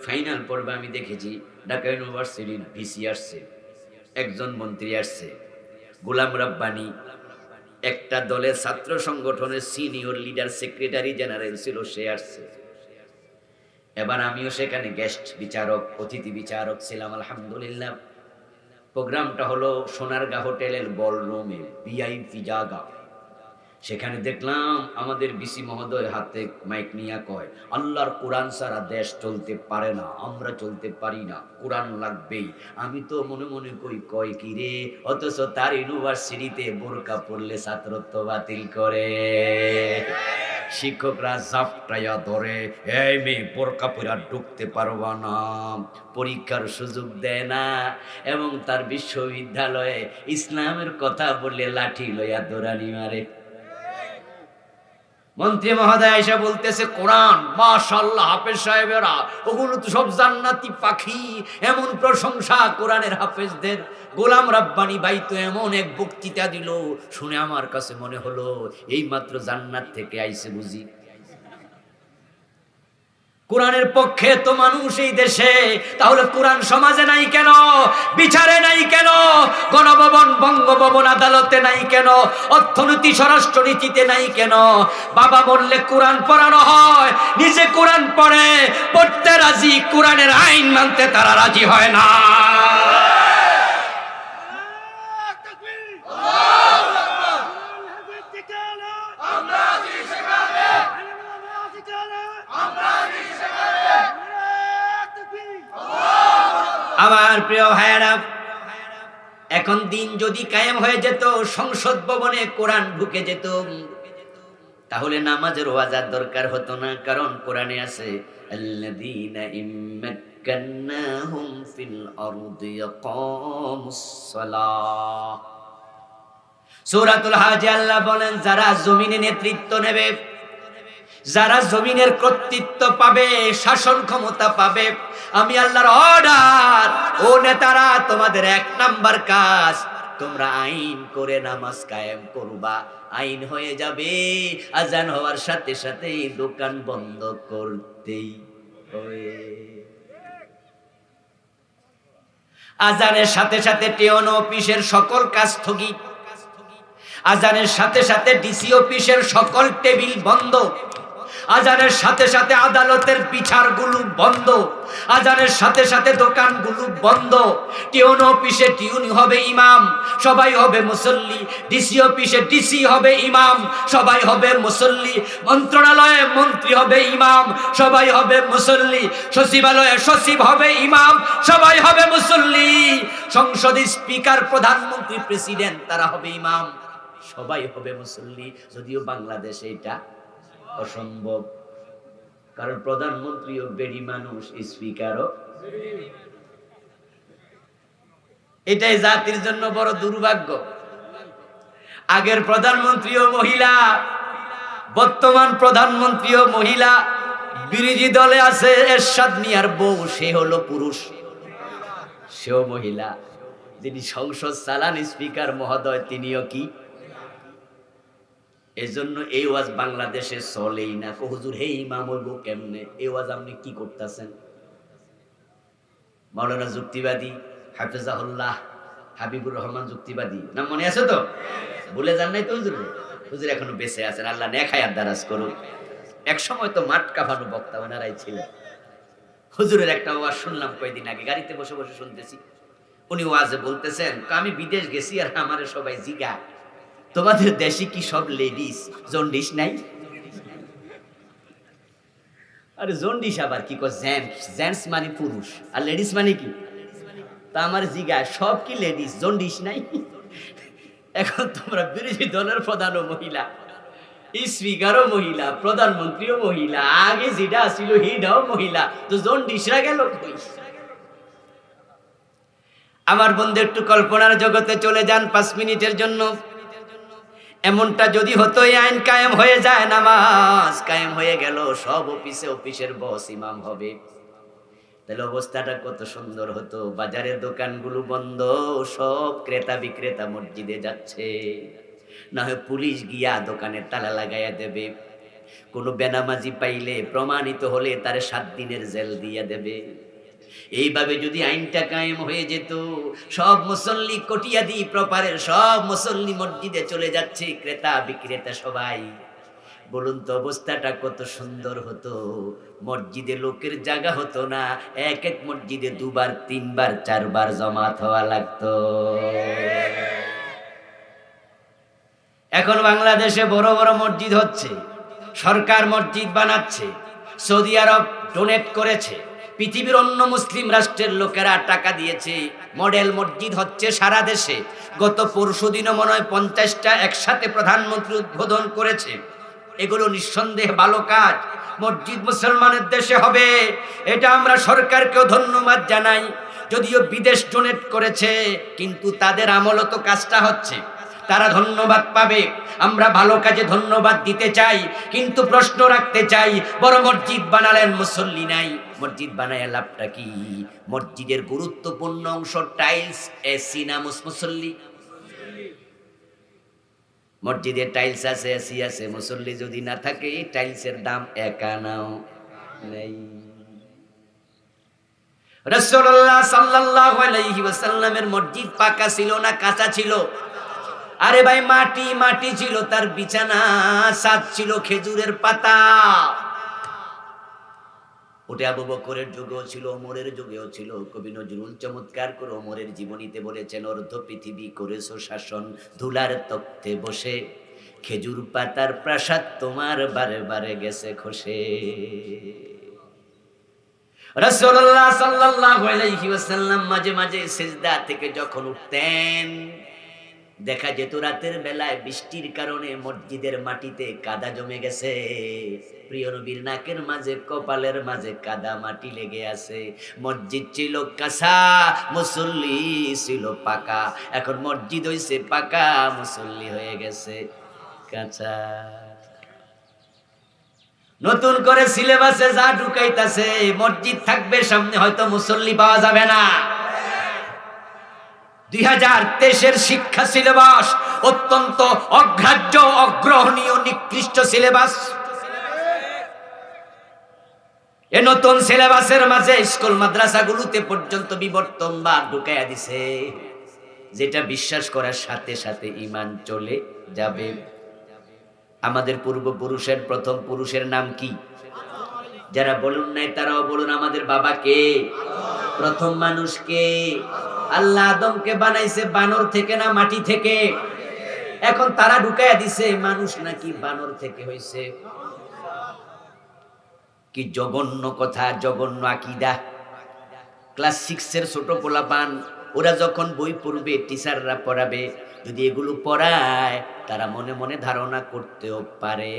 ফাইনাল পর্বে আমি দেখেছি ঢাকা ইউনিভার্সিটির ভিসি আসছে, একজন মন্ত্রী আসছে, গোলাম রাব্বানী একটা দলের ছাত্র সংগঠনের সিনিয়র লিডার সেক্রেটারি জেনারেল ছিল, সে আসছে। এবার আমিও সেখানে গেস্ট বিচারক, অতিথি বিচারক ছিলাম আলহামদুলিল্লাহ। প্রোগ্রামটা হলো সোনারগাঁ হোটেলের বলরুমে, ভিআইপি জায়গা। সেখানে দেখলাম আমাদের বিসি মহোদয় হাতে মাইক নিয়ে কয়, আল্লাহর কোরআন ছাড়া দেশ চলতে পারে না, আমরা চলতে পারি না, কোরআন লাগবেই। আমি তো মনে মনে কয় কি রে, অথচ তার ইউনিভার্সিটিতে বোরকা পরলে ছাত্রত্ব বাতিল করে। শিক্ষকরা জাপটাইয়া ধরে, এই মেয়ে বোরকা পরে ঢুকতে পারবা না, পরীক্ষার সুযোগ দেয় না। এবং তার বিশ্ববিদ্যালয়ে ইসলামের কথা বললে লাঠি লইয়া দৌড়ানি মারে। মন্ত্রী মহোদয় এসে বলতেছে, কোরআন মাশাআল্লাহ, হাফেজ সাহেবেরা ওগুলো তো সব জান্নাতি পাখি, এমন প্রশংসা কোরআনের হাফেজদের। গোলাম রাব্বানী ভাই তো এমন এক বক্তৃতা দিল, শুনে আমার কাছে মনে হলো এই মাত্র জান্নাত থেকে আইছে বুঝি। কোরআনের পক্ষে তো মানুষ এই দেশে, তাহলে কোরআন সমাজে নাই কেন? বিচারে নাই কেন? গণভবন বঙ্গভবন আদালতে নাই কেন? অর্থনীতি স্বরাষ্ট্রনীতিতে নাই কেন? বাবা বললে কোরআন পড়ানো হয়, নিজে কোরআন পড়তে রাজি, কোরআনের আইন মানতে তারা রাজি হয় না। আমার প্রিয় ভাইয়েরা, এখন দিন যদি কায়েম হয়ে যেত, সংসদ ভবনে কোরআন ঢুকে যেত, তাহলে নামাজের ওয়াজার দরকার হতো না। কারণ কোরআনে আছে, আল্লাযীনা ইম্মাক্কান্নাহুম ফিল আরদি ইয়াকামুস সালাহ। সূরাতুল হাজ আল্লাহ বলেন, যারা জমিনে নেতৃত্ব নেবে, যারা জমিনের কর্তৃত্ব পাবে, শাসন ক্ষমতা পাবে, আমি আল্লাহর অর্ডার, ও নেতারা তোমাদের এক নাম্বার কাজ, তোমরা আইন করে নামাজ কায়েম করবা। আইন হয়ে যাবে, আজান হওয়ার সাথে সাথে দোকান বন্ধ করতেই হবে। আজানের সাথে সাথে টিওন অফিসের সকল কাজ স্থগিত, আজানের সাথে সাথে ডিসি অফিসের সকল টেবিল বন্ধ, আজানের সাথে সাথে আদালতের বিচারগুলো বন্ধ, আজানের সাথে সাথে দোকানগুলো বন্ধ। টিউন অফিসে টিউন হবে ইমাম, সবাই হবে মুসল্লি। ডিসি অফিসে ডিসি হবে ইমাম, সবাই হবে মুসল্লি। মন্ত্রণালয়ে মন্ত্রী হবে ইমাম, সবাই হবে মুসল্লি। সচিবালয়ে সচিব হবে ইমাম, সবাই হবে মুসল্লি। সংসদে স্পিকার, প্রধানমন্ত্রী, প্রেসিডেন্ট তারা হবে ইমাম, সবাই হবে মুসল্লি। যদিও বাংলাদেশে এটা অসম্ভব, কারণ প্রধানমন্ত্রীও বেড়ি মানুষ, স্পিকারও। এটাই জাতির জন্য বড় দুর্ভাগ্য। আগের প্রধানমন্ত্রীও মহিলা, বর্তমান প্রধানমন্ত্রীও মহিলা। বিরোধী দলে আছে এরশাদ মিয়ার বউ, সে হলো পুরুষ, সেও মহিলা। যিনি সংসদ চালান স্পিকার মহোদয়, তিনিও কি? এজন্য এই ওয়াজ বাংলাদেশে চলেই না। হুজুর হে ইমাম হইব কেমনে? এই ওয়াজ আপনি কি করতেছেন? মাওলানা যুক্তিবাদী হাফেজাহুল্লাহ হাবিবুর রহমান যুক্তিবাদী, নাম মনে আছে তো? ভুলে যান নাই তো হুজুর? হুজুর এখনো বেঁচে আছেন, আল্লাহ নেক হায়াত দারাজ করুন। এক সময় তো মাঠ কাঁপানো বক্তা ওনারাই ছিলেন। হুজুরের একটা ওয়াজ শুনলাম কয়েকদিন আগে, গাড়িতে বসে বসে শুনতেছি। উনি ওয়াজে বলতেছেন, আমি বিদেশ গেছি আর আমারে সবাই জিগা, তোমাদের দেশে কি সব লেডিস জন্ডিস নাই? আরে জন্ডিস আবার কি? জেন্টস মানে পুরুষ আর লেডিস মানে কি? তা আমার জিগায় সব কি লেডিস, জন্ডিস নাই? এখন তোমরা বিরোধী দলের প্রধানও মহিলা, স্পিকারও মহিলা, প্রধানমন্ত্রীও মহিলা, আগে যেটা ছিল হিডাও মহিলা, তো জন্ডিসরা গেল কই? আমার বন্ধু একটু কল্পনার জগতে চলে যান 5 মিনিটের জন্য। এমনটা যদি হতো, এই আইন কায়েম হয়ে যায়, নামাজ কায়েম হয়ে গেল, সব অফিসে অফিসের বস ইমাম হবে, তাহলে অবস্থাটা কত সুন্দর হতো। বাজারের দোকানগুলো বন্ধ, সব ক্রেতা বিক্রেতা মসজিদে যাচ্ছে। না হয় পুলিশ গিয়া দোকানের তালা লাগাইয়া দেবে, কোনো বেনামাজি পাইলে প্রমাণিত হলে তার 7 দিনের জেল দিয়ে দেবে। এইভাবে যদি আইনটা কায়েম হয়ে যেত, সব মুসল্লি কটিয়াদি প্রপারের সব মুসল্লি মসজিদে চলে যাচ্ছে, ক্রেতা বিক্রেতা সবাই। বলুন তো অবস্থাটা কত সুন্দর হতো। মসজিদে লোকের জায়গা হতো না, এক এক মসজিদে 2 বার 3 বার 4 বার জমাত হওয়া লাগতো। এখন বাংলাদেশে বড় বড় মসজিদ হচ্ছে, সরকার মসজিদ বানাচ্ছে, সৌদি আরব ডোনেট করেছে, পৃথিবীর অন্য মুসলিম রাষ্ট্রের লোকেরা টাকা দিয়েছে, মডেল মসজিদ হচ্ছে সারা দেশে। গত পরশুদিনও মনে হয় 50টা একসাথে প্রধানমন্ত্রী উদ্বোধন করেছে। এগুলো নিঃসন্দেহে ভালো কাজ। মসজিদ মুসলমানের দেশে হবে, এটা আমরা সরকারকেও ধন্যবাদ জানাই। যদিও বিদেশ ডোনেট করেছে, কিন্তু তাদের আমলে তো কাজটা হচ্ছে, তারা ধন্যবাদ পাবে। আমরা ভালো কাজে ধন্যবাদ দিতে চাই, কিন্তু প্রশ্ন রাখতে চাই, বড় মসজিদ বানালেন, মুসল্লি নাই, মসজিদ বানায় লাভটা কি? মসজিদের গুরুত্বপূর্ণ অংশ টাইলস, এসি না মুসল্লি? মসজিদে টাইলস আছে, এসি আছে, মুসল্লি যদি না থাকে এই টাইলসের দাম 1 আনাও নেই। রাসূলুল্লাহ সাল্লাল্লাহু আলাইহি ওয়াসাল্লামের মসজিদ পাকা ছিল না কাঁচা ছিল? আরে ভাই মাটি মাটি ছিল, তার বিছানা, ছাদ ছিল খেজুরের পাতা। ওটা আবু বকরের যুগেও ছিল, ওমরের যুগেও ছিল। কবি নজরুল চমৎকার করে ওমরের জীবনীতে বলেছেন, অর্ধ পৃথিবী করেছো শাসন, ধুলার তক্তে বসে, খেজুর পাতার প্রাসাদ তোমার বারে বারে গেছে খসে। রাসূলুল্লাহ সাল্লাল্লাহু আলাইহি ওয়াসাল্লাম মাঝে মাঝে সিজদা থেকে যখন উঠতেন, দেখা যেত রাতের বেলায় বৃষ্টির কারণে মসজিদের মাটিতে কাদা জমে গেছে। প্রিয় নবীর নাকের মাঝে, কপালের মাঝে কাদা মাটি লেগে আছে। মসজিদ ছিল কাঁচা, মুসল্লি ছিল পাকা। এখন মসজিদ হইছে পাকা, মুসল্লি হয়ে গেছে কাঁচা। নতুন করে সিলেবাসে যা ঢুকাইতাছে, মসজিদ থাকবে সামনে, হয়তো মুসল্লি পাওয়া যাবে না। 2023-এর শিক্ষা সিলেবাস অত্যন্ত অগ্রাহ্য, অগ্রহণীয়, নিকৃষ্ট সিলেবাস। এ নতুন সিলেবাসের মাঝে স্কুল মাদ্রাসাগুলোতে পর্যন্ত বিবর্তন বা ঢুকাইয়া দিছে, যেটা বিশ্বাস করার সাথে সাথে ঈমান চলে যাবে। আমাদের পূর্বপুরুষের প্রথম পুরুষের নাম কি? যারা বলুন নাই তারাও বলুন, আমাদের বাবা কে? প্রথম মানুষ কে? আল্লাহ আদমকে বানাইছে বানর থেকে না মাটি থেকে? এখন তারা ঢুকাইয়া দিছে মানুষ নাকি বানর থেকে হইছে। কি জঘন্য কথা, জঘন্য আকীদা। ক্লাস 6 এর ছোট পোলাপান, ওরা যখন বই পড়বে, টিচাররা পড়াবে, যদি এগুলো পড়ায় তারা মনে মনে ধারণা করতেও পারে,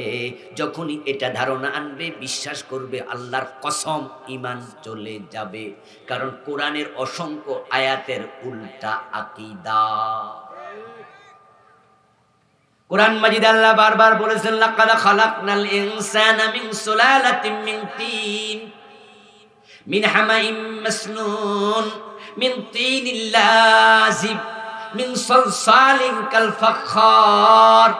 যখনই এটা ধারণা আনবে বিশ্বাস করবে, আল্লাহর কসম ঈমান চলে যাবে। কারণ কোরআনের অসংখ্য আয়াতের উল্টা আকীদা। কোরআন মাজিদ আল্লাহ বারবার বলেছেন, লাকাদ খালাকনাল ইনসানা মিন সুলালাতিন মিন তিন মিন হামাইম মাসনুন মিন তিনিল লাযিব মিন সালসালিন কাল ফাখখার।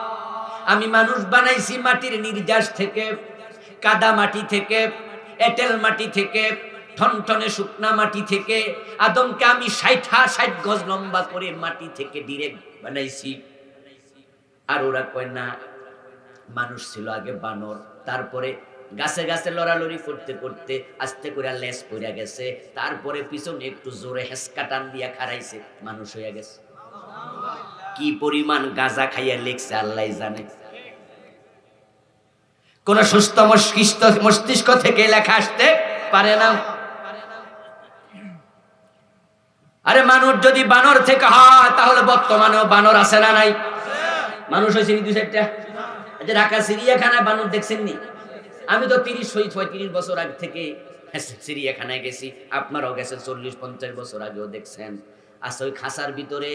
আমি মানুষ বানাইছি মাটির নির্যাস থেকে, কাদা মাটি থেকে, এঁটেল মাটি থেকে, ঠনঠনে শুকনা মাটি থেকে। আদমকে আমি 60 গজ লম্বা করে মাটি থেকে ডিরেক্ট বানাইছি। আর ওরা কয় না, মানুষ ছিল আগে বানর, তারপরে গাছে গাছে লড়ালড়ি করতে করতে আস্তে করে লেজ পড়ে গেছে, তারপরে পিছনে একটু জোরে হেসকা টান দিয়া খারাইছে, মানুষ হয়ে গেছে। কি পরিমাণ গাঁজা খাইয়া লেখছে আল্লাহ জানে। কোন সুস্থ মস্তিষ্ক থেকে লেখা আসতে পারে না। আরে মানুষ যদি বানর থেকে হয় তাহলে বর্তমানেও বানর আছে না নাই? মানুষ হয়েছে 2-4টা। আচ্ছা, ঢাকা চিড়িয়াখানায় বানর দেখছেন নি? আমি তো 30-35 বছর আগে থেকে চিড়িয়াখানায় গেছি, আপনারাও গেছেন 40-50 বছর আগেও দেখছেন। আচ্ছা, ওই খাঁচার ভিতরে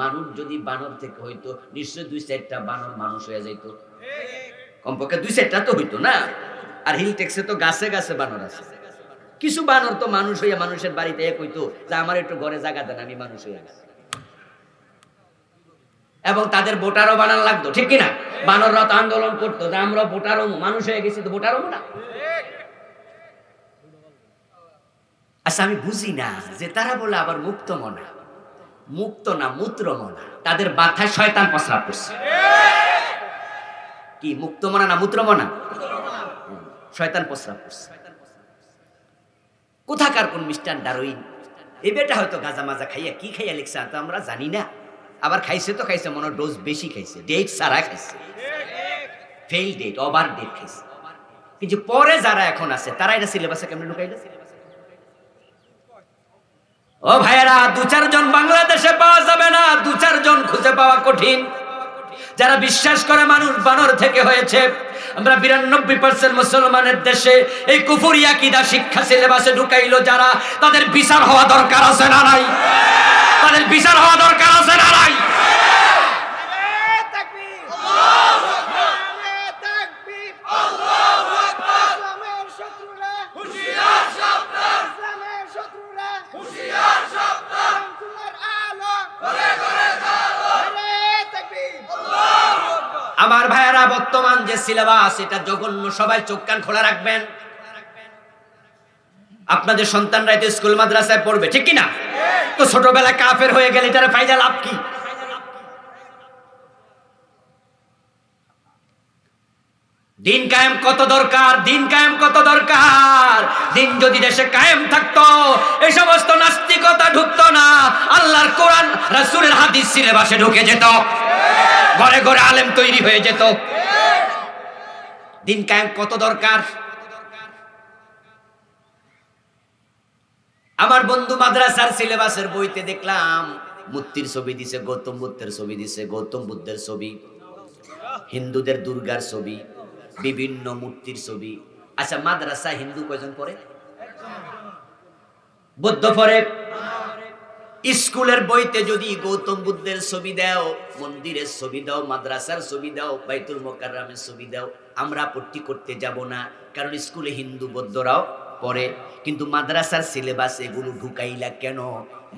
মানুষ যদি বানর থেকে হইতো, নিশ্চয়ই 2-4টা বানর মানুষ হয়ে যাইতো, কমপক্ষে 2-4টা তো হইতো না। আর হিল টেক্সে তো গাছে গাছে বানর আছে। কিছু বানর তো মানুষ হইয়া মানুষের বাড়িতে এক হইতো, যে আমার একটু ঘরে জায়গা দেন, আমি মানুষ হয়ে গেছি। এবং তাদের ভোটারও বানান লাগতো, ঠিক কিনা? বানররা তো আন্দোলন করতো যে আমরা ভোটারও মানুষ হয়ে গেছি, তো ভোটারও না। আচ্ছা, আমি বুঝি না যে তারা বলে আবার মুক্ত মনা। মুক্ত না, মূত্র মনা। তাদের মাথায় শয়তান প্রস্রাব করছে। কি মুক্ত মনা না মূত্র মনা? শয়তান প্রস্রাব করছে। কোথাকার কোন মিস্টার ডারউইন, এই বেটা হয়তো গাঁজা মাজা খাইয়া কি খাইয়া লিখছে তো আমরা জানি না। আবার খাইছে তো খাইছে, মনে ডোজ বেশি খাইছে, ডেট সারা খাইছে, ফেল ডেট, ওভার ডেট খাইছে। কিন্তু পরে যারা এখন আছে তারা এটা সিলেবাসে কেমনে ঢুকাইলো? ও ভাইয়েরা, 2-4 জন বাংলাদেশে পাওয়া যাবে না, 2-4 জন খুঁজে পাওয়া কঠিন যারা বিশ্বাস করে মানুষ বানর থেকে হয়েছে। আমরা 92% মুসলমানের দেশে এই কুফরি আকীদা শিক্ষা সিলেবাসে ঢুকাইলো যারা, তাদের বিচার হওয়া দরকার আছে না নাই? তাদের বিচার হওয়া দরকার আছে না নাই? আমার ভাইয়েরা, বর্তমান যে সিলেবাস এটা জঘন্য, সবাই চোখ কান খোলা রাখবেন। আপনাদের সন্তানরা তো স্কুল মাদ্রাসায় পড়বে, ঠিক কিনা? তো ছোটবেলায় কাফের হয়ে গেলে এটার ফায়দা লাভ কি? দিন কায়েম কত দরকার, দিন কায়েম কত দরকার। দিন যদি দেশে কায়েম থাকতো এই সমস্ত নাস্তিকতা ঢুকতো না, আল্লাহর কোরআন রাসূলের হাদিস সিলেবাসে ঢুকে যেত, ঘরে ঘরে আলেম তৈরি হয়ে যেত। দিন কায়েম কত দরকার। আমার বন্ধু মাদ্রাসার সিলেবাসের বইতে দেখলাম মূর্তির ছবি দিছে, গৌতম বুদ্ধের ছবি দিছে, গৌতম বুদ্ধের ছবি, হিন্দুদের দুর্গার ছবি, বিভিন্ন মূর্তির ছবি। আচ্ছা, মাদ্রাসা হিন্দু কয়জন পড়ে? বৌদ্ধ পড়ে। স্কুলের বইতে যদি গৌতম বুদ্ধের ছবি দাও, মন্দিরের ছবি দাও, মাদ্রাসার ছবি দাও, বাইতুল মোকাররমের ছবি দাও, আমরা আপত্তি করতে যাব না, কারণ স্কুলে হিন্দু বৌদ্ধরাও পড়ে। কিন্তু মাদ্রাসার সিলেবাস এগুলো ঢুকাইলা কেন?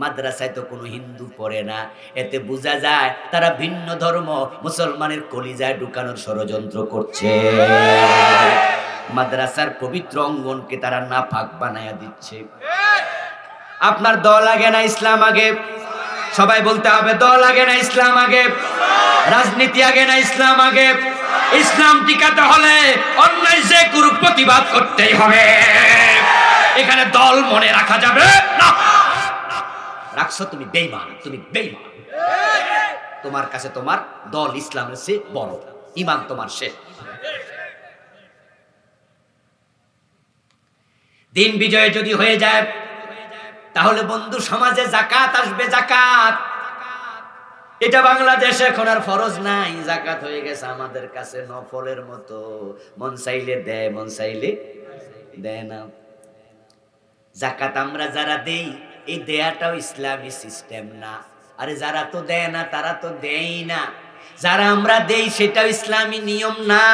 মাদ্রাসায় তো কোনো হিন্দু পড়ে না। এতে বোঝা যায় তারা ভিন্ন ধর্ম মুসলমানের কলিজায় ঢুকানোর ষড়যন্ত্র করছে। মাদ্রাসার পবিত্র অঙ্গনকে তারা নাপাক বানায়া দিচ্ছে। আপনার দল আগে না ইসলাম আগে? সবাই বলতে হবে, দল আগে না ইসলাম আগে? রাজনীতি আগে না ইসলাম আগে? ইসলাম টিকাতে হলে অন্যায় যে করুক প্রতিবাদ করতেই হবে। এখানে দল মনে রাখা যাবে না। রাখছো তুমি বেঈমান, তুমি বেঈমান। তোমার কাছে তোমার দল ইসলামের চেয়ে বড়, ঈমান তোমার শেষ। দিন বিজয় যদি হয়ে যায় তাহলে বন্ধু সমাজে যাকাত আসবে। যাকাত এটা বাংলাদেশে এখন আর ফরজ নাই, যাকাত হয়ে গেছে আমাদের কাছে নফলের মতো। মন চাইলে দেয়, মন চাইলে দেয় না। যাকাত আমরা যারা দেই, এই দেয়াটাও ইসলামী সিস্টেম না। আরে যারা তো দেয় না তারা তো দেয়ই না। যারা আমরা দেই সেটাও ইসলামী নিয়ম না।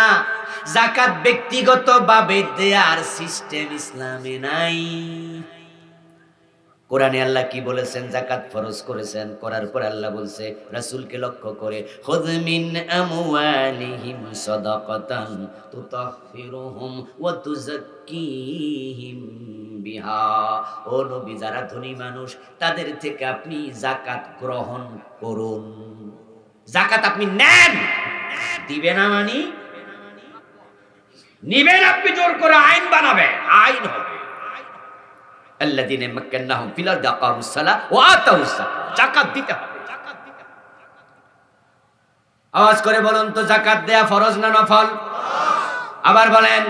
যাকাত ব্যক্তিগত ভাবে দেয়ার সিস্টেম ইসলামে নাই। কোরআনে আল্লাহ কি বলেছেন? যাকাত ফরজ করেছেন, করার পর আল্লাহ বলছে রাসূলকে লক্ষ্য করে, খুয মিন আমওয়ালিহিম সাদাকাতান তুতাহহিরুহুম ওয়া তুযাক্কিহিম বিহা। ও নবী, যারা ধনী মানুষ তাদের থেকে আপনি যাকাত গ্রহণ করুন। যাকাত আপনি নেন, দিবেন না মানে নিবেন। আপনি জোর করে আইন বানাবেন, আইন হবে। আল্লাযীনা মাক্কান্নাহুম ফিল আরদি আকামুস সালাহ ওয়া আতাউস যাকাত। যাকাত দিতে হবে। আওয়াজ করে বলুন তো, যাকাত দেয়া ফরজ না নফল? আবার বলেন।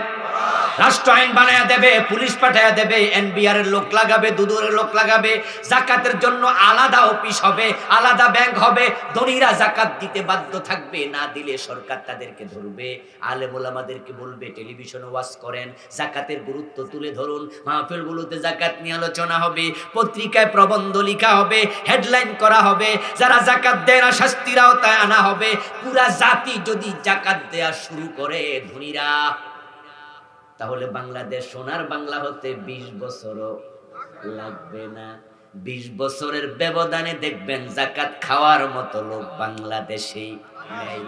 রাষ্ট্র আইন বানায়া দেবে, পুলিশ পাঠায়া দেবে, এনবিআর এর লোক লাগাবে, দুদুরের লোক লাগাবে, যাকাতের জন্য আলাদা অফিস হবে, আলাদা ব্যাংক হবে। ধনীরা যাকাত দিতে বাধ্য থাকবে, না দিলে সরকার তাদেরকে ধরবে। আলেম ওলামাদেরকে বলবে টেলিভিশনে ওয়াজ করেন, যাকাতের গুরুত্ব তুলে ধরুন। মাহফিলগুলোতে যাকাত নিয়ে আলোচনা হবে, পত্রিকায় প্রবন্ধ লেখা হবে, হেডলাইন করা হবে। যারা যাকাত দেয় না শাস্তির আওতায় আনা হবে। পুরা জাতি যদি যাকাত দেয়া শুরু করে ধনীরা, তাহলে বাংলাদেশ সোনার বাংলা হতে 20 বছরও লাগবে না। 20 বছরের ব্যবধানে দেখবেন যাকাত খাওয়ার মতো লোক বাংলাদেশে নেই।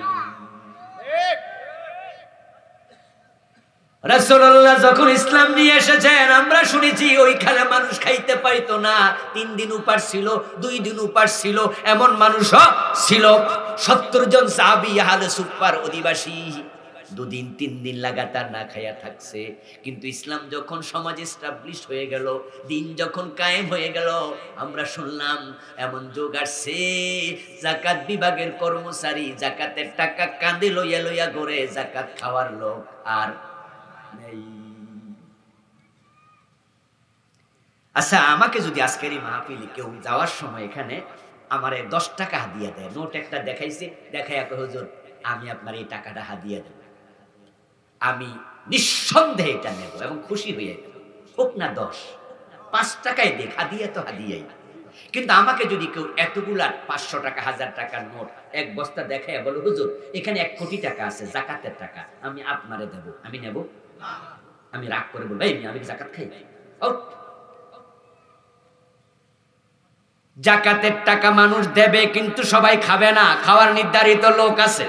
রাসূলুল্লাহ যখন ইসলাম নিয়ে এসেছেন, আমরা শুনেছি ওইখানে মানুষ খাইতে পাইতো না। 3 দিন উপাস ছিল, 2 দিন উপাস ছিল, এমন মানুষও ছিল। 70 জন সাহাবী আহলে সুফার অধিবাসী 2 দিন 3 দিন লাগাতার না খাইয়া থাকছে। কিন্তু ইসলাম যখন সমাজ এস্টাবলিশ হয়ে গেল, দিন যখন কায়েম হয়ে গেল, আমরা শুনলাম এমন যোগ আসছে, যাকাত বিভাগের কর্মচারী যাকাতের টাকা কাঁধে লইয়া লইয়া ঘুরে, যাকাত খাওয়ার লোক আর নেই। আচ্ছা, আমাকে যদি আজকের এই মাহফিলে কেউ যাওয়ার সময় এখানে আমারে 10 টাকা হাদিয়া দেয়, নোট একটা দেখাইছে, দেখাই আপনি হুজুর আমি আপনার এই টাকাটা হাদিয়া দেব, আমি নিঃসন্দেহে এটা নেব এবং খুশি হয়ে গেল। হোক না 10, 5 টাকায় দেখ, হাদিয়া তো হাদিয়াই। কিন্তু আমাকে যদি কেউ এতগুলা 500 টাকা 1000 টাকার নোট এক বস্তা দেখায় বলো হুজুর এখানে 1 কোটি টাকা আছে যাকাতের টাকা, আমি আপনারে দেব, আমি নেব? আমি রাগ করে বলবো এই আমি যাকাত খাই? যাকাতের টাকা মানুষ দেবে কিন্তু সবাই খাবে না। খাওয়ার নির্ধারিত লোক আছে।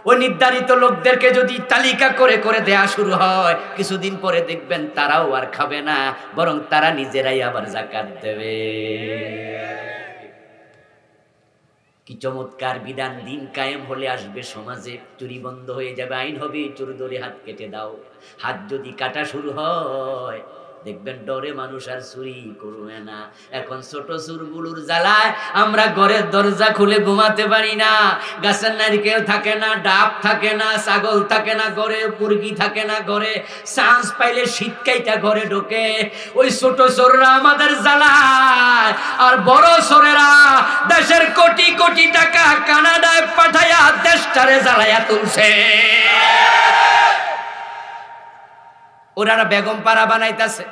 ওই নির্ধারিত লোকদেরকে যদি তালিকা করে করে দেয়া শুরু হয়, কিছুদিন পরে দেখবেন তারাও আর খাবে না, বরং তারা নিজেরাই আবার যাকাত দেবে। কি চমৎকার বিধান! দিন কায়েম হলে আসবে সমাজে চুরি বন্ধ হয়ে যাবে, আইন হবে চোর ধরে হাত কেটে দাও। হাত যদি কাটা শুরু হয় দেখবেন ডরে মানুষ আর চুরি করবে না। এখন ছোট চুরগুলোর জ্বালায় আমরা ঘরের দরজা খুলে ঘুমাতে পারি না। গাছের নারকেল থাকে না, ডাব থাকে না, ছাগল থাকে না ঘরে, মুরগি থাকে না ঘরে, চান্স পাইলে শীতকাইটা ঘরে ঢোকে। ওই ছোট চোররা আমাদের জ্বালায়, আর বড় চোরেরা দেশের কোটি কোটি টাকা কানাডায় পাঠাইয়া দেশটারে জ্বালাইয়া তুলছে। ওরা বেগম পাড়া বানাইতেছে।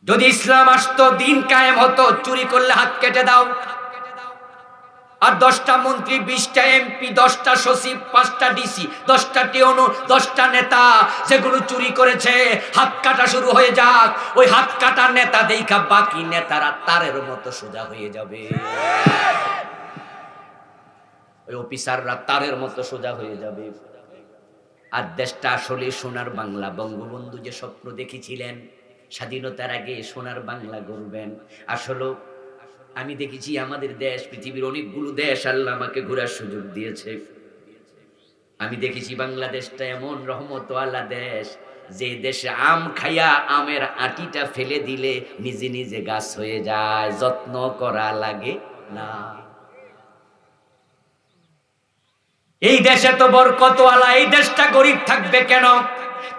যদি ইসলাম আসতো, দিন কায়েম হতো, চুরি করলে হাত কেটে দাও। আর 10টা মন্ত্রী, 20টা এমপি, 10টা সচিব, 5টা ডিসি, 10টা টিওনো, 10টা নেতা যেগুলো চুরি করেছে হাত কাটা শুরু হয়ে যাক। ওই হাত কাটা নেতা দেখা বাকি নেতারা তারের মতো সোজা হয়ে যাবে। ওই অফিসাররা তারের মতো সোজা হয়ে যাবে। আর দেশটা আসলে সোনার বাংলা। বঙ্গবন্ধু যে স্বপ্ন দেখেছিলেন স্বাধীনতার আগে সোনার বাংলা গড়বেন, আসলে আমি দেখেছি আমাদের দেশ, পৃথিবীর অনেকগুলো দেশ আল্লাহ আমাকে ঘোরার সুযোগ দিয়েছে। আমি দেখেছি বাংলাদেশটা এমন রহমতওয়ালা দেশ, যে দেশে আম খাইয়া আমের আটিটা ফেলে দিলে নিজে নিজে গাছ হয়ে যায়, যত্ন করা লাগে না। এই দেশে তো বরকতওয়ালা, এই দেশটা গরিব থাকবে কেন?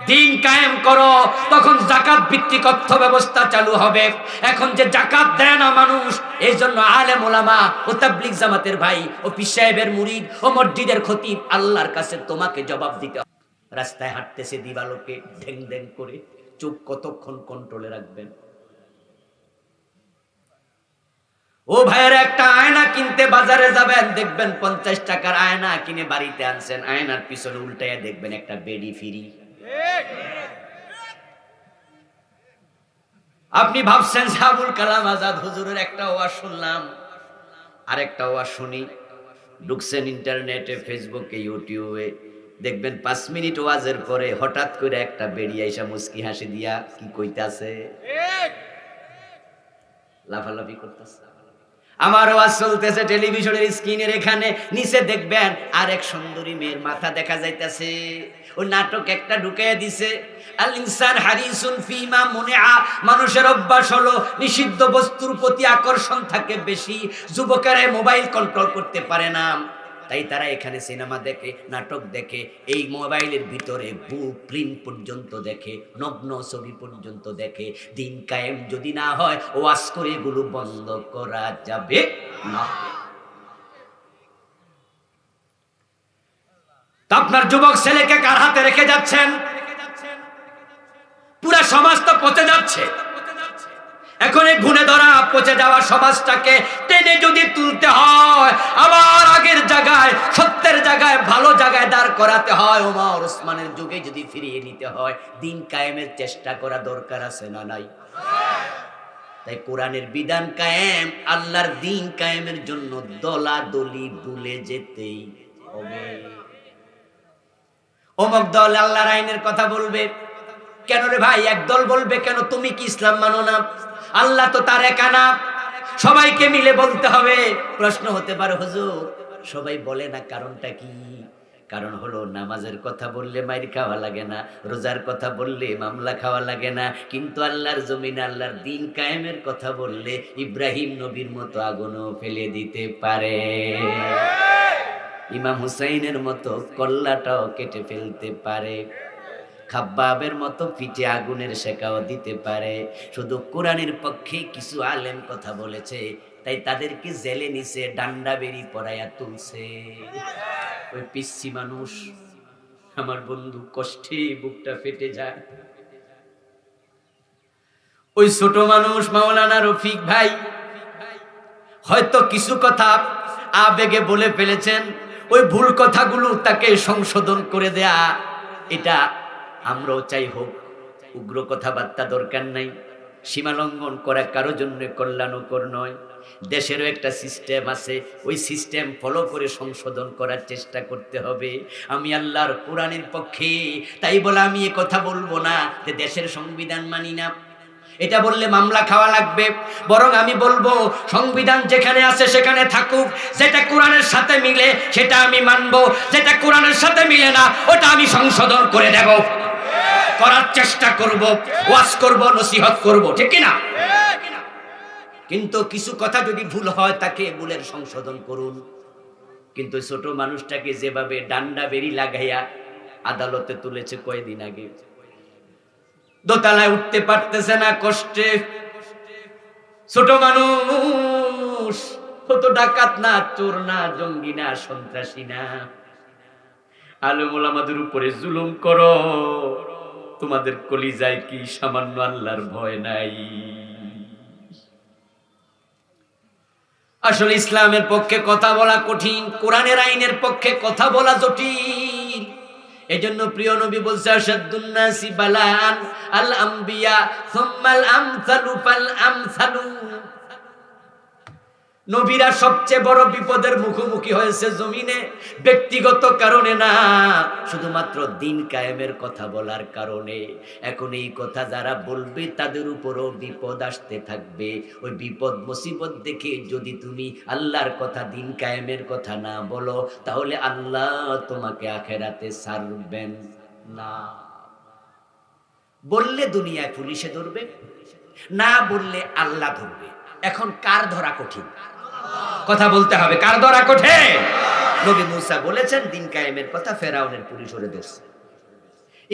দিন কায়েম করো, তখন যাকাত ভিত্তিক অর্থ ব্যবস্থা চালু হবে। এখন যে যাকাত দেয় না মানুষ, এই জন্য আলেম ওলামা ও তাবলীগ জামাতের ভাই ও পীর সাহেবের মুরিদ ও মসজিদের খতিব, আল্লাহর কাছে তোমাকে জবাব দিতে হবে। রাস্তায় হাঁটতেছে দিবালোকে ঢেং ঢেং করে, চোখ কতক্ষণ কন্ট্রোলে রাখবেন? ও ভাইয়েরা, একটা আয়না কিনতে বাজারে যাবেন, দেখবেন 50 টাকার আয়না কিনে বাড়িতে আনছেন, আয়নার পিছনে উল্টাইয়া দেখবেন একটা বেডি ফ্রি। আপনি ভাবছেন আবুল কালাম আজাদ হুজুরের একটা ওয়াজ শুনলাম, আরেকটা ওয়াজ শুনি, ঢুকছেন ইন্টারনেটে, ফেসবুকে, ইউটিউবে, দেখবেন 5 মিনিট ওয়াজের পরে হঠাৎ করে একটা বেরিয়ে আইসা মুস্কি হাসি দিয়া কি কইতাছে, লাফালাফি করতেছে। আমার ওয়াজ চলতেছে টেলিভিশনের স্ক্রিনের এখানে, নিচে দেখবেন আরেক সুন্দরী মেয়ের মাথা দেখা যাইতেছে। ওই নাটক একটা ঢুকাইয়া দিছে, আল ইনসান হারিসুন ফিমা মুনিআ, মানুষের অভ্যাস হলো নিষিদ্ধ বস্তুর প্রতি আকর্ষণ থাকে বেশি। যুবকেরা মোবাইল কন্ট্রোল করতে পারে না, তাই তারা এখানে সিনেমা দেখে, নাটক দেখে, এই মোবাইলের ভিতরে প্রিন্ট পর্যন্ত দেখে, নগ্ন ছবি পর্যন্ত দেখে। দিন কায়েম যদি না হয়, ওয়াজ করে এগুলো বন্ধ করা যাবে না। তা আপনার যুবক ছেলেকে কার হাতে রেখে যাচ্ছেন? পুরা সমাজ তো পচে যাচ্ছে। এখন এই গুণে ধরা পচে যাওয়া সমাজটাকে টেনে যদি তুলতে হয়, আবার আগের জায়গায়, সত্যের জায়গায়, ভালো জায়গায় দাঁড় করাতে হয়, ওমর ওসমানের যুগে যদি ফিরিয়ে নিতে হয়, দিন কায়েমের চেষ্টা করা দরকার আছে না নাই? তাই কোরআনের বিধান কায়েম, আল্লাহর দিন কায়েমের জন্য দলাদলি ভুলে যেতেই হবে। অমুক দল আল্লাহর আইনের কথা বলবে, কেন রে ভাই? একদল বলবে কেন? তুমি কি ইসলাম মানো না? আল্লাহ তো তার একা না, সবাইকে মিলে বলতে হবে। প্রশ্ন হতে পারে, হুজুর সবাই বলে না, কারণটা কি? কারণ হলো, নামাজের কথা বললে মাইর খাওয়া লাগে না, রোজার কথা বললে মামলা খাওয়া লাগে না, কিন্তু আল্লাহর জমিনে আল্লাহর দিন কায়েমের কথা বললে ইব্রাহিম নবীর মতো আগুনও ফেলে দিতে পারে, ইমাম হুসাইনের মতো কল্লাটাও কেটে ফেলতে পারে, খাব্বাবের মতো পিঠে আগুনের শেখাও দিতে পারে। শুধু কোরআনের পক্ষে কিছু আলেম কথা বলেছে, তাই তাদেরকে জেলে নিছে, ডান্ডা বেরি পরাইয়া তুলছে। ওই পিচ্ছি মানুষ, আমার বন্ধু, কষ্টে বুকটা ফেটে যায়। ওই ছোট মানুষ মাওলানা রফিক ভাই হয়তো কিছু কথা আবেগে বলে ফেলেছেন, ওই ভুল কথাগুলো তাকে সংশোধন করে দেয়া, এটা আমরাও চাই হোক। উগ্র কথাবার্তা দরকার নাই, সীমা লঙ্ঘন করা কারো জন্য কল্যাণকর নয়। দেশেরও একটা সিস্টেম আছে, ওই সিস্টেম ফলো করে সংশোধন করার চেষ্টা করতে হবে। আমি আল্লাহর কোরআনের পক্ষে, তাই বলে আমি এ কথা বলবো না যে দেশের সংবিধান মানি না, এটা বললে মামলা খাওয়া লাগবে। বরং আমি বলবো, সংবিধান যেখানে আছে সেখানে থাকুক, যেটা কোরআনের সাথে মিলে সেটা আমি মানবো, যেটা কোরআনের সাথে মিলে না ওটা আমি সংশোধন করে দেব, করার চেষ্টা করব, ওয়াজ করব, নসিহত করব, ঠিক কি না? কিন্তু কিছু কথা যদি ভুল হয়, তাকে ভুলের সংশোধন করুন। কিন্তু ছোট মানুষটাকে যেভাবে ডান্ডা বেরি লাগাইয়া আদালতে তুলেছে কয়েকদিন আগে, দোতলায় উঠতে পারতেছে না কষ্টে। ছোট মানুষ, তো ডাকাত না, চোর না, জঙ্গি না, সন্ত্রাসী না। আলেম ওলামাদের উপরে জুলুম করো, তোমাদের কলিজায় কি সামান্য আল্লাহর ভয় নাই? আসলে ইসলামের পক্ষে কথা বলা কঠিন, কোরআনের আইনের পক্ষে কথা বলা জটিল। এজন্য প্রিয় নবী বলছে, আশাদ্দুন নাসি বালান আল আম্বিয়া সুম্মাল আমসালু ফাল আমসালু। নবীরা সবচেয়ে বড় বিপদের মুখোমুখি হয়েছে জমিনে, ব্যক্তিগত কারণে না, শুধুমাত্র দিন কায়েমের কথা বলার কারণে। এখন এই কথা যারা বলবে তাদের উপরও বিপদ আসতে থাকবে। ওই বিপদ মুসিবত দেখে যদি তুমি আল্লাহর কথা, দিন কায়েমের কথা না বলো, তাহলে আল্লাহ তোমাকে আখেরাতে ছাড়বেন না। বললে দুনিয়ায় পুলিশে ধরবে, না বললে আল্লাহ ধরবে। এখন কার ধরা কঠিন? কথা বলতে হবে, কার ধরা কঠিন? নবী মুসা বলেছেন দিন কায়েমের কথা, ফেরাউনের পুলিশ ওরে ধরছে।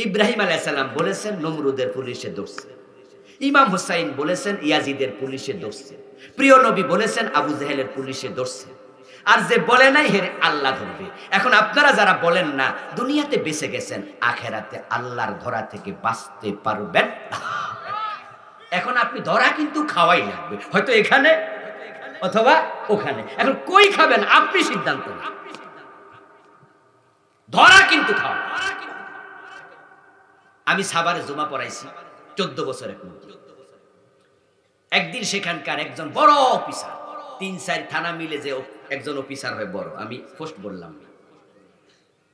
ইব্রাহিম আলাইহিস সালাম বলেছেন নমরুদের পুলিশে ধরছে। ইমাম হুসাইন বলেছেন ইয়াজিদের পুলিশে ধরছে। প্রিয় নবী বলেছেন আবু জেহেলের পুলিশে ধরছে। আর যে বলে নাই হের আল্লাহ ধরবে। এখন আপনারা যারা বলেন না, দুনিয়াতে বেঁচে গেছেন, আখেরাতে আল্লাহর ধরা থেকে বাঁচতে পারবেন না। এখন আপনি ধরা কিন্তু খাওয়াই লাগবে, হয়তো এখানে অথবা ওখানে। এখন কই খাবেন আপনি সিদ্ধান্ত নেন, ধরা কিন্তু খাওয়া। আমি সাভারে জুমা পড়াইছি 14 বছরের মধ্যে। একদিন সেখানকার একজন বড় অফিসার, 3-4 থানা মিলে যে একজন অফিসার হয় বড়, আমি ফার্স্ট বললাম না,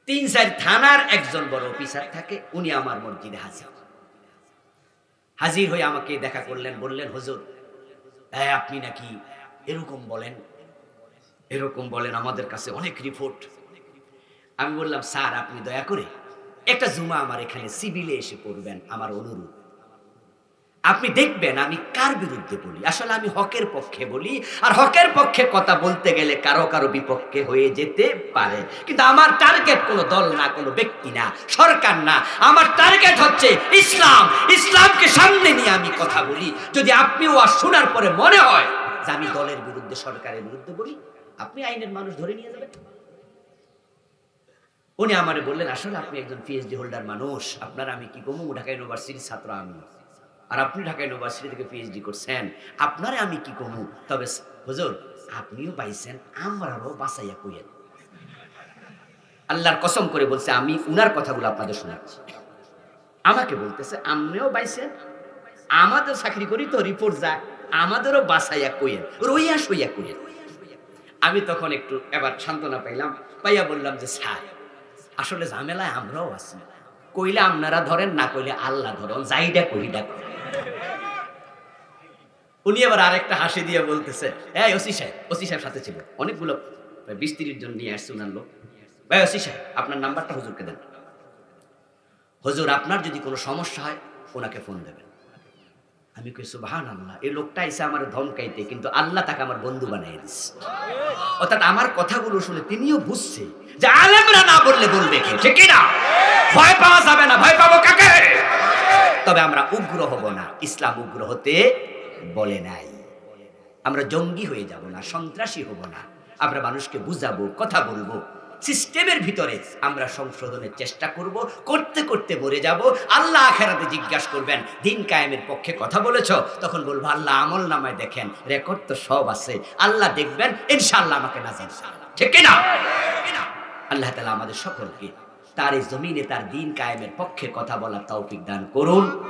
3-4 থানার একজন বড় অফিসার থাকে, উনি আমার মসজিদে হাজির হয়ে আমাকে দেখা করলেন। বললেন হুজুর, আপনি নাকি এরকম বলেন, আমাদের কাছে অনেক রিপোর্ট। আমি বললাম স্যার, আপনি দয়া করে একটা জুমা আমার এখানে সিভিলে এসে পড়বেন, আমার অনুরোধ। আপনি দেখবেন আমি কার বিরুদ্ধে বলি। আসলে আমি হকের পক্ষে বলি, আর হকের পক্ষে কথা বলতে গেলে কারো কারো বিপক্ষে হয়ে যেতে পারে, কিন্তু আমার টার্গেট কোনো দল না, কোনো ব্যক্তি না, সরকার না। আমার টার্গেট হচ্ছে ইসলাম। ইসলামকে সামনে নিয়ে আমি কথা বলি। যদি আপনিও আর শোনার পরে মনে হয় যে আমি দলের বিরুদ্ধে, সরকারের বিরুদ্ধে বলি, আপনি আইনের মানুষ ধরে নিয়ে যাবেন। উনি আমারে বললেন আসলে আপনি একজন পিএইচডি হোল্ডার মানুষ, আপনার আমি কি কমু, ঢাকা ইউনিভার্সিটির ছাত্র আমি, আর আপনি ঢাকা ইউনিভার্সিটি থেকে পিএইচডি করছেন, আপনারে আমি কি কমু। তবে হুজুর আপনিও পাইছেন, আমরাও বাঁচাইয়া কইয়েন। আল্লাহর কসম করে বলছে, আমি উনার কথাগুলো আপনাদের শোনাচ্ছি। আমাকে বলতেছে আপনিও পাইছেন, আমাদের চাকরি করি তো রিপোর্ট যায়, আমাদেরও বাঁচাইয়া কইয়েন, রইয়া সইয়া কইয়েন। আমি তখন একটু এবার সান্ত্বনা পাইয়া বললাম যে স্যার, আসলে ঝামেলায় আমরাও আছি, কইলে আপনারা ধরেন, না কইলে আল্লাহ ধরেন, যাইডা কইডা। উনি আবার আরেকটা হাসি দিয়ে বলতেছে, ওসি সাহেব সাথে ছিল, অনেকগুলো 20-30 জন নিয়ে আসছে উনার লোক। ভাই ওসি সাহেব, আপনার নাম্বারটা হুজুরকে দেন, হুজুর আপনার যদি কোনো সমস্যা হয় ওনাকে ফোন দেবেন। আমি কই সুবহানাল্লাহ, এই লোকটা এসে আমার ধমকাইতে, কিন্তু আল্লাহ তাকে আমার বন্ধু বানিয়ে দিচ্ছে। অর্থাৎ আমার কথাগুলো শুনে তিনিও বুঝছে যে আলেমরা না বললে বলবে কে, ঠিক না? ভয় পাওয়া যাবে না, ভয় পাবো কাকে? তবে আমরা উগ্র হব না, ইসলাম উগ্র হতে বলে নাই। আমরা জঙ্গি হয়ে যাব না, সন্ত্রাসী হব না, আমরা মানুষকে বুঝাবো, কথা বলবো, সিস্টেমের ভিতরে আমরা সংশোধনের চেষ্টা করব। করতে করতে মরে যাব, আল্লাহ আখেরাতে জিজ্ঞাসা করবেন দিন কায়েমের পক্ষে কথা বলেছ, তখন বলবো আল্লাহ আমল নামায় দেখেন, রেকর্ড তো সব আছে, আল্লাহ দেখবেন, ইনশাআল্লাহ আমাকে নাজাত দিবেন, ঠিক না? আল্লাহ তাআলা আমাদের সকলকে তার এই জমিনে তার দিন কায়েমের পক্ষে কথা বলার তৌফিক দান করুন।